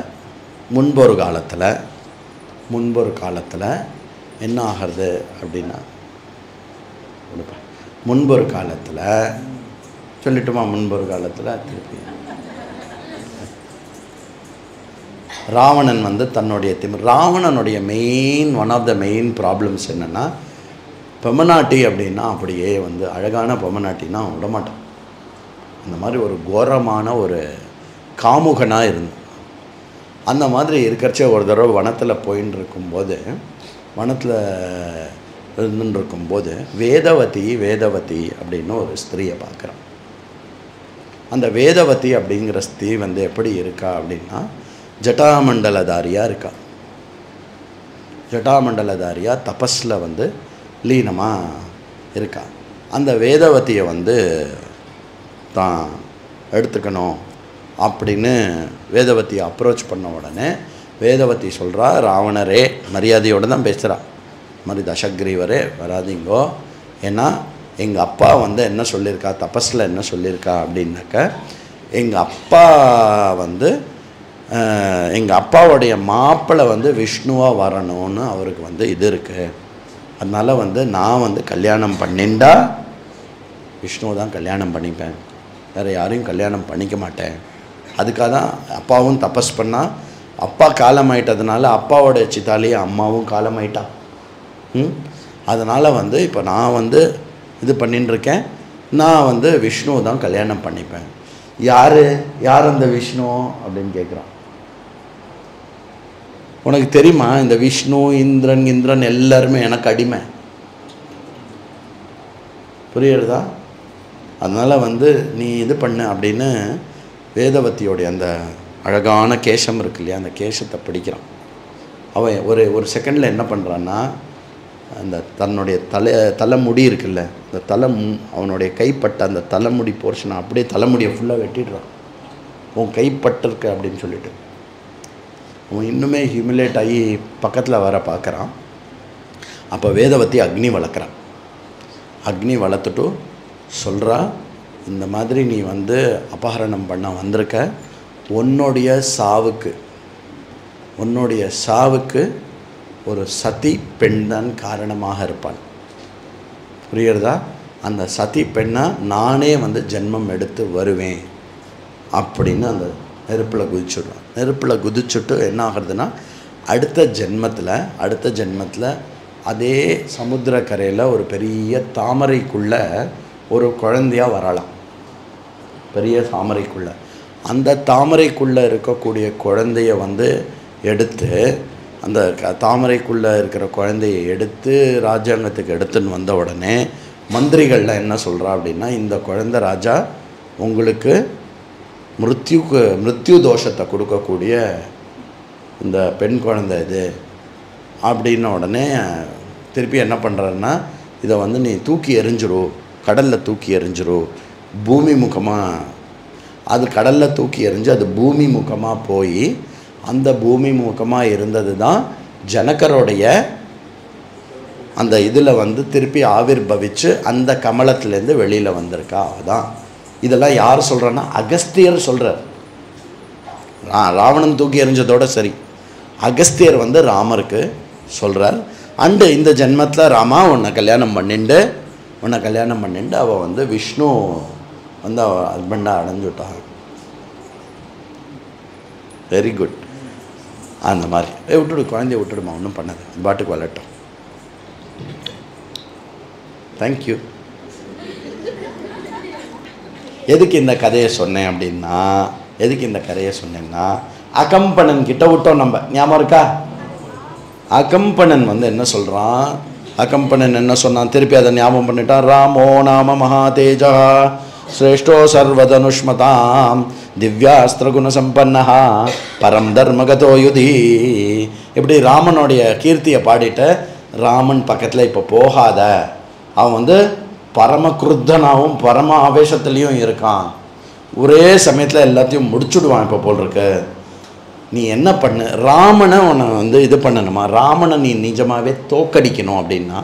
என்ன ஆகிறது அப்படின்னா, முன்பொரு காலத்தில் சொல்லிட்டுமா, முன்பொரு காலத்தில் திருப்பி ராவணன் வந்து தன்னுடைய ராவணனுடைய one of the main problems என்னென்னா, பொம்மநாட்டி அப்படின்னா அப்படியே வந்து அழகான பொம்மநாட்டின்னா அவன் விடமாட்டான். அந்த மாதிரி ஒரு கோரமான ஒரு காமுகனாக இருந்து, அந்த மாதிரி இருக்கிறச்சே ஒரு தடவை வனத்தில் போயின்னு இருக்கும்போது வேதவதி அப்படின்னு ஒரு ஸ்திரீயை பார்க்குறான். அந்த வேதவதி அப்படிங்கிற ஸ்திரீ வந்து எப்படி இருக்கா அப்படின்னா, ஜட்டாமண்டலதாரியாக இருக்கா. ஜட்டாமண்டலதாரியாக தபஸில் வந்து லீனமாக இருக்கா. அந்த வேதவதியை வந்து தான் எடுத்துக்கணும் அப்படின்னு வேதவதியை அப்ரோச் பண்ண உடனே வேதவதி சொல்கிறா, ராவணரே, மரியாதையோடு தான் பேசுகிறா, மாதிரி தசக்ரீவரே வராதிங்கோ, ஏன்னா எங்கள் அப்பா வந்து என்ன சொல்லியிருக்கா, தபஸில் என்ன சொல்லியிருக்கா அப்படின்னாக்க, எங்கள் அப்பாவுடைய மாப்பிள்ளை வந்து விஷ்ணுவாக வரணும்னு அவருக்கு வந்து இது இருக்குது. அதனால் வந்து நான் வந்து கல்யாணம் பண்ணிண்டா விஷ்ணுவை தான் கல்யாணம் பண்ணிப்பேன், வேறு யாரையும் கல்யாணம் பண்ணிக்க மாட்டேன். அதுக்காக தான் அப்பாவும் தபஸ் பண்ணால், அப்பா காலமாயிட்டதுனால அப்பாவோட சித்தாலேயே அம்மாவும் காலமாயிட்டா. அதனால் வந்து இப்போ நான் வந்து இது பண்ணிட்டுருக்கேன், நான் வந்து விஷ்ணுவை தான் கல்யாணம் பண்ணிப்பேன். யார் அந்த விஷ்ணு அப்படின்னு கேட்குறான். உனக்கு தெரியுமா, இந்த விஷ்ணு இந்திரன் எல்லாருமே எனக்கு அடிமை, புரியுறதா? அதனால் வந்து நீ இது பண்ணு அப்படின்னு வேதவதியோடைய அந்த அழகான கேசம் இருக்கு இல்லையா, அந்த கேசத்தை பிடிக்கிறான். அவன் ஒரு செகண்டில் என்ன பண்ணுறான்னா, அந்த தன்னுடைய தலைமுடி இருக்குல்ல, அந்த அவனுடைய கைப்பட்ட அந்த தலைமுடி போர்ஷனை அப்படியே தலைமுடியை ஃபுல்லாக வெட்டிடுறான். உன் கைப்பட்டிருக்க அப்படின்னு சொல்லிட்டு அவன் இன்னுமே ஹியூமிலேட் ஆகி பக்கத்தில் வர பார்க்குறான். அப்போ வேதவதி அக்னி வளர்க்குறான். அக்னி வளர்த்துட்டு சொல்கிறா, இந்த மாதிரி நீ வந்து அபகரணம் பண்ண வந்திருக்க, உன்னுடைய சாவுக்கு ஒரு சதி பெண் தான் காரணமாக இருப்பாள், புரியுறதா? அந்த சதி பெண்ணாக நானே வந்து ஜென்மம் எடுத்து வருவேன் அப்படின்னு அந்த நெருப்பில் குதிச்சுட்டு என்ன ஆகிறதுனா, அடுத்த ஜென்மத்தில் அதே சமுத்திரக்கரையில் ஒரு பெரிய தாமரைக்குள்ளே ஒரு குழந்தையாக வரலாம், பெரிய தாமரைக்குள்ளே. அந்த தாமரைக்குள்ளே இருக்கக்கூடிய குழந்தைய வந்து எடுத்து, அந்த தாமரைக்குள்ளே இருக்கிற குழந்தையை எடுத்து ராஜாங்கத்துக்கு எடுத்துன்னு வந்த உடனே மந்திரிகள்லாம் என்ன சொல்கிறா அப்படின்னா, இந்த குழந்தை ராஜா உங்களுக்கு மிருத்யு தோஷத்தை கொடுக்கக்கூடிய இந்த பெண் குழந்தை இது அப்படின்ன உடனே திருப்பி என்ன பண்ணுறாருன்னா, இதை வந்து நீ தூக்கி எறிஞ்சிரு, கடலில் தூக்கி எறிஞ்சிரு, பூமி முகமாக அது கடலில் தூக்கி எறிஞ்சு அது பூமி முகமாக போய், அந்த பூமி முகமாக இருந்தது தான் ஜனகருடைய அந்த இதில் வந்து திருப்பி ஆவிர்பவிச்சு அந்த கமலத்திலேருந்து வெளியில் வந்திருக்கா அவதான். இதெல்லாம் யார் சொல்கிறான்னா அகஸ்தியர் சொல்கிறார். ராவணன் தூக்கி எறிஞ்சதோடு சரி, அகஸ்தியர் வந்து ராமருக்கு சொல்கிறார். அண்டு இந்த ஜென்மத்தில் ராமா உன்னை கல்யாணம் பண்ணிண்டு அவள் வந்து விஷ்ணு வந்து அவள் ஹஸ்பண்டாக அடைஞ்சுட்டான். Very good. அந்த மாதிரி விட்டுடு, குழந்தைய விட்டுடுமா, ஒன்றும் பண்ணாது, பாட்டுக்கு வளரட்டும். தேங்க்யூ. எதுக்கு இந்த கதையை சொன்னேன் அப்படின்னா, அகம்பனன் கிட்ட விட்டோம் நம்ம, ஞாபகம் இருக்கா? அகம்பனன் வந்து என்ன சொல்கிறான், அகம்பனன் என்ன சொன்னான், திருப்பி அதை ஞாபகம் பண்ணிட்டான். ராமோ நாம மகாதேஜா ஸ்ரேஷ்டோ சர்வதனுஷ்மதாம் திவ்யாஸ்திரகுண சம்பன்னஹா பரம் தர்மகதோ யுதி. இப்படி ராமனுடைய கீர்த்தியை பாடிட்டு, ராமன் பக்கத்தில் இப்போ போகாத, அவன் வந்து பரம குருத்தனாகவும் பரம ஆவேசத்துலேயும் இருக்கான், ஒரே சமயத்தில் எல்லாத்தையும் முடிச்சுடுவான் இப்போ போல் இருக்கு. நீ என்ன பண்ணு, ராமனை உன்னை வந்து இது பண்ணணுமா, ராமனை நீ நிஜமாகவே தோக்கடிக்கணும் அப்படின்னா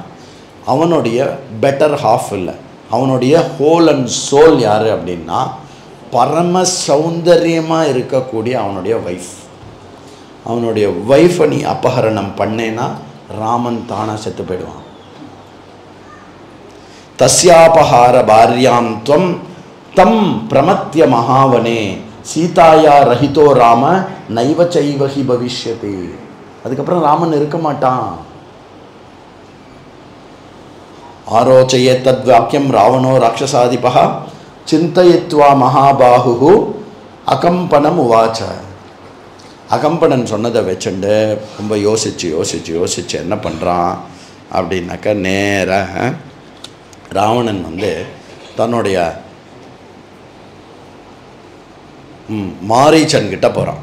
அவனுடைய பெட்டர் ஹாஃப் இல்லை, அவனுடைய ஹோல் அண்ட் சோல் யார் அப்படின்னா பரம சௌந்தரியமாக இருக்கக்கூடிய அவனுடைய ஒய்ஃப். அவனுடைய ஒய்ஃபை நீ அபகரணம் பண்ணேன்னா ராமன் தானாக செத்து போயிடுவான். தஸ்யாபஹார பாரியாம் துவம் தம் பிரமத்திய மகாவனே சீதாயா ரஹிதோ ராம நைவ சைவஹி பவிஷ்யதி. அதுக்கப்புறம் ராமன் இருக்க மாட்டான். ஆரோச்சயே தத் வாக்கியம் ராவணோ ராட்சசாதிபா சிந்தயித்வா மகாபாஹு அகம்பனம் உவாச்ச. அகம்பனன் சொன்னதை வச்சுண்டு ரொம்ப யோசிச்சு என்ன பண்ணுறான் அப்படின்னாக்கா, நேராக ராவணன் வந்து தன்னுடைய மாரீச்சன் கிட்ட போகிறான்.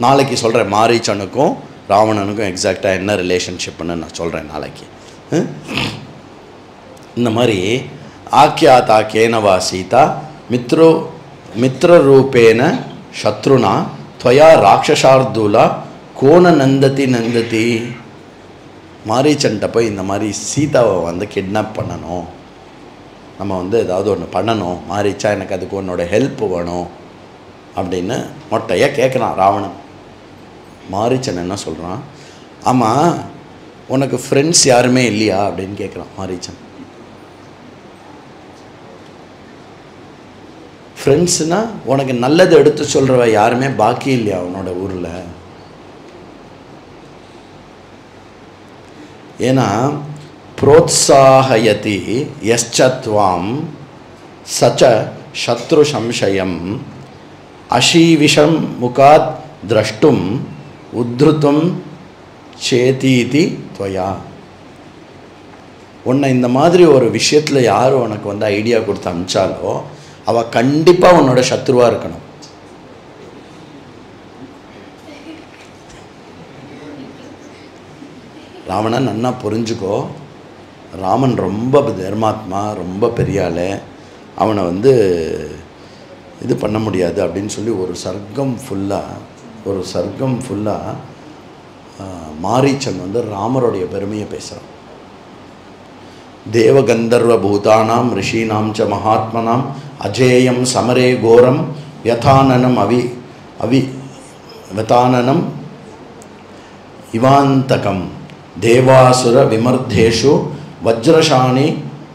நாளைக்கு சொல்கிறேன் மாரீச்சனுக்கும் ராவணனுக்கும் எக்ஸாக்டாக என்ன ரிலேஷன்ஷிப்னு நான் சொல்கிறேன் நாளைக்கு. இந்த மாதிரி ஆக்கியாதா கேனவா சீதா மித்ரரூபேன சத்ருனா துவயா ராட்சசார்தூலா கோன நந்ததி. மாரீச்சன்ட்ட போய் இந்த மாதிரி சீதாவை வந்து கிட்னாப் பண்ணணும், நம்ம வந்து ஏதாவது ஒன்று பண்ணணும், மாரீச்சா எனக்கு அதுக்கு உன்னோட ஹெல்ப் வேணும் அப்படின்னு மொட்டையாக கேட்குறான் ராவணன். மாரீச்சன் என்ன சொல்கிறான், ஆமாம் உனக்கு ஃப்ரெண்ட்ஸ் யாருமே இல்லையா அப்படின்னு கேட்குறான் மாரீச்சன். ஃப்ரெண்ட்ஸ்னா உனக்கு நல்லது எடுத்து சொல்கிறவ யாருமே பாக்கி இல்லையா உன்னோட ஊரில்? ஏன்னா புரோத்சாஹயதி யஸ்சத்வாம் சச்ச சத்ரு சம்சயம் அஷீவிஷம் முகாத் திரஷ்டும் உத்ருத்தும் சேதீதி துவயா. உன்னை இந்த மாதிரி ஒரு விஷயத்தில் யார் உனக்கு வந்து ஐடியா கொடுத்து அனுப்பிச்சாலோ அவள் கண்டிப்பாக உன்னோட சத்ருவாக இருக்கணும். ராவணன் நன்னா புரிஞ்சுக்கோ, ராமன் ரொம்ப தர்மாத்மா, ரொம்ப பெரிய ஆள், அவனை வந்து இது பண்ண முடியாது அப்படின்னு சொல்லி ஒரு சர்க்கம் ஃபுல்லாக மாரீச்சன் வந்து ராமருடைய பெருமையை பேசுகிறான். தேவகந்தர்வ பூதானாம் ரிஷீனாம் ச மகாத்மனாம் அஜேயம் சமரே கோரம் யதானனம் வதானனம் இவாந்தகம் தேவாசுர விமர்தேஷு வஜ்ரசாணி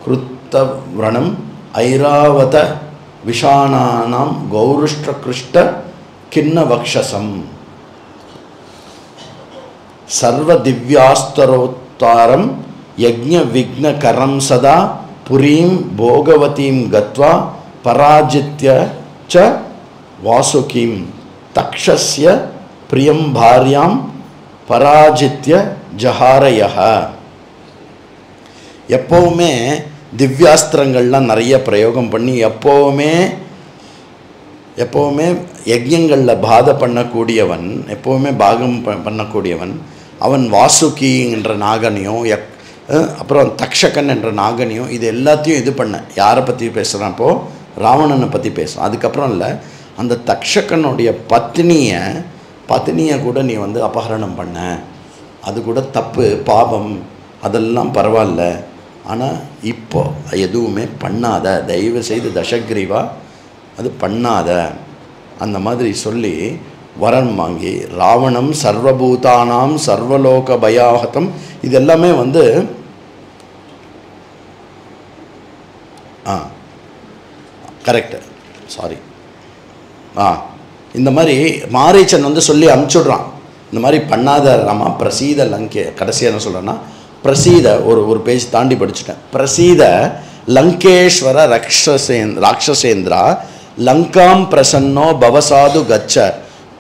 கிருத்தவ்ரணம் ஐராவத விஷானானாம் கௌருஷ்டகிருஷ்ட கிண்ணவக்ஷசம் சர்வ திவ்யாஸ்தரோத்தாரம் யஜ்ஞ விக்னகரம் சதா புரீம் போகவதீம் கத்வா பராஜித்ய ச வாசுகீம் தக்ஷஸ்ய பிரியம் பாரியாம் பராஜித்ய ஜஹாரயஹ. எப்போவுமே திவ்யாஸ்திரங்கள்லாம் நிறைய பிரயோகம் பண்ணி எப்போவுமே யஜ்யங்களில் பாதை பண்ணக்கூடியவன், எப்போவுமே பாகம் பண்ணக்கூடியவன் அவன் வாசுகின்ற நாகனையும் அப்புறம் தக்ஷகன் என்ற நாகனையும் இது எல்லாத்தையும் இது பண்ண. யாரை பற்றி பேசுகிறான்? அப்போது ராவணனை பற்றி பேசுகிறான். அதுக்கப்புறம் இல்லை, அந்த தக்ஷகனுடைய பத்னியை கூட நீ வந்து அபகரணம் பண்ண, அது கூட தப்பு, பாபம் அதெல்லாம் பரவாயில்ல, ஆனால் இப்போ எதுவுமே பண்ணாத, தயவு செய்து தசக்ரீவா அது பண்ணாத அந்த மாதிரி சொல்லி வரம் வாங்கி ராவணம் சர்வபூதானாம் சர்வலோக பயாஹதம் இது எல்லாமே வந்து கரெக்டு சாரி இந்த மாதிரி மாரீச்சன் வந்து சொல்லி அனுப்பிச்சுடுறான். இந்த மாதிரி பண்ணாத ராமா பிரசீத லங்கே, கடைசியாக என்ன சொல்கிறேன்னா பிரசீத ஒரு பேஜ் தாண்டி படிச்சுட்டேன். பிரசீத லங்கேஸ்வர ராட்சசேந்திரா லங்காம் பிரசன்னோ பவசாது கச்ச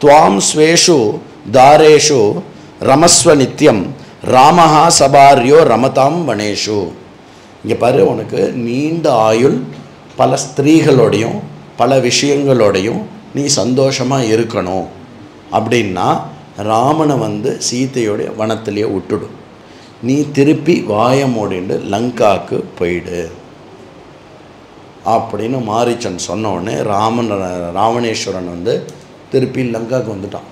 துவாம் ஸ்வேஷு தாரேஷு ரமஸ்வ நித்யம் ராமஹா சபாரியோ ரமதாம் வனேஷு. இங்கே பாரு, உனக்கு நீண்ட ஆயுள், பல ஸ்திரீகளோடையும் பல விஷயங்களோடையும் நீ சந்தோஷமாக இருக்கணும் அப்படின்னா ராமனை வந்து சீத்தையோடைய வனத்திலேயே விட்டுடும். நீ திருப்பி வாயமோடிண்டு லங்காவுக்கு போயிடு அப்படின்னு மாரீச்சன் சொன்ன உடனே ராவணேஸ்வரன் வந்து திருப்பி லங்காவுக்கு வந்துட்டான்.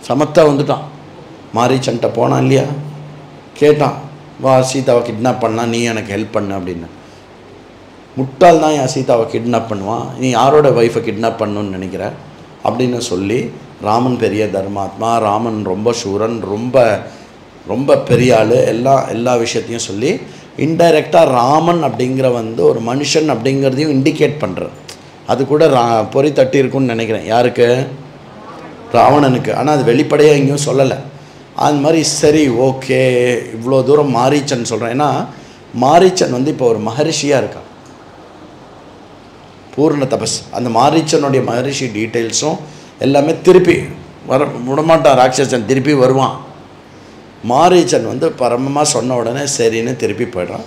சமத்தா வந்துட்டான். மாரீச்சன்ட்ட போனான் இல்லையா, கேட்டான், வா சீதாவை கிட்னாப் பண்ணலாம், நீ எனக்கு ஹெல்ப் பண்ணு அப்படின்னு. முட்டாள் தான் என் சீதாவை கிட்னாப் பண்ணுவான், நீ யாரோட ஒய்ஃபை கிட்னாப் பண்ணணுன்னு நினைக்கிற அப்படின்னு சொல்லி ராமன் பெரிய தர்மாத்மா, ராமன் ரொம்ப சூரன், ரொம்ப ரொம்ப பெரிய ஆள், எல்லா விஷயத்தையும் சொல்லி இன்டைரக்டாக ராமன் அப்படிங்கிற வந்து ஒரு மனுஷன் அப்படிங்கிறதையும் இண்டிகேட் பண்ணுறேன். அது கூட பொறி தட்டி இருக்குன்னு நினைக்கிறேன். யாருக்கு? ராவணனுக்கு. ஆனால் அது வெளிப்படையாக எங்கேயும் சொல்லலை. அது மாதிரி சரி ஓகே, இவ்வளோ தூரம் மாரீச்சன் சொல்கிறேன். ஏன்னா மாரீச்சன் வந்து இப்போ ஒரு மகரிஷியாக இருக்கான், பூர்ண தபஸ். அந்த மாரீச்சனுடைய மகரிஷி டீட்டெயில்ஸும் எல்லாமே திருப்பி விடமாட்டான். ராட்சசன் திருப்பி வருவான். மாரீச்சன் வந்து பரமமாக சொன்ன உடனே சரின்னு திருப்பி போய்ட்றான்.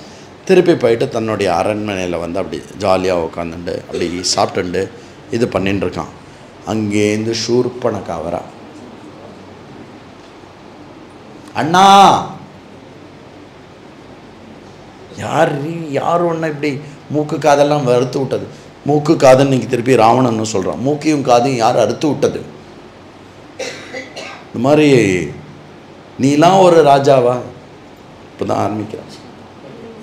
திருப்பி போயிட்டு தன்னுடைய அரண்மனையில் வந்து அப்படி ஜாலியாக உட்காந்துட்டு அப்படி சாப்பிட்டுண்டு இது பண்ணின்னு இருக்கான். அங்கேருந்து ஷூர்பனக்கா வரா. அண்ணா யார் ஒன்று இப்படி மூக்கு காதெல்லாம் அறுத்து விட்டது? மூக்கு காதல் இன்னைக்கு திருப்பி ராவணன்னு சொல்கிறான். மூக்கையும் காதையும் யார் அறுத்து விட்டது? இந்த மாதிரி நீலாம் ஒரு ராஜாவா? இப்போ தான் ஆரம்பிக்கிறான்.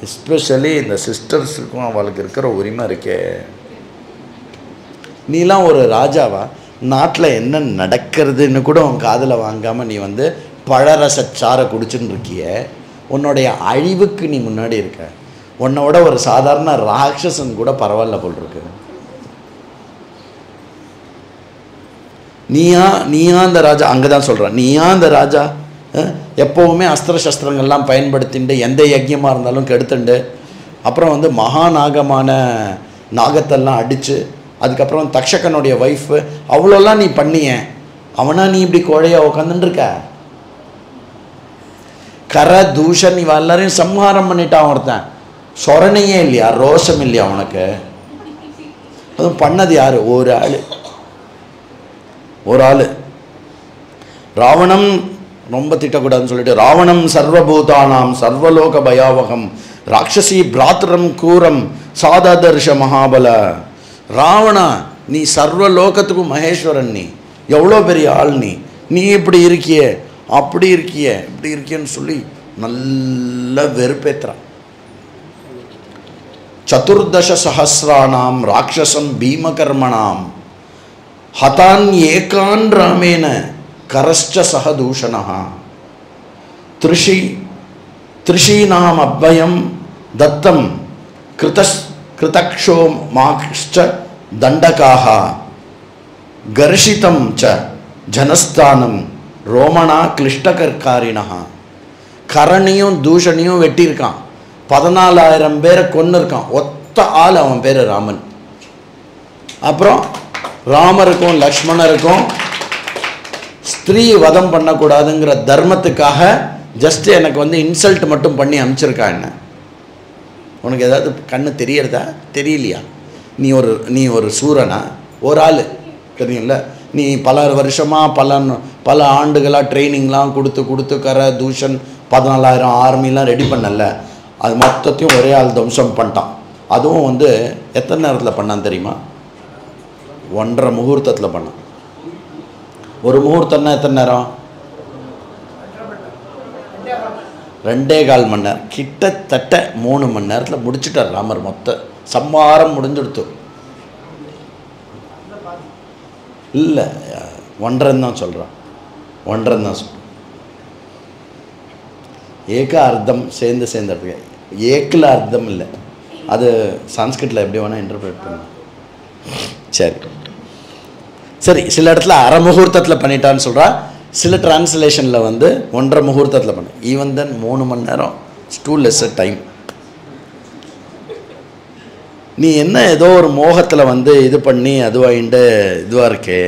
எஸ்பெஷலி இந்த சிஸ்டர்ஸுக்கும் அவளுக்கு இருக்கிற உரிமை இருக்கே. நீலாம் ஒரு ராஜாவா? நாட்டில் என்ன நடக்கிறதுன்னு கூட உன் காதில் வாங்காமல் நீ வந்து பழரசச்சாரை குடிச்சுன்னு இருக்கிய. உன்னுடைய அழிவுக்கு நீ முன்னாடி இருக்க. உன்னோட ஒரு சாதாரண ராட்சசன் கூட பரவாயில்ல போல் இருக்கு. நீயா அந்த ராஜா? அங்கே தான் சொல்கிறான், நீயா அந்த ராஜா? எப்போவுமே அஸ்திர சஸ்திரங்கள்லாம் பயன்படுத்திண்டு எந்த யஜ்யமாக இருந்தாலும் கெடுத்துண்டு அப்புறம் வந்து மகாநாகமான நாகத்தெல்லாம் அடித்து அதுக்கப்புறம் தக்ஷகனுடைய ஒய்ஃபு அவ்வளோலாம் நீ பண்ணிய. அவனா நீ இப்படி கோழையாக உட்காந்துருக்க? கர தூஷன் இவன் எல்லாரையும் சம்ஹாரம் பண்ணிட்டான் ஒருத்தன். சொரணையே இல்லையா, ரோஷம் இல்லையா உனக்கு? அதுவும் பண்ணது யார்? ஒரு ஆள். ராவணம் ரொம்ப திட்டக்கூடாதுன்னு சொல்லிட்டு ராவணம் சர்வபூதானாம் சர்வலோக பயாவகம் ராட்சசி பிராத்திரம் கூரம் சாததர்ஷ மகாபல. ராவணா, நீ சர்வலோகத்துக்கும் மகேஸ்வரன். நீ எவ்வளோ பெரிய ஆள். நீ இப்படி இருக்கியே, அப்படி இருக்கியே, இப்படி இருக்கியன்னு சொல்லி நல்ல வெறுப்பேத்துறான். சதுர்தச சஹஸ்ராணாம் ராட்சசம் பீமகர்மணாம் ஹதான் ஏகான் ராமேன கரஸ்ச சஹதூஷணஹ த்ரிஷீனாம் அத்வயம் தத்தம் கிருதக்ஷோ மாக்ஷ்ச தண்டகாஹ கர்ஷிதம் ச ஜனஸ்தானம் ரோமணா கிளிஷ்டகர்காரிணஹ. கரணியும் தூஷணியும் வெட்டியிருக்கான். 14,000 பேரை கொன்று இருக்கான். ஒத்த ஆள் அவன் பேர் ராமன். அப்புறம் ராமருக்கும் லக்ஷ்மணருக்கும் ஸ்திரீ வதம் பண்ணக்கூடாதுங்கிற தர்மத்துக்காக ஜஸ்ட் எனக்கு வந்து இன்சல்ட் மட்டும் பண்ணி அனுப்பிச்சிருக்கா. என்ன உனக்கு ஏதாவது கண்ணு தெரியறதா? தெரியலையா? நீ ஒரு சூரனா? ஒரு ஆள் தெரியும்ல. நீ பல வருஷமாக பல ஆண்டுகளாக ட்ரைனிங்லாம் கொடுத்து கர தூஷன் 14,000 ஆர்மிலாம் ரெடி பண்ணல. அது மொத்தத்தையும் ஒரே ஆள் தம்சம் பண்ணிட்டான். அதுவும் வந்து எத்தனை நேரத்தில் பண்ணான்னு தெரியுமா? 1.5 முகூர்த்தத்தில் பண்ணான். ஒரு முகூர்த்தம்னா எத்தனை நேரம்? 2.25 மணி நேரம், கிட்டத்தட்ட 3 மணி நேரத்தில் முடிச்சுட்டார் ராமர். மொத்த சம்மாரம் முடிஞ்சுடுத்து. இல்லை 1.5 தான் சொல்கிறான், 1.5 தான் சொல்கிறான். ஏக அர்த்தம் சேர்ந்து இருக்கு. ஏக்கில் அர்த்தம் இல்லை, அது சான்ஸ்கிரிட்டில் எப்படி வேணால் இன்டர்பிரேட் பண்ணலாம். சரி, சில இடத்துல அரை முகூர்த்தத்தில் பண்ணிட்டான்னு சொல்கிறா, சில டிரான்ஸ்லேஷனில் 1.5 முகூர்த்தத்தில் பண்ண. ஈவன் தென் 3 மணி நேரம், டூ லெஸ்ஸர் டைம். நீ என்ன ஏதோ ஒரு மோகத்தில் இது பண்ணி அதுவாகிண்டு இதுவாக இருக்கே.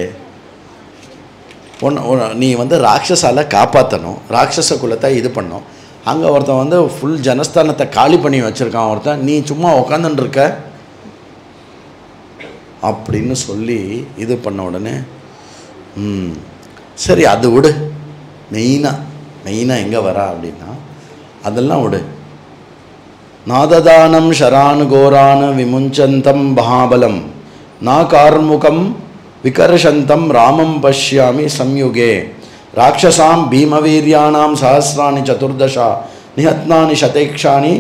நீ ராட்சசால காப்பாற்றணும், ராட்சச குலத்தை இது பண்ணும். அங்கே ஒருத்தன் ஃபுல் ஜனஸ்தானத்தை காலி பண்ணி வச்சுருக்கான் ஒருத்தன், நீ சும்மா உக்காந்துட்டு இருக்க அப்படின்னு சொல்லி இது பண்ண உடனே சரி அது விடு. மெயினாக எங்கே வரா அப்படின்னா அதெல்லாம் விடு. நாததானம் ஷரானு கோரானு விமுஞ்சந்தம் மகாபலம் நா கார்முகம் விகர்ஷந்தம் ராமம் பஷ்யாமி சம்யுகே ராட்சசாம் பீமவீர்யானாம் சஹஸ்ராணி சதுர்தசா நிஹத்னானி சதேக்ஷாணி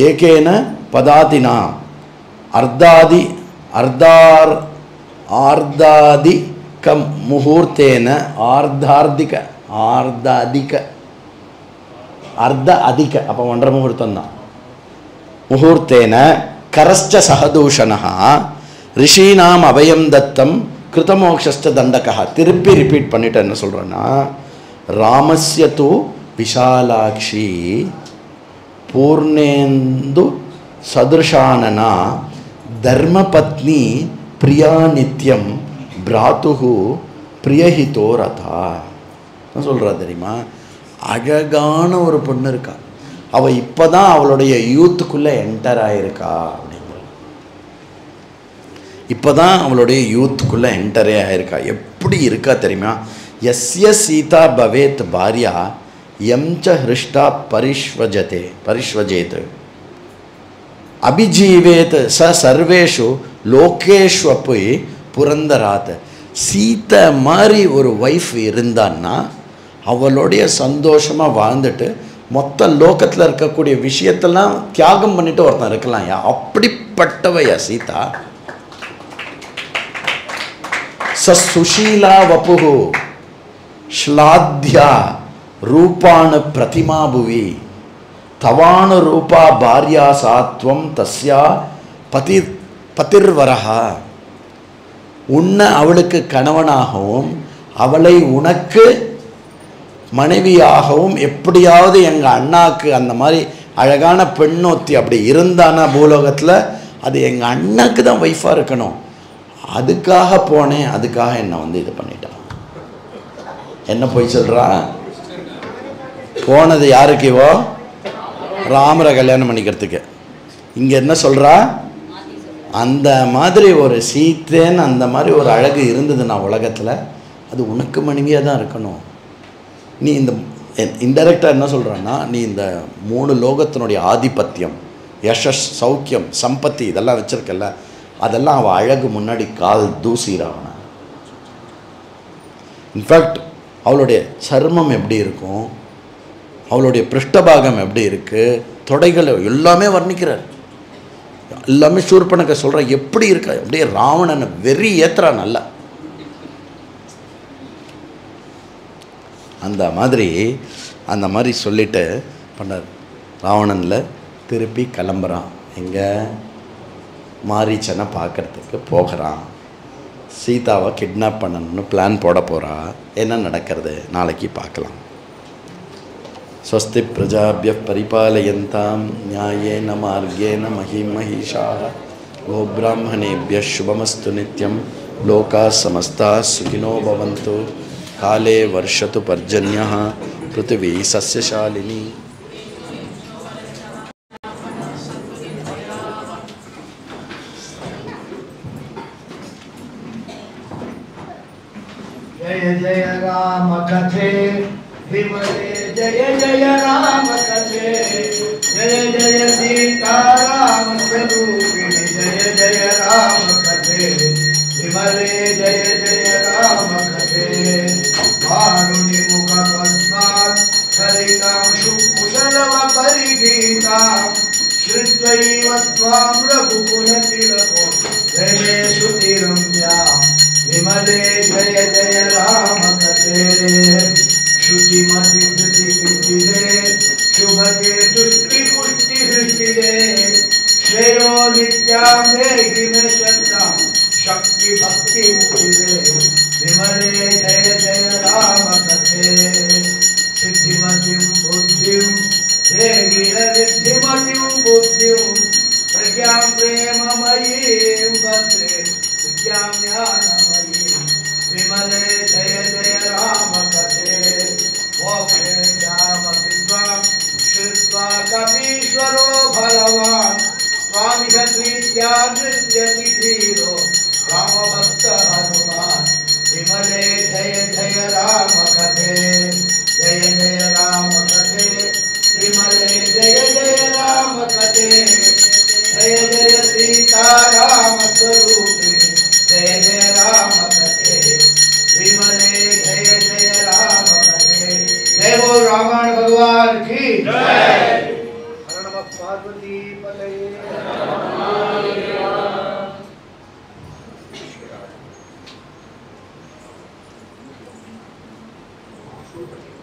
ஏகேன பதாதினா ஆர்தாதிக முகூர்த்தேன அதிக அப்போ 1.5 முகூர்த்தம் தான். முகூர்த்தேன கரஸ்ச சகதூஷணா ரிஷீனாம் அபயம் தத்தம் கிருதமோக்ஷஸ்ட தண்டகா. திருப்பி ரிப்பீட் பண்ணிட்டு என்ன சொல்கிறேன்னா, ராமஸ்ய து விஷாலாட்சி பூர்ணேந்து சதுர்ஷானனா தர்மபத்னி பிரியா நித்யம் பிராத்துகு பிரியஹிதோ ரதா. சொல்கிறா தெரியுமா, அழகான ஒரு பொண்ணு இருக்கா, அவள் இப்போ தான் அவளுடைய யூத்துக்குள்ளே என்டர் ஆகிருக்கா அப்படிங்கிற. இப்போ தான் அவளுடைய யூத்துக்குள்ளே என்டரே ஆகிருக்கா. எப்படி இருக்கா தெரியுமா, எஸ்ய சீதா பவேத் பாரியா எம்ச ஹிருஷ்டா பரிஷ்வஜேத் அபிஜீவேத் ச சர்வேஷு லோகேஷ்வப்பை புரந்தராத். சீத்தை மாதிரி ஒரு ஒய்ஃப் இருந்தான்னா அவளுடைய சந்தோஷமாக வாழ்ந்துட்டு மொத்த லோகத்தில் இருக்கக்கூடிய விஷயத்தெல்லாம் தியாகம் பண்ணிட்டு ஒருத்தன் இருக்கலாம். யா அப்படிப்பட்டவையா சீதா. சுஷீலா வபுகு ஸ்லாத்யா ரூபானு பிரதிமா புவி தவானு ரூபா பாரியா சாத்வம் தஸ்யா பதிர்வரஹா. உன்னை அவளுக்கு கணவனாகவும் அவளை உனக்கு மனைவியாகவும் எப்படியாவது எங்கள் அண்ணாக்கு அந்த மாதிரி அழகான பெண்ணொத்தி அப்படி இருந்தானா பூலோகத்தில், அது எங்கள் அண்ணாக்கு தான் ஒய்ஃபாக இருக்கணும். அதுக்காக போனேன், அதுக்காக என்னை இது பண்ணிட்டான். என்ன போய் சொல்கிறா, போனது யாருக்கு, இவோ ராமரை கல்யாணம் பண்ணிக்கிறதுக்கு. இங்கே என்ன சொல்கிறா, அந்த மாதிரி ஒரு சீத்தேன்னு அந்த மாதிரி ஒரு அழகு இருந்ததுன்னா உலகத்தில் அது உனக்கு மனைவியாக தான் இருக்கணும். நீ இந்த இன்டெரக்டாக என்ன சொல்கிறான்னா, நீ இந்த 3 லோகத்தினுடைய ஆதிபத்தியம், யஷஸ், சௌக்கியம், சம்பத்தி இதெல்லாம் வச்சுருக்கல, அதெல்லாம் அவள் அழகு முன்னாடி கால் தூசிறான். இன்ஃபேக்ட் அவளுடைய சர்மம் எப்படி இருக்கும், அவளுடைய பிருஷ்டபாகம் எப்படி இருக்குது, தொடைகள் எல்லாமே வர்ணிக்கிறார். எல்லாமே சூர்பனக சொல்கிற எப்படி இருக்கா, அப்படியே ராவணனை வெறி ஏத்துறா நல்லா. அந்த மாதிரி சொல்லிட்டு பண்ணார். ராவணனில் திருப்பி கிளம்புறான். எங்கே, மாரீச்சனை பார்க்கறதுக்கு போகிறான். சீதாவை கிட்னாப் பண்ணணும்னு பிளான் போட போகிறா. என்ன நடக்கிறது நாளைக்கு பார்க்கலாம். ஸ்வஸ்தி பிரஜாபிய பரிபாலயந்தாம் நியாயேன மார்கேன மஹிமஹீஷாः கோப்ராஹ்மணேபிய சுபமஸ்து நித்யம் லோகா சமஸ்தா சுகினோ பவந்து காலே வர்ஷத்து பர்ஜன்யः பிருத்திவி சஸ்யசாலினி. जय जय राम कथे विमले, जय जय राम कथे, जय जय सीता राम स्वरूपिणी, जय जय राम कथे विमले, जय जय राम कथे वारुणि मुख पद्मात् सरितां कुशलम परिगीता श्रुत्वैव त्वां रघुकुलतिलको जय श्रुतिरम्या विमले जय जय राम कथे श्रुतिमति कृतिकितिदे शुभके तुष्टि पुष्टि हृष्टिदे श्रेयो नित्यां देहि मे श्रद्धां शक्ति भक्ति मुक्तिदे विमले जय जय राम कथे सिद्धिमतिं बुद्धिं देहि रिद्धिमतिं बुद्धिं प्रज्ञां प्रेममयीं भद्रे विद्यां ज्ञानमयीं विमले जय जय राम कथे मोक्षे जामपि त्वां श्रुत्वा कपीश्वरो भगवान् स्वामिह प्रीत्या नृत्यति धीरो रामभक्त हनुमान् विमले जय जय राम कथे जय जय राम कथे विमले जय जय राम कथे जय जय सीता राम स्वरूपिणी जय जय राम कथे विमले जय जय राम कथे जय बोल रावण भगवान की जय हर नमः पार्वती पतये Super.